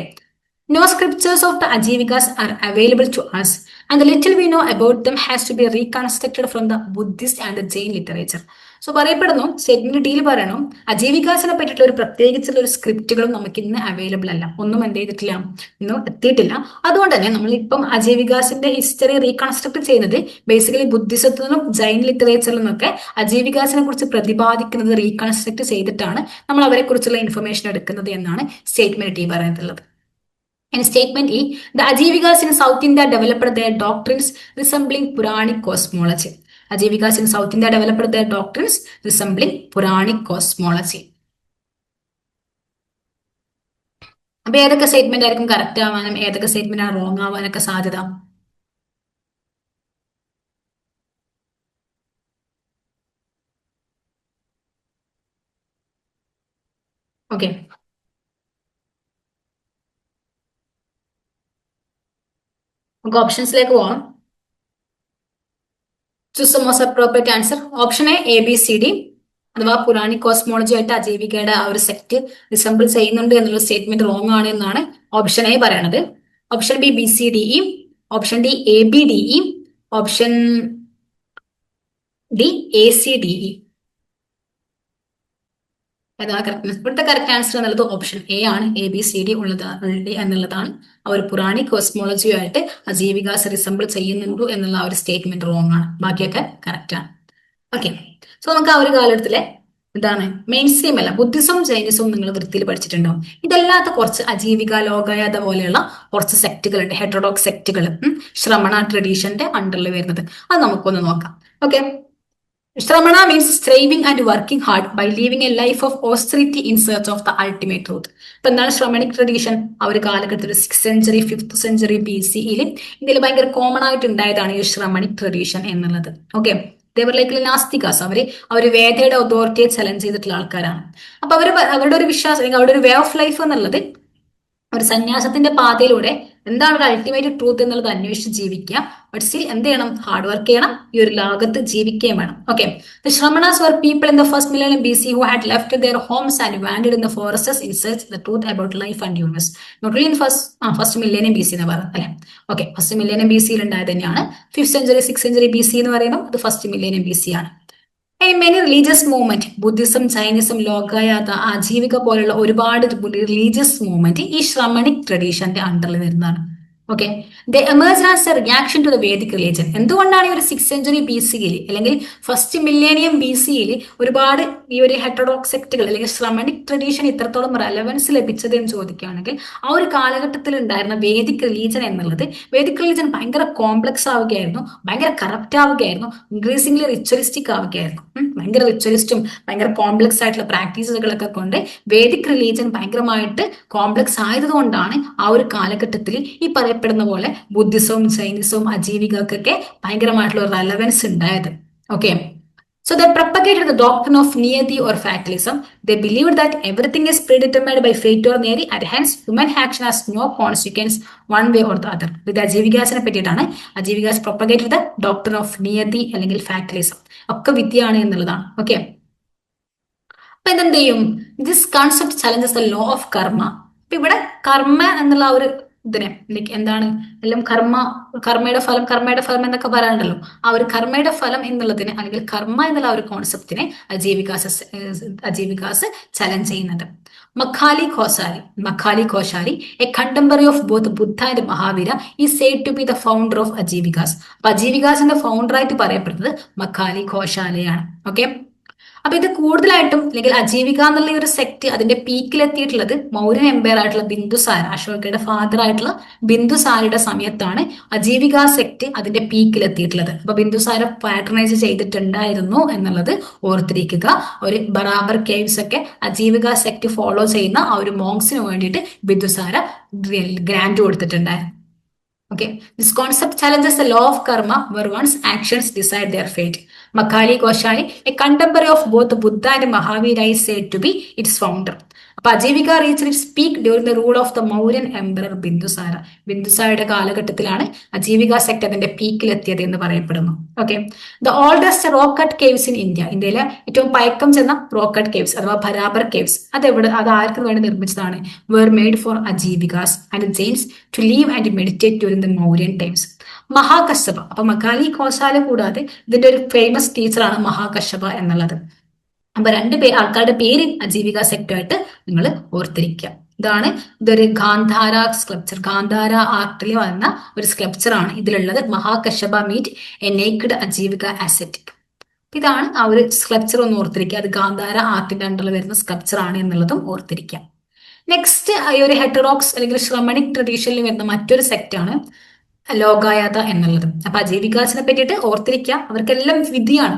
no scriptures of the Ajivikas are available to us, and the little we know about them has to be reconstructed from the Buddhist and the Jain literature. So പറയപ്പെടുന്നു, സ്റ്റേറ്റ്മെന്റ് ഡിയിൽ പറയണം, അജീവികാസിനെ പറ്റിയിട്ടുള്ള ഒരു പ്രത്യേകിച്ചുള്ള ഒരു സ്ക്രിപ്റ്റുകളും നമുക്ക് ഇന്ന് അവൈലബിൾ അല്ല. ഒന്നും എന്ത് ചെയ്തിട്ടില്ല, ഇന്നും എത്തിയിട്ടില്ല. അതുകൊണ്ട് തന്നെ നമ്മൾ ഇപ്പം അജീവികാസിന്റെ ഹിസ്റ്ററി റീകൺസ്ട്രക്ട് ചെയ്യുന്നത് ബേസിക്കലി ബുദ്ധിസത്തിൽ നിന്നും ജൈൻ ലിറ്ററേച്ചറിൽ നിന്നൊക്കെ അജീവികാസിനെ കുറിച്ച് പ്രതിപാദിക്കുന്നത് റീകൺസ്ട്രക്ട് ചെയ്തിട്ടാണ് നമ്മൾ അവരെ കുറിച്ചുള്ള ഇൻഫർമേഷൻ എടുക്കുന്നത് എന്നാണ് സ്റ്റേറ്റ്മെന്റ് ഡി പറയുന്നത്. And statement E, the Ajivikas in South India developed their doctrines resembling Puranic cosmology. Ajivikas in South India developed their doctrines resembling Puranic cosmology. അപ്പൊ ഏതൊക്കെ സ്റ്റേറ്റ്മെന്റ് ആയിരിക്കും കറക്റ്റ് ആവാനും ഏതൊക്കെ സ്റ്റേറ്റ്മെന്റ് ആണ് റോങ് ആവാനൊക്കെ സാധ്യത? ഓക്കെ, നമുക്ക് ഓപ്ഷൻസിലേക്ക് പോവാം. Choose the most appropriate answer. Option A B C D അഥവാ പുരാണിക് കോസ്മോളജി ആയിട്ട് അജീവികയുടെ ആ ഒരു സെക്ട് റിസംബിൾ ചെയ്യുന്നുണ്ട് എന്നുള്ള സ്റ്റേറ്റ്മെന്റ് റോങ് ആണ് എന്നാണ് ഓപ്ഷൻ എ പറയണത്. Option B B C D E, option D A B D E, option D A C D E. ഏതാ കറക്റ്റ്? ഇവിടുത്തെ കറക്റ്റ് ആൻസർ എന്നുള്ളത് ഓപ്ഷൻ എ ആണ്. ABCD എന്നുള്ളതാണ്. ആ ഒരു പുറാണിക് കോസ്മോളജിയുമായിട്ട് അജീവികാസ് റിസംബിൾ ചെയ്യുന്നുണ്ടോ എന്നുള്ള ആ ഒരു സ്റ്റേറ്റ്മെന്റ് റോങ് ആണ്. ബാക്കിയൊക്കെ കറക്റ്റ് ആണ്. ഓക്കെ, സോ നമുക്ക് ആ ഒരു കാലഘട്ടത്തിലെ എന്താണ് മെയിൻ സ്ട്രീം അല്ല, ബുദ്ധിസവും ജൈനിസവും നിങ്ങൾ വൃത്തിയിൽ പഠിച്ചിട്ടുണ്ടാവും. ഇതല്ലാത്ത കുറച്ച് അജീവിക, ലോകായത പോലെയുള്ള കുറച്ച് സെക്റ്റുകളുണ്ട്, ഹെറ്ററോഡോക്സ് സെക്റ്റുകൾ, ശ്രമണ ട്രഡീഷന്റെ അണ്ടറിൽ വരുന്നത്. അത് നമുക്കൊന്ന് നോക്കാം. Okay, shramana means striving and working hard by leaving a life of austerity in search of the ultimate truth. ഇപ്പൊ എന്താണ് ശ്രമണിക് ട്രഡീഷൻ? ആ ഒരു കാലഘട്ടത്തിൽ 6th century 5th century BCE ഇന്ത്യയിൽ ഭയങ്കര കോമൺ ആയിട്ട് ഉണ്ടായതാണ് ഈ ശ്രമണിക് ട്രഡീഷൻ എന്നുള്ളത്. ഓക്കെ, ദേവർ നാസ്തികാസ്, അവര് വേദയുടെ അതോറിറ്റിയെ ചലഞ്ച് ചെയ്തിട്ടുള്ള ആൾക്കാരാണ്. അപ്പൊ അവരുടെ ഒരു വിശ്വാസം അല്ലെങ്കിൽ അവരുടെ ഒരു വേ ഓഫ് ലൈഫ് എന്നുള്ളത് ഒരു സന്യാസത്തിന്റെ പാതയിലൂടെ എന്താണ് ഒരു അൾട്ടിമേറ്റ് ട്രൂത്ത് എന്നുള്ളത് അന്വേഷിച്ച് ജീവിക്കുക. ബട്ട് സ്റ്റിൽ എന്ത് ചെയ്യണം? ഹാർഡ് വർക്ക് ചെയ്യണം, ഈ ഒരു ലോകത്ത് ജീവിക്കുകയും വേണം. Okay, the Shramanas were people in the first millennium BC who had left their homes and wandered in the forests in search of the truth about life and universe. Not only in first millennium BC എന്ന് പറയുന്നത് അല്ലെ. Okay, first millennium BC ഉണ്ടായത് തന്നെയാണ്. 5th century 6th century BC എന്ന് പറയുന്നത് അത് first millennium BC ആണ്. Many religious movement, Buddhism, Jainism, Lokayata, Ajivika പോലുള്ള ഒരുപാട് റിലീജിയസ് മൂവ്മെന്റ് ഈ ശ്രമണിക് ട്രഡീഷന്റെ അണ്ടറിൽ വരുന്നതാണ്. Okay, the emerge as a reaction to the Vedic religion. എന്തുകൊണ്ടാണ് ഈ ഒരു 6th സെഞ്ചുറി BCE അല്ലെങ്കിൽ ഫസ്റ്റ് മില്ലേനിയം BCE ഒരുപാട് ഈ ഒരു ഹെറ്ററോഡോക്സ് സെക്റ്റുകൾ അല്ലെങ്കിൽ ശ്രമണിക് ട്രഡീഷൻ ഇത്രത്തോളം റെലവൻസ് ലഭിച്ചത് എന്ന് ചോദിക്കുകയാണെങ്കിൽ ആ ഒരു കാലഘട്ടത്തിൽ ഉണ്ടായിരുന്ന വേദിക് റിലീജൻ എന്നുള്ളത്, വേദിക് റിലീജൻ ഭയങ്കര കോംപ്ലക്സ് ആവുകയായിരുന്നു, ഭയങ്കര കറപ്റ്റ് ആവുകയായിരുന്നു, ഇൻക്രീസിംഗ്ലി റിച്വലിസ്റ്റിക് ആവുകയായിരുന്നു. ഭയങ്കര റിച്വലിസ്റ്റും ഭയങ്കര കോംപ്ലക്സ് ആയിട്ടുള്ള പ്രാക്ടീസുകളൊക്കെ കൊണ്ട് വേദിക് റിലീജൻ ഭയങ്കരമായിട്ട് കോംപ്ലക്സ് ആയതുകൊണ്ടാണ് ആ ഒരു കാലഘട്ടത്തിൽ ഈ പറയപ്പെടുന്ന പോലെ ബുദ്ധിസവും ജൈനിസവും അജീവികൾക്കൊക്കെ ഭയങ്കരമായിട്ടുള്ള റെലവൻസ് ഉണ്ടായത്. Okay, so they propagated the doctrine of niyati or fatalism. They believed that everything is predetermined by fate or niyati, and hence human action has no consequence one way or the other. ഇത് അജീവികാസിനെ പറ്റിയിട്ടാണ്. അജീവികാസ് propagated the doctrine of niyati അല്ലെങ്കിൽ fatalism. ഒക്കെ വിദ്യയാണ് എന്നുള്ളതാണ്. Okay, അപ്പൊ ഇതെന്ത് ചെയ്യും? This concept challenges the law of കർമ്മ. അപ്പൊ ഇവിടെ കർമ്മ എന്നുള്ള ഒരു ഇതിനെ എന്താണ് എല്ലാം കർമ്മയുടെ ഫലം എന്നൊക്കെ പറയാനുണ്ടല്ലോ. ആ ഒരു കർമ്മയുടെ ഫലം എന്നുള്ളതിന് അല്ലെങ്കിൽ കർമ്മ എന്നുള്ള ഒരു കോൺസെപ്റ്റിനെ അജീവികാസ് ചലഞ്ച് ചെയ്യുന്നുണ്ട്. Makkhali Gosala, a contemporary of both Buddha and Mahavira, he said to be the founder of Ajivikas. അപ്പൊ അജീവികാസിന്റെ ഫൗണ്ടറായിട്ട് പറയപ്പെടുന്നത് മഖാലി ഘോഷാലയാണ്. ഓക്കെ, അപ്പൊ ഇത് കൂടുതലായിട്ടും അല്ലെങ്കിൽ അജീവിക എന്നുള്ള ഒരു സെക്ട് അതിന്റെ പീക്കിലെത്തിയിട്ടുള്ളത് മൗര്യൻ എംപയർ ആയിട്ടുള്ള ബിന്ദുസാര, അശോകയുടെ ഫാദർ ആയിട്ടുള്ള ബിന്ദുസാരയുടെ സമയത്താണ് അജീവിക സെക്ട് അതിന്റെ പീക്കിലെത്തിയിട്ടുള്ളത്. അപ്പൊ ബിന്ദുസാര പാട്രണൈസ് ചെയ്തിട്ടുണ്ടായിരുന്നു എന്നുള്ളത് ഓർത്തിരിക്കുക. ഒരു ബറാബർ കേവ്സ് ഒക്കെ അജീവിക സെക്ട് ഫോളോ ചെയ്യുന്ന ആ ഒരു മോങ്സിന് വേണ്ടിയിട്ട് ബിന്ദുസാര ഗ്രാൻഡ് കൊടുത്തിട്ടുണ്ടായിരുന്നു. Okay, this concept challenges the law of karma where one's actions decide their fate. Makhali Goshali, a contemporary of both Buddha and Mahavira, is said to be its founder. അപ്പൊ Ajivika reach its peak during the rule of the Mauryan emperor Bindusara. ബിന്ദുസാരയുടെ കാലഘട്ടത്തിലാണ് Ajivika sect അതിന്റെ പീക്കിലെത്തിയത് എന്ന് പറയപ്പെടുന്നു. Okay, the oldest rock cut caves in India, ഇന്ത്യയിലെ ഏറ്റവും പഴക്കം ചെന്ന റോക്ക് കട്ട് കേവ്സ് അഥവാ ബരാബർ കേവ്സ്, അത് ആർക്ക് വേണ്ടി നിർമ്മിച്ചതാണ്? Were made for Ajivikas and Jains to live and meditate during the Mauryan times. Mahakashyapa, അപ്പൊ മഖാലി ഘോഷാല കൂടാതെ ഇതിന്റെ ഒരു ഫേമസ് ടീച്ചറാണ് മഹാകശ്യപ എന്നുള്ളത്. അപ്പൊ ആൾക്കാരുടെ പേര് അജീവിക സെക്ടറായിട്ട് നിങ്ങൾ ഓർത്തിരിക്കുക. ഇതൊരു ഗാന്ധാര സ്കൾപ്ചർ, ഗാന്ധാര ആർട്ടിൽ വന്ന ഒരു സ്കൾപ്ചർ ആണ് ഇതിലുള്ളത്. മഹാകശ്യപ മീറ്റ് എ നേക്ഡ് അജീവിക ആസെറ്റിക്. ഇതാണ് ആ ഒരു സ്കൾപ്ചർ ഒന്ന് ഓർത്തിരിക്കുക. അത് ഗാന്ധാര ആർട്ടിന്റെ അണ്ടറിൽ വരുന്ന സ്കൾപ്ചർ ആണ് എന്നുള്ളതും ഓർത്തിരിക്കുക. നെക്സ്റ്റ് ഈ ഒരു ഹെറ്ററോക്സ് അല്ലെങ്കിൽ ശ്രമണിക് ട്രഡീഷനിൽ വരുന്ന മറ്റൊരു സെക്റ്റാണ് ലോകായത എന്നുള്ളത്. അപ്പൊ അജീവികാസിനെ പറ്റിയിട്ട് ഓർത്തിരിക്കുക. അവർക്കെല്ലാം വിധിയാണ്,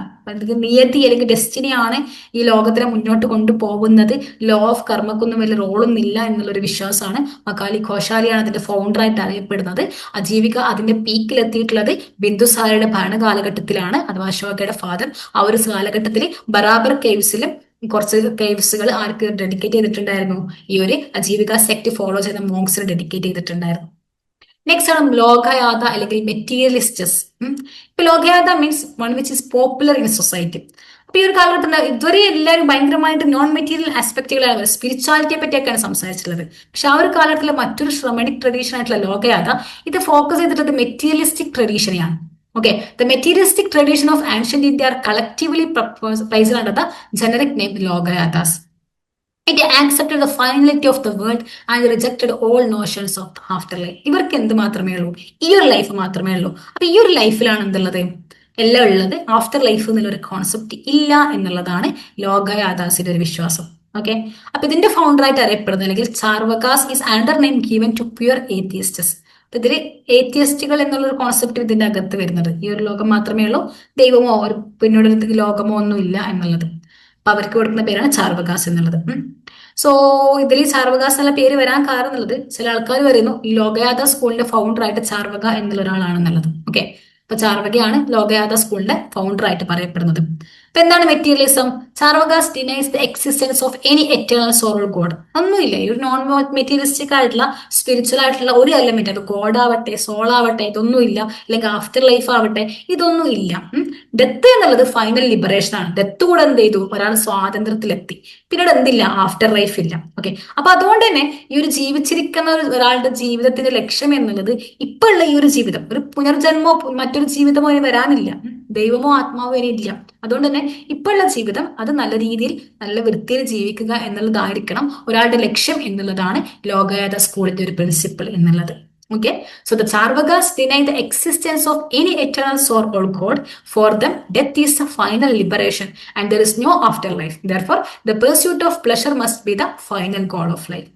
നിയതി അല്ലെങ്കിൽ ഡെസ്റ്റിനി ആണ് ഈ ലോകത്തിനെ മുന്നോട്ട് കൊണ്ടുപോകുന്നത്. ലോ ഓഫ് കർമ്മക്കൊന്നും വലിയ റോളൊന്നും ഇല്ല എന്നുള്ളൊരു വിശ്വാസമാണ്. മഖാലി ഘോഷാലിയാണ് അതിന്റെ ഫൗണ്ടറായിട്ട് അറിയപ്പെടുന്നത്. അജീവിക അതിന്റെ പീക്കിലെത്തിയിട്ടുള്ളത് ബിന്ദുസാരയുടെ ഭരണകാലഘട്ടത്തിലാണ്, അഥവാ അശോകയുടെ ഫാദർ. ആ ഒരു കാലഘട്ടത്തിൽ ബറാബർ കേവ്സിലും കുറച്ച് കേവ്സുകൾ ആർക്ക് ഡെഡിക്കേറ്റ് ചെയ്തിട്ടുണ്ടായിരുന്നു? ഈ ഒരു അജീവിക സെക്ട് ഫോളോ ചെയ്ത മോങ്സിന് ഡെഡിക്കേറ്റ് ചെയ്തിട്ടുണ്ടായിരുന്നു. നെക്സ്റ്റ് ആണ് ലോകയാത അല്ലെങ്കിൽ മെറ്റീരിയലിസ്റ്റസ്. ഇപ്പൊ Lokayata means one which is popular in society. അപ്പൊ ഈ ഒരു കാലഘട്ടത്തിൽ ഇതുവരെ എല്ലാവരും ഭയങ്കരമായിട്ട് നോൺ മെറ്റീരിയൽ ആസ്പെക്റ്റുകളാണ്, സ്പിരിച്വാലിറ്റിയെ പറ്റിയൊക്കെയാണ് സംസാരിച്ചിട്ടുള്ളത്. പക്ഷെ ആ ഒരു കാലഘട്ടത്തിലെ മറ്റൊരു ശ്രമണിക് ട്രഡീഷൻ ആയിട്ടുള്ള ലോകയാത ഇത് ഫോക്കസ് ചെയ്തിട്ടുള്ളത് materialistic ട്രഡീഷനെയാണ്. Okay, the materialistic tradition of ancient India are collectively placed under the generic name Logayatas. It accepted the finality of the world and rejected all notions of the after life. ഇവർക്ക് എന്ത് മാത്രമേ ഉള്ളൂ? ഈ ഒരു life മാത്രമേ ഉള്ളൂ. അപ്പൊ ഈ ഒരു ലൈഫിലാണ് എന്തുള്ളത്? എല്ലാം ഉള്ളത്. ആഫ്റ്റർ ലൈഫ് എന്നുള്ള ഒരു കോൺസെപ്റ്റ് ഇല്ല എന്നുള്ളതാണ് ലോകയാഥാസിന്റെ ഒരു വിശ്വാസം. ഓക്കെ, അപ്പൊ ഇതിന്റെ ഫൗണ്ടറായിട്ട് അറിയപ്പെടുന്നത്, അല്ലെങ്കിൽ Charvakas is under name given to pure atheists. അപ്പൊ ഇതില് ഏത്തിയസ്റ്റുകൾ എന്നുള്ള ഒരു കോൺസെപ്റ്റ് ഇതിന്റെ അകത്ത് വരുന്നത്, ഈ ഒരു ലോകം മാത്രമേ ഉള്ളൂ, ദൈവമോ ഒരു പിന്നീട് ലോകമോ ഒന്നും ഇല്ല എന്നുള്ളത്. അപ്പൊ അവർക്ക് കൊടുക്കുന്ന പേരാണ് ചാർവകാസ് എന്നുള്ളത്. സോ ഇതിൽ ചാർവകാസ് എന്നുള്ള പേര് വരാൻ കാരണം എന്നുള്ളത്, ചില ആൾക്കാർ പറയുന്നു ഈ ലോകയാഥ സ്കൂളിന്റെ ഫൗണ്ടർ ആയിട്ട് ചാർവക എന്നുള്ള ഒരാളാണെന്നുള്ളത്. ഓക്കെ, അപ്പൊ ചാർവകയാണ് ലോകയാഥ സ്കൂളിന്റെ ഫൗണ്ടർ ആയിട്ട് പറയപ്പെടുന്നത്. അപ്പൊ എന്താണ് materialism? Charvakas denies the existence of any eternal soul or god. ഒന്നുമില്ല, ഈ ഒരു നോൺ മെറ്റീരിയലിസ്റ്റിക് ആയിട്ടുള്ള സ്പിരിച്വൽ ആയിട്ടുള്ള ഒരു എലമെന്റ്, അത് ഗോഡ് ആവട്ടെ, സോൾ ആവട്ടെ, ഇതൊന്നുമില്ല, അല്ലെങ്കിൽ ആഫ്റ്റർ ലൈഫ് ആവട്ടെ, ഇതൊന്നും ഇല്ല. ഡെത്ത് എന്നുള്ളത് ഫൈനൽ ലിബറേഷൻ ആണ്. ഡെത്ത് കൂടെ എന്ത് ചെയ്തു? ഒരാൾ സ്വാതന്ത്ര്യത്തിലെത്തി. പിന്നീട് എന്തില്ല? ആഫ്റ്റർ ലൈഫ് ഇല്ല. ഓക്കെ, അപ്പൊ അതുകൊണ്ട് തന്നെ ഈ ഒരു ജീവിച്ചിരിക്കുന്ന ഒരാളുടെ ജീവിതത്തിന്റെ ലക്ഷ്യം എന്നുള്ളത് ഇപ്പൊ ഉള്ള ഈ ഒരു ജീവിതം, ഒരു പുനർജന്മോ മറ്റൊരു ജീവിതമോ ഇനി വരാനില്ല, ദൈവമോ ആത്മാവോ ഇനി ഇല്ല. അതുകൊണ്ട് തന്നെ ഇപ്പോഴുള്ള ജീവിതം അത് നല്ല രീതിയിൽ നല്ല വൃത്തിയിൽ ജീവിക്കുക എന്നുള്ളതായിരിക്കണം ഒരാളുടെ ലക്ഷ്യം എന്നുള്ളതാണ് ലോകയാഥ സ്കൂളിന്റെ ഒരു പ്രിൻസിപ്പിൾ എന്നുള്ളത്. Okay, so the Charvakas deny the existence of any eternal soul or God. For them, death is the final liberation and there is no afterlife. Therefore, the pursuit of pleasure must be the final goal of life.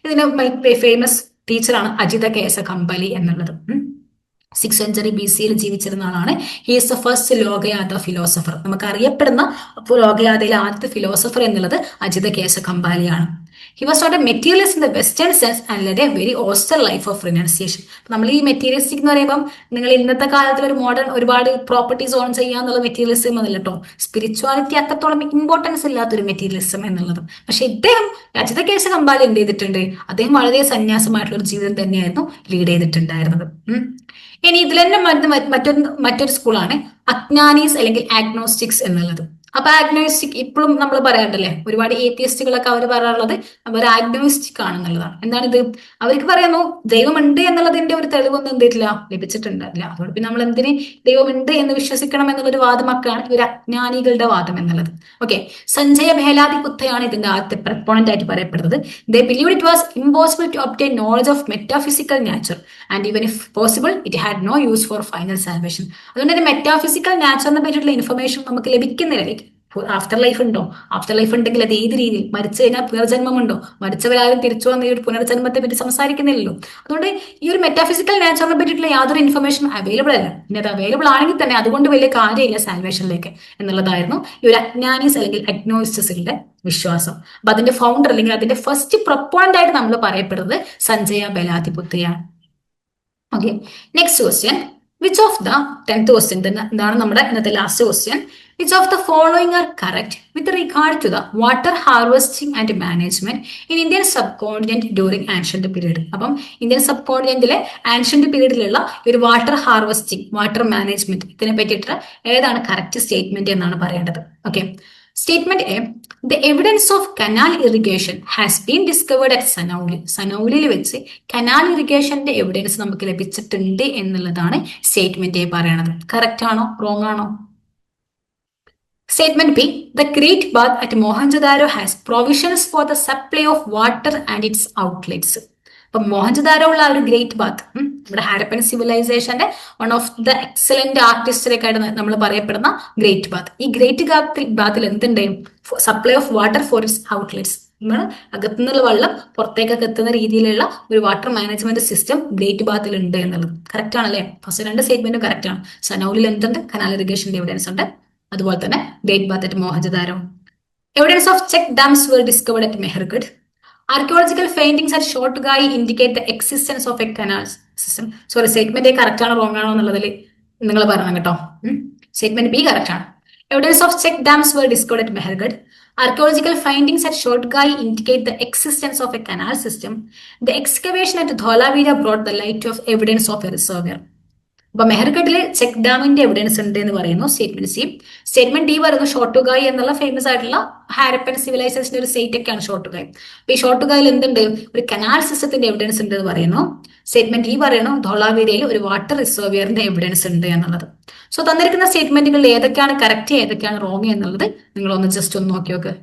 ഇതിന് famous ടീച്ചറാണ് അജിത കേശ കമ്പലി എന്നുള്ളത്. 6th century BC ജീവിച്ചിരുന്ന ആളാണ്. He is the first Lokayata philosopher. നമുക്ക് അറിയപ്പെടുന്ന ലോകയാഥയിലെ ആദ്യത്തെ philosopher എന്നുള്ളത് അജിത കേശ കമ്പാലിയാണ്. He was not a materialist in the western sense and led a very austere life of renunciation. നമ്മൾ ഈ മെറ്റീരിയലിസ്റ്റിക് എന്ന് പറയുമ്പോൾ നിങ്ങൾ ഇന്നത്തെ കാലത്തിൽ ഒരു മോഡേൺ ഒരുപാട് പ്രോപ്പർട്ടീസ് ഓൺ ചെയ്യാന്നുള്ള മെറ്റീരിയലിസം എന്നല്ല കേട്ടോ. സ്പിരിച്വാലിറ്റി അത്രത്തോളം ഇമ്പോർട്ടൻസ് ഇല്ലാത്തൊരു മെറ്റീരിയലിസം എന്നുള്ളത്. പക്ഷെ ഇദ്ദേഹം അജിത കേശ കമ്പാലി എന്ത് ചെയ്തിട്ടുണ്ട്? അദ്ദേഹം വളരെ സന്യാസമായിട്ടുള്ള ഒരു ജീവിതം തന്നെയായിരുന്നു ലീഡ് ചെയ്തിട്ടുണ്ടായിരുന്നത്. ഇനി ഇതിൽ തന്നെ മറ്റൊരു സ്കൂളാണ് അജ്ഞാനീസ് അല്ലെങ്കിൽ ആഗ്നോസ്റ്റിക്സ് എന്നുള്ളത്. അപ്പൊ ആഗ്നോസ്റ്റിക് ഇപ്പോഴും നമ്മൾ പറയാറുണ്ടല്ലേ, ഒരുപാട് ഏത്തിയസ്റ്റുകളൊക്കെ അവർ പറയാറുള്ളത് അവർ ആഗ്നോസ്റ്റിക് ആണെന്നുള്ളതാണ്. എന്താണിത്? അവർക്ക് പറയുന്നു ദൈവമുണ്ട് എന്നുള്ളതിന്റെ ഒരു തെളിവൊന്നും എന്തിട്ടില്ല, ലഭിച്ചിട്ടുണ്ടല്ല. അതുകൊണ്ട് പിന്നെ നമ്മൾ എന്തിന് ദൈവമുണ്ട് എന്ന് വിശ്വസിക്കണം എന്നുള്ളൊരു വാദമൊക്കെയാണ് ഇവർ അജ്ഞാനികളുടെ വാദം എന്നുള്ളത്. ഓക്കെ, സഞ്ജയ ഭേലാദി ബുദ്ധയാണ് ഇതിന്റെ ആദ്യത്തെ പ്രപ്പോണന്റ് ആയിട്ട് പറയപ്പെടുന്നത്. They believed it was impossible to obtain knowledge of metaphysical nature and even if possible it had no use for final salvation. അതുകൊണ്ട് തന്നെ മെറ്റാഫിസിക്കൽ നാച്ചറിനെ പറ്റിയിട്ടുള്ള ഇൻഫർമേഷൻ നമുക്ക് ലഭിക്കുന്നില്ല. ആഫ്റ്റർ ലൈഫ് ഉണ്ടോ? ആഫ്റ്റർ ലൈഫ് ഉണ്ടെങ്കിൽ അത് ഏത് രീതിയിൽ? മരിച്ചു കഴിഞ്ഞാൽ പുനർജന്മം ഉണ്ടോ? മരിച്ചവരാരും തിരിച്ചു വന്ന ഈ ഒരു പുനർജന്മത്തെ പറ്റി സംസാരിക്കുന്നില്ലല്ലോ. അതുകൊണ്ട് ഈ ഒരു മെറ്റാഫിസിക്കൽ നാച്ചറിനെ പറ്റിയിട്ടുള്ള യാതൊരു ഇൻഫർമേഷൻ അവൈലബിൾ അല്ല. ഇനി അത് അവൈലബിൾ ആണെങ്കിൽ തന്നെ അതുകൊണ്ട് വലിയ കാര്യമില്ല സാൽവേഷനിലേക്ക് എന്നുള്ളതായിരുന്നു ഈ ഒരു അജ്ഞാനീസ് അല്ലെങ്കിൽ അഗ്നോയിസ്റ്റസിന്റെ വിശ്വാസം. അപ്പൊ അതിന്റെ ഫൗണ്ടർ അല്ലെങ്കിൽ അതിന്റെ ഫസ്റ്റ് പ്രൊപ്പോണന്റ് ആയിട്ട് നമ്മൾ പറയപ്പെടുന്നത് സഞ്ജയ ബലാതിപുത്രയാണ്. Okay, next question. Which of the 10th question എന്താണ് നമ്മുടെ ഇന്നത്തെ last question. Which of the following are correct with regard to the water harvesting and management in Indian subcontinent during ancient period? അപ്പം Indian sub കോണ്ടിനെന്റിലെ ancient പീരീഡിലുള്ള ഒരു water harvesting, water management, ഇതിനെ പറ്റിയിട്ട് ഏതാണ് correct statement എന്നാണ് പറയേണ്ടത്. Okay, statement A, the evidence of canal irrigation has been discovered at Sanauli. സനൌലിയിൽ വെച്ച് canal ഇറിഗേഷന്റെ എവിഡൻസ് നമുക്ക് ലഭിച്ചിട്ടുണ്ട് എന്നുള്ളതാണ് സ്റ്റേറ്റ്മെന്റ് എ പറയണത്. കറക്റ്റ് ആണോ റോങ് ആണോ? Statement B, the Great Bath at Mohenjo-daro has provisions for the supply of water and its outlets. അപ്പൊ മോഹൻജദാരോ ഉള്ള ഒരു ഗ്രേറ്റ് ബാത്ത്, നമ്മുടെ ഹാരപ്പൻ സിവിലൈസേഷന്റെ വൺ ഓഫ് ദ എക്സലന്റ് ആർട്ടിസ്റ്റിലൊക്കെ ആയിട്ട് നമ്മൾ പറയപ്പെടുന്ന ഗ്രേറ്റ് ബാത്ത്. ഈ ഗ്രേറ്റ് ബാത്തിൽ എന്തുണ്ട്? Supply of water for its outlets. നമ്മൾ അകത്തുനിന്നുള്ള വെള്ളം പുറത്തേക്കൊക്കെ എത്തുന്ന രീതിയിലുള്ള ഒരു വാട്ടർ മാനേജ്മെന്റ് സിസ്റ്റം ഗ്രേറ്റ് ബാത്തിൽ ഉണ്ട് എന്നുള്ളത് കറക്റ്റ് ആണല്ലേ? ഫസ്റ്റ് രണ്ട് സ്റ്റേറ്റ്മെന്റും കറക്റ്റ് ആണ്. സനൌലിൽ എന്തുണ്ട്? കനാൽ ഇറിഗേഷന്റെ എവിഡൻസ് ഉണ്ട്. അതുപോലെ തന്നെ great bath at Mohenjodaro. Evidence of check dams were discovered at Mehrgarh. Archaeological findings at Shortugai indicate the existence of a canal system. Sorry, statement correct ആണോ റോങ് ആണോ എന്നുള്ളതിൽ നിങ്ങൾ പറയണം കേട്ടോ. സ്റ്റേറ്റ്മെന്റ് ബി കറക്റ്റ് ആണ്. Evidence of check dams were discovered at Mehrgarh. Archaeological findings at Shotgai indicate the existence of a canal system. The excavation at Dholavira brought the light of evidence of a reservoir. അപ്പൊ മെഹർഗഡില് check ഡാമിന്റെ evidence ഉണ്ട് എന്ന് പറയുന്നു statement C. Statement D പറയുന്നു ഷോട്ടുഗായ് എന്നുള്ള famous ആയിട്ടുള്ള ഹാരപ്പൻ സിവിലൈസേഷന്റെ ഒരു site ഒക്കെയാണ് ഷോട്ടുഗായ്. അപ്പൊ ഈ ഷോട്ടുഗായിൽ എന്തുണ്ട്? ഒരു കനാൽ സിസ്റ്റത്തിന്റെ എവിഡൻസ് ഉണ്ട് എന്ന് പറയുന്നു. സ്റ്റേറ്റ്മെന്റ് ഡി പറയുന്നു ധോളാവീരയിൽ ഒരു വാട്ടർ റിസർവിയറിന്റെ എവിഡൻസ് ഉണ്ട് എന്നുള്ളത്. സോ തന്നിരിക്കുന്ന സ്റ്റേറ്റ്മെന്റുകളിൽ ഏതൊക്കെയാണ് കറക്റ്റ് ഏതൊക്കെയാണ് റോങ് എന്നുള്ളത് നിങ്ങൾ ഒന്ന് ജസ്റ്റ് ഒന്ന് നോക്കി നോക്ക്.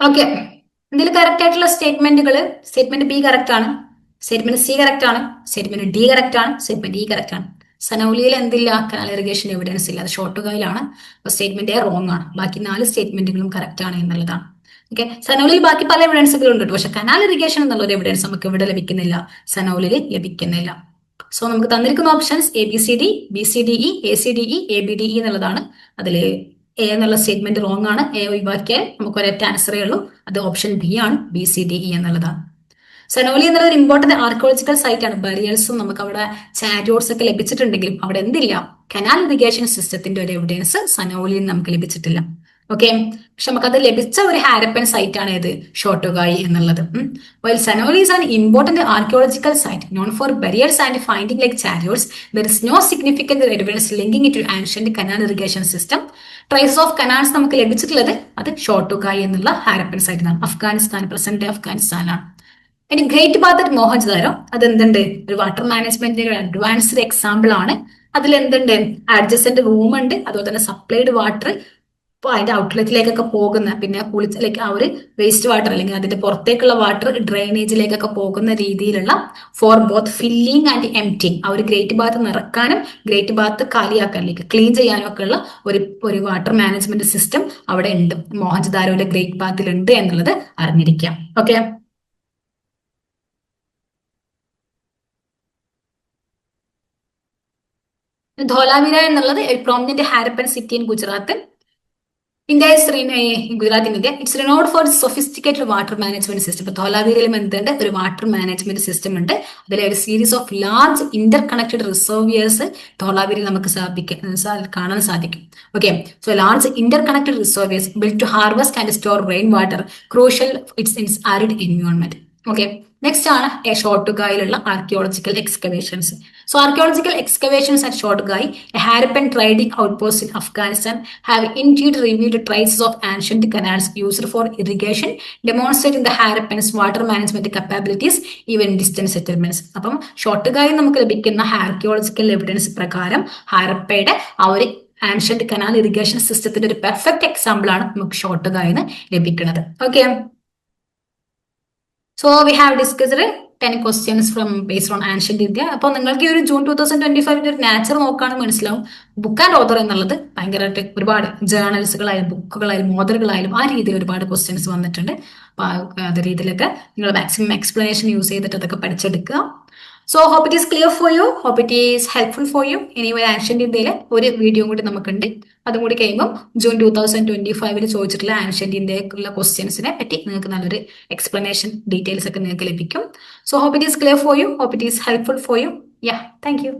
ഓക്കെ, ഇതിൽ കറക്റ്റ് ആയിട്ടുള്ള സ്റ്റേറ്റ്മെന്റുകൾ: സ്റ്റേറ്റ്മെന്റ് ബി കറക്റ്റ് ആണ്, സ്റ്റേറ്റ്മെന്റ് സി കറക്റ്റ് ആണ്, സ്റ്റേറ്റ്മെന്റ് ഡി കറക്റ്റ് ആണ്, സ്റ്റേറ്റ്മെന്റ് ഇ കറക്റ്റ് ആണ്. സനൌലിയിൽ എന്തില്ല? കനാൽ ഇറിഗേഷൻ എവിഡൻസ് ഇല്ല, അത് ഷോർട്ടുകായിലാണ്. അപ്പൊ സ്റ്റേറ്റ്മെന്റ് എ റോങ് ആണ്. ബാക്കി 4 സ്റ്റേറ്റ്മെന്റുകളും കറക്റ്റ് ആണ് എന്നുള്ളതാണ്. ഓക്കെ, സനൌലിയിൽ ബാക്കി പല എവിഡൻസുകളും ഉണ്ട്, പക്ഷെ കനാൽ ഇറിഗേഷൻ എന്നുള്ള ഒരു എവിഡൻസ് നമുക്ക് ഇവിടെ ലഭിക്കുന്നില്ല, സനൌലിയിൽ ലഭിക്കുന്നില്ല. സോ നമുക്ക് തന്നിരിക്കുന്ന options A B C D, B C D E, A C D E, A B D E എന്നുള്ളതാണ്. അതിൽ എ എന്നുള്ള സ്റ്റേറ്റ്മെന്റ് റോങ് ആണ്. എ ഒഴിവാക്കിയാൽ നമുക്ക് ഒരൊറ്റ ആൻസറേ ഉള്ളൂ, അത് ഓപ്ഷൻ ബി ആണ്, ബി സി ഡി ഇ എന്നുള്ളതാണ്. സനോലി എന്നുള്ള ഒരു ഇമ്പോർട്ടന്റ് ആർക്കോളജിക്കൽ സൈറ്റ് ആണ്. ബറിയൽസും നമുക്ക് അവിടെ ചാരിയോട്സ് ഒക്കെ ലഭിച്ചിട്ടുണ്ടെങ്കിലും അവിടെ എന്തില്ല? കനാൽ ഇറിഗേഷൻ സിസ്റ്റത്തിന്റെ ഒരു എവിഡൻസ് സനോലിയിൽ നമുക്ക് ലഭിച്ചിട്ടില്ല. ഓക്കെ, പക്ഷെ നമുക്കത് ലഭിച്ച ഒരു ഹാരപ്പൻ സൈറ്റ് ആണ് ഏത്? ഷോട്ടുഗായി എന്നുള്ളത്. While Sanoli is an important archaeological site known for burials and finding like chariots, there is no significant evidence linking it to ancient canal irrigation system. Traces of canals നമുക്ക് ലഭിച്ചിട്ടുള്ളത് അത് ഷോട്ടുഗായി എന്നുള്ള ഹാരപ്പൻ സൈറ്റിലാണ്, അഫ്ഗാനിസ്ഥാൻ, പ്രസന്റ് അഫ്ഗാനിസ്ഥാനാണ്. ഇനി great bath at Mohenjo-daro, അതെന്തുണ്ട്? ഒരു water മാനേജ്മെന്റിന്റെ advanced example ആണ്. അതിൽ എന്തുണ്ട്? അഡ്ജസന്റ് റൂം ഉണ്ട്, അതുപോലെ തന്നെ സപ്ലൈഡ് വാട്ടർ ഇപ്പോൾ അതിന്റെ ഔട്ട്ലെറ്റിലേക്കൊക്കെ പോകുന്ന, പിന്നെ കുളിച്ചിലേക്ക് ആ ഒരു വേസ്റ്റ് വാട്ടർ അല്ലെങ്കിൽ അതിന്റെ പുറത്തേക്കുള്ള വാട്ടർ ഡ്രെയിനേജിലേക്കൊക്കെ പോകുന്ന രീതിയിലുള്ള for both filling and emptying, ആ ഒരു ഗ്രേറ്റ് ബാത്ത് നിറക്കാനും ഗ്രേറ്റ് ബാത്ത് കാലിയാക്കാനിലേക്ക് ക്ലീൻ ചെയ്യാനും ഒക്കെ ഉള്ള ഒരു വാട്ടർ മാനേജ്മെന്റ് സിസ്റ്റം അവിടെ ഉണ്ട്, മോഹൻജദാരോയിലെ ഗ്രേറ്റ് ബാത്തിൽ ഉണ്ട് എന്നുള്ളത് അറിഞ്ഞിരിക്കാം. ഓക്കെ, ധോലാവിര എന്നുള്ളത് prominent Harappan city in Gujarat. India Gujarat India it's renowned for sophisticated water management system. ഇപ്പൊ ധോലാവീരയിലും എന്തുണ്ട്? ഒരു വാട്ടർ മാനേജ്മെന്റ് സിസ്റ്റം ഉണ്ട്. അതിലെ ഒരു series of large interconnected reservoirs ധോലാവീരിൽ നമുക്ക് കാണാൻ സാധിക്കും. Okay, so large interconnected reservoirs build to harvest and store rain water, crucial its arid environment. Okay, next ആണ് ഷോട്ടുഗായിലുള്ള archaeological excavations. So archaeological excavations at Shotgai, a Harappan trading outpost in Afghanistan, have indeed revealed traces of ancient canals used for irrigation, demonstrating the Harappan's water management capabilities even in distant settlements. അപ്പം ഷോട്ടുഗായി നമുക്ക് ലഭിക്കുന്ന archaeological evidence പ്രകാരം ഹാരപ്പയുടെ ആ ഒരു ancient canal irrigation സിസ്റ്റത്തിന്റെ ഒരു perfect example ആണ് നമുക്ക് ഷോട്ടുഗായിന്ന് ലഭിക്കുന്നത്. Okay, so we have discussed 10 questions from based on ancient India. അപ്പോൾ നിങ്ങൾക്ക് ഈ ഒരു ജൂൺ 2025 ഒരു നാച്ചർ നോക്കുകയാണെങ്കിൽ മനസ്സിലാവും, ബുക്ക് ആൻഡ് ഓതർ എന്നുള്ളത് ഭയങ്കരമായിട്ട് ഒരുപാട് ജേർണൽസുകളായാലും ബുക്കുകളായാലും ഓതറുകളായാലും ആ രീതിയിൽ ഒരുപാട് ക്വസ്റ്റ്യൻസ് വന്നിട്ടുണ്ട്. അപ്പോൾ അതേ രീതിയിലൊക്കെ നിങ്ങൾ മാക്സിമം എക്സ്പ്ലനേഷൻ യൂസ് ചെയ്തിട്ട് അതൊക്കെ പഠിച്ചെടുക്കുക. So hope it is clear for you, hope it is helpful for you. ഇനി ഒരു ആൻഷ്യന്റ് ഇന്ത്യയിലെ ഒരു വീഡിയോ കൂടി നമുക്കുണ്ട്, അതും കൂടി കഴിയുമ്പോൾ ജൂൺ 2025 ചോദിച്ചിട്ടുള്ള ആൻഷ്യന്റ് ഇന്ത്യയിലുള്ള ക്വസ്റ്റ്യൻസിനെ പറ്റി നിങ്ങൾക്ക് നല്ലൊരു എക്സ്പ്ലനേഷൻ ഡീറ്റെയിൽസ് ഒക്കെ നിങ്ങൾക്ക് ലഭിക്കും. So hope it is clear for you, hope it is helpful for you. Yeah, thank U.